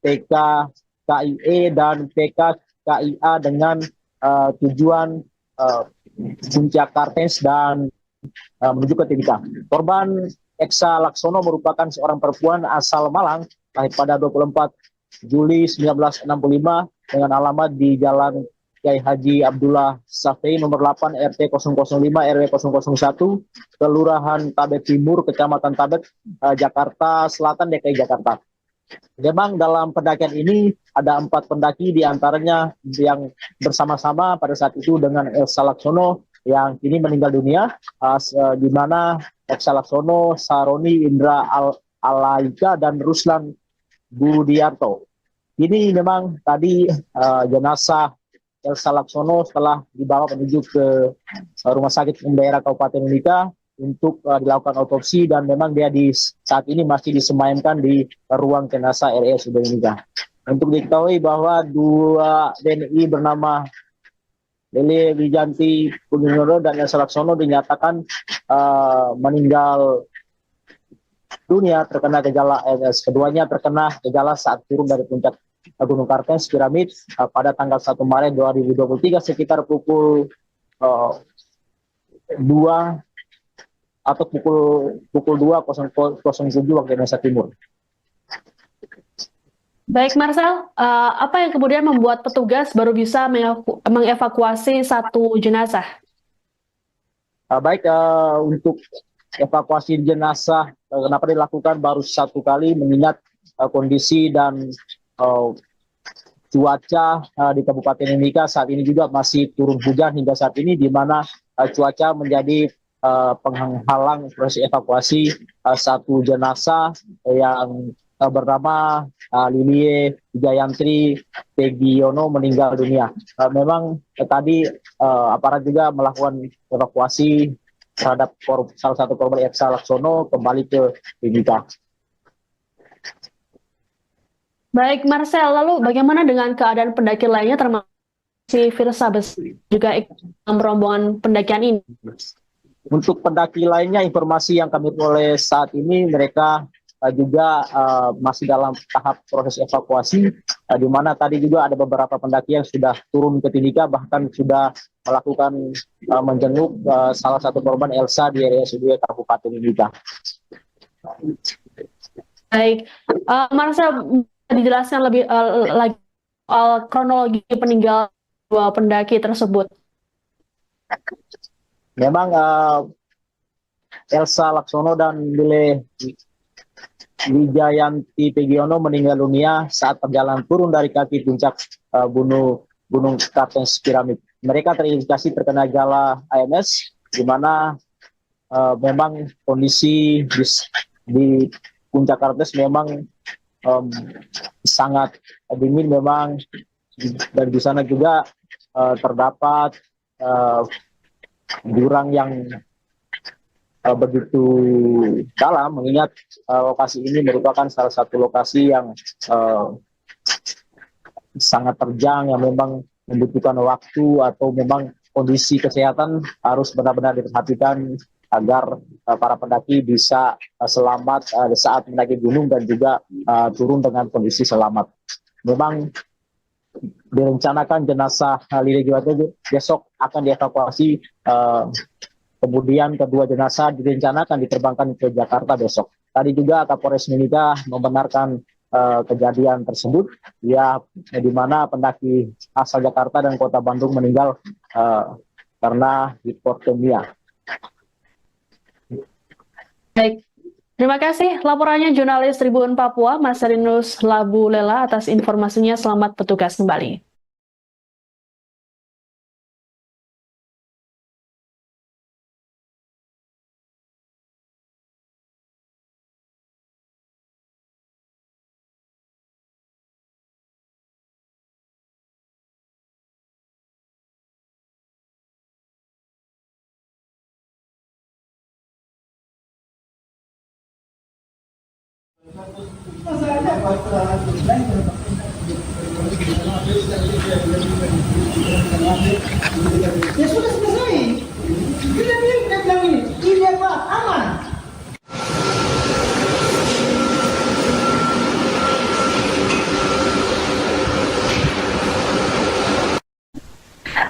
PK KIE dan PK KIA dengan tujuan puncak Kartens dan menuju ke Timika. Korban Elsa Laksono merupakan seorang perempuan asal Malang, lahir pada 24 Juli 1965 dengan alamat di Jalan Kiai Haji Abdullah Safei nomor 8 RT 005 RW 001 Kelurahan Tabet Timur Kecamatan Tabet Jakarta Selatan DKI Jakarta. Memang dalam pendakian ini ada 4 pendaki diantaranya yang bersama-sama pada saat itu dengan Elsa Laksono yang kini meninggal dunia, di mana Elsa Laksono, Saroni Indra Alaika dan Ruslan Budiarto. Ini memang tadi jenazah Elsa Laksono setelah dibawa menuju ke Rumah Sakit Umum Daerah Kabupaten Mimika untuk dilakukan otopsi, dan memang dia saat ini masih disemayamkan di ruang jenazah RSUD Mimika. Untuk diketahui bahwa dua WNI bernama Lili Wijanti Pungiono dan Elsa Laksono dinyatakan meninggal dunia terkena gejala ALS. Keduanya terkena gejala saat turun dari puncak Gunung Kartens Piramid pada tanggal 1 Maret 2023 sekitar pukul 2 atau pukul 2.07 waktu Indonesia Timur. Baik, Marcel, apa yang kemudian membuat petugas baru bisa mengevakuasi satu jenazah? Baik, untuk evakuasi jenazah kenapa dilakukan baru satu kali, mengingat kondisi dan cuaca di Kabupaten Mimika saat ini juga masih turun hujan hingga saat ini, di mana cuaca menjadi penghalang proses evakuasi satu jenazah yang bernama Lilie Wijayantri Pegiono meninggal dunia. Memang tadi aparat juga melakukan evakuasi terhadap salah satu korban Elsa Laksono kembali ke Mimika. Baik, Marcel, lalu bagaimana dengan keadaan pendaki lainnya termasuk si Firsa juga ikut dalam rombongan pendakian ini? Untuk pendaki lainnya, informasi yang kami peroleh saat ini, mereka juga masih dalam tahap proses evakuasi, di mana tadi juga ada beberapa pendaki yang sudah turun ke Timika, bahkan sudah melakukan menjenguk salah satu korban Elsa di RSUD Kabupaten Mimika. Baik, Marcel, dijelaskan lebih lagi soal kronologi peninggalan dua pendaki tersebut. Memang Elsa Laksono dan Lile Wijayanti Pegiono meninggal dunia saat perjalanan turun dari kaki puncak Gunung Kartens Piramid. Mereka terindikasi terkena gejala ALS, di mana memang kondisi di puncak Kartens memang sangat dingin memang, dan di sana juga terdapat jurang yang begitu dalam, mengingat lokasi ini merupakan salah satu lokasi yang sangat terjang, yang memang membutuhkan waktu atau memang kondisi kesehatan harus benar-benar diperhatikan agar para pendaki bisa selamat saat mendaki gunung dan juga turun dengan kondisi selamat. Memang direncanakan jenazah Lili Wijayantri besok akan dievakuasi, kemudian kedua jenazah direncanakan diterbangkan ke Jakarta besok. Tadi juga Kapolres Mimika membenarkan kejadian tersebut, ya, di mana pendaki asal Jakarta dan Kota Bandung meninggal karena hipotermia. Baik, terima kasih laporannya jurnalis Tribun Papua, Marcelinus Labu Lela, atas informasinya. Selamat bertugas kembali. Ya sudah selesai. Kita bilang ini apa? Aman.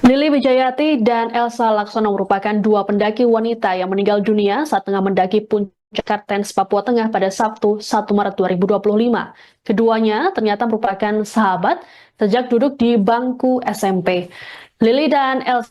Lili Wijayati dan Elsa Laksono merupakan dua pendaki wanita yang meninggal dunia saat tengah mendaki puncak Kartens, Papua Tengah pada Sabtu 1 Maret 2025. Keduanya ternyata merupakan sahabat sejak duduk di bangku SMP. Lili dan Elsa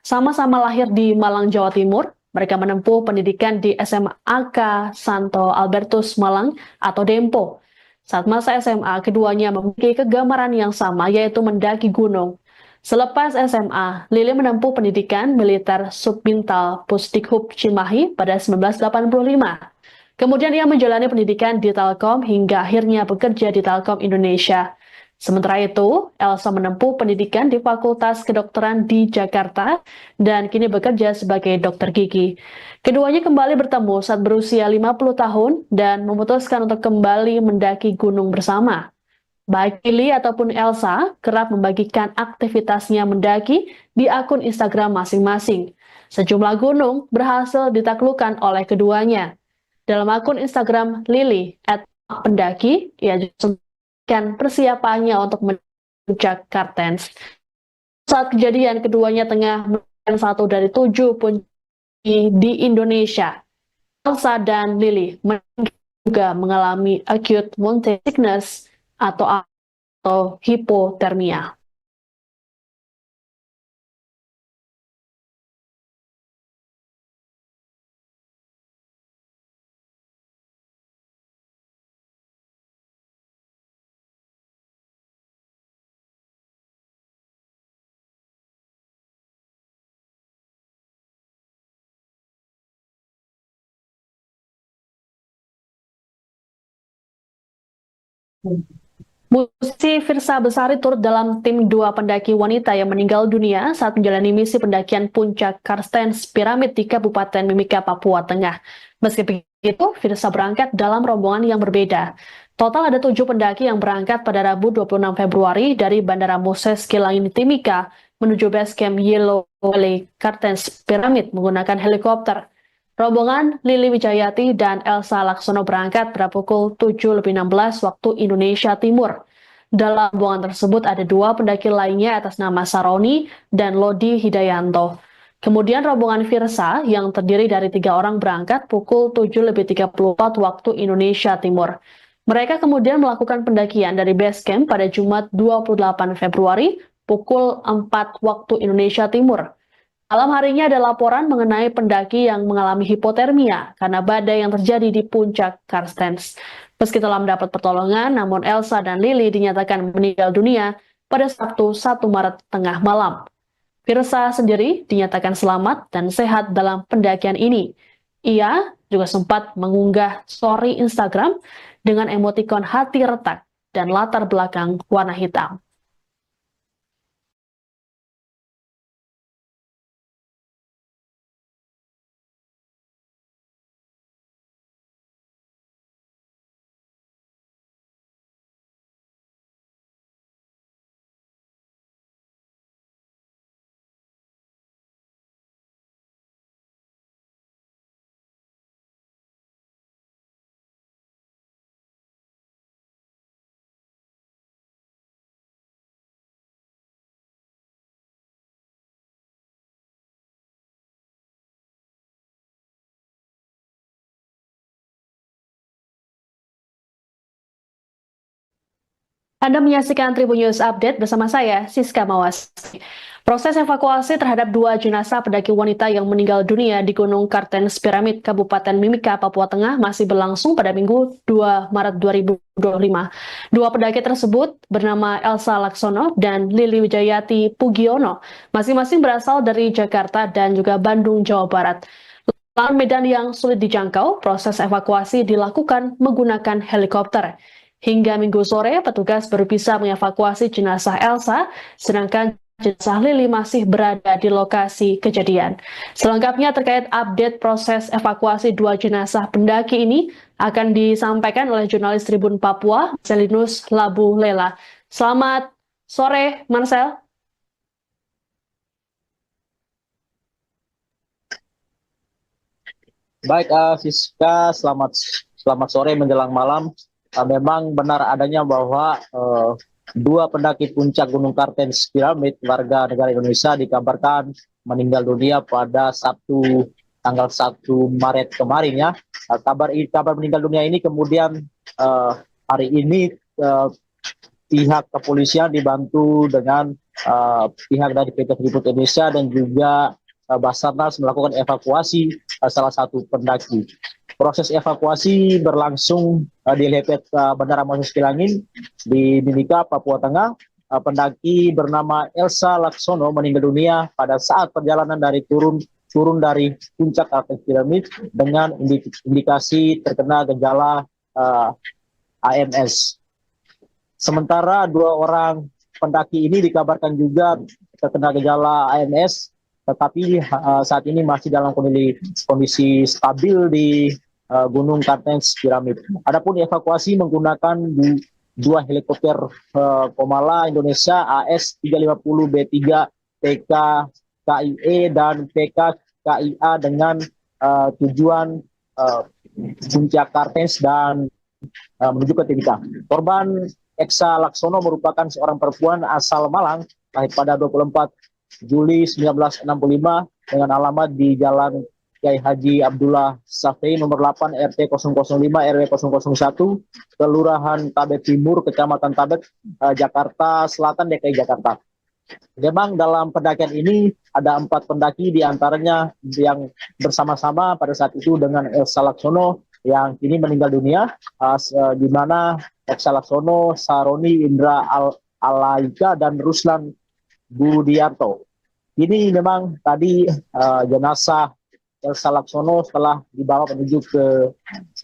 sama-sama lahir di Malang, Jawa Timur. Mereka menempuh pendidikan di SMAK Santo Albertus Malang atau Dempo. Saat masa SMA, keduanya memiliki kegemaran yang sama, yaitu mendaki gunung. Selepas SMA, Lili menempuh pendidikan militer Subbintal Pusdikhub Cimahi pada 1985. Kemudian ia menjalani pendidikan di Telkom hingga akhirnya bekerja di Telkom Indonesia. Sementara itu, Elsa menempuh pendidikan di Fakultas Kedokteran di Jakarta dan kini bekerja sebagai dokter gigi. Keduanya kembali bertemu saat berusia 50 tahun dan memutuskan untuk kembali mendaki gunung bersama. Baik Lili ataupun Elsa kerap membagikan aktivitasnya mendaki di akun Instagram masing-masing. Sejumlah gunung berhasil ditaklukkan oleh keduanya. Dalam akun Instagram Lili @pendaki, ia juga persiapannya untuk puncak Kartens. Saat kejadian, keduanya tengah melakukan satu dari 7 puncak di Indonesia. Elsa dan Lili juga mengalami acute mountain sickness atau hipotermia. Musisi Firsa Besari turut dalam tim 2 pendaki wanita yang meninggal dunia saat menjalani misi pendakian puncak Karstens Piramid di Kabupaten Mimika, Papua Tengah. Meski begitu, Firsa berangkat dalam rombongan yang berbeda. Total ada 7 pendaki yang berangkat pada Rabu 26 Februari dari Bandara Moses Kilangin Timika menuju base camp Yellow Valley Karstens Piramid menggunakan helikopter. Rombongan Lili Wijayati dan Elsa Laksono berangkat pada pukul 7.16 waktu Indonesia Timur. Dalam rombongan tersebut ada 2 pendaki lainnya atas nama Saroni dan Lodi Hidayanto. Kemudian rombongan Firsa yang terdiri dari 3 orang berangkat pukul 7.34 waktu Indonesia Timur. Mereka kemudian melakukan pendakian dari base camp pada Jumat 28 Februari pukul 4 waktu Indonesia Timur. Malam harinya ada laporan mengenai pendaki yang mengalami hipotermia karena badai yang terjadi di puncak Karstens. Meski telah mendapat pertolongan, namun Elsa dan Lili dinyatakan meninggal dunia pada Sabtu 1 Maret tengah malam. Firsa sendiri dinyatakan selamat dan sehat dalam pendakian ini. Ia juga sempat mengunggah story Instagram dengan emotikon hati retak dan latar belakang warna hitam. Anda menyaksikan Tribun News Update bersama saya, Siska Mawas. Proses evakuasi terhadap 2 jenazah pendaki wanita yang meninggal dunia di Gunung Kartens Piramid, Kabupaten Mimika, Papua Tengah masih berlangsung pada Minggu 2 Maret 2025. 2 pendaki tersebut bernama Elsa Laksono dan Lili Wijayati Pugiono, masing-masing berasal dari Jakarta dan juga Bandung, Jawa Barat. Lalu medan yang sulit dijangkau, proses evakuasi dilakukan menggunakan helikopter. Hingga Minggu sore, petugas baru bisa mengevakuasi jenazah Elsa, sedangkan jenazah Lili masih berada di lokasi kejadian. Selengkapnya terkait update proses evakuasi 2 jenazah pendaki ini akan disampaikan oleh jurnalis Tribun Papua, Marcelinus Labu Lela. Selamat sore, Marcel. Baik, Siska, selamat sore menjelang malam. Memang benar adanya bahwa 2 pendaki puncak Gunung Kartens Piramid warga negara Indonesia dikabarkan meninggal dunia pada Sabtu tanggal 1 Maret kemarin ya. Kabar meninggal dunia ini kemudian hari ini pihak kepolisian dibantu dengan pihak dari PT Freeport Indonesia dan juga Basarnas melakukan evakuasi salah satu pendaki. Proses evakuasi berlangsung di helipad Bandara Moses Kilangin di Mimika, Papua Tengah. Pendaki bernama Elsa Laksono meninggal dunia pada saat perjalanan dari turun dari puncak Kartens Piramid dengan indikasi terkena gejala AMS. Sementara dua orang pendaki ini dikabarkan juga terkena gejala AMS, tetapi saat ini masih dalam kondisi stabil di Gunung Kartens Piramid. Adapun evakuasi menggunakan dua helikopter Komala Indonesia AS350B3 PK KIE dan PK KIA dengan tujuan Puncak Kartens dan menuju ke Timika. Korban Eksa Laksono merupakan seorang perempuan asal Malang, lahir pada 24 Juli 1965 dengan alamat di Jalan Kiai Haji Abdullah Safei nomor 8 RT 005 RW 001 Kelurahan Tabet Timur Kecamatan Tabet Jakarta Selatan DKI Jakarta. Memang dalam pendakian ini ada 4 pendaki, diantaranya yang bersama-sama pada saat itu dengan Eksa Laksono yang kini meninggal dunia, di mana Eksa Laksono, Saroni Indra Alaika dan Ruslan Budiarto. Ini memang tadi jenazah Eksa Laksono setelah dibawa menuju ke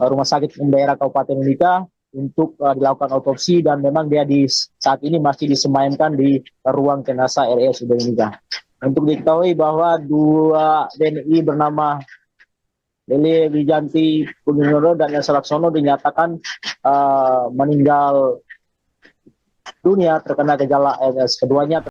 Rumah Sakit Umum Daerah Kabupaten Mimika untuk dilakukan otopsi, dan memang dia saat ini masih disemayamkan di ruang jenazah RSUD Mimika. Untuk diketahui bahwa 2 WNI bernama Lele Wijanti Punginodo dan Eksa Laksono dinyatakan meninggal dunia terkena gejala AMS. Keduanya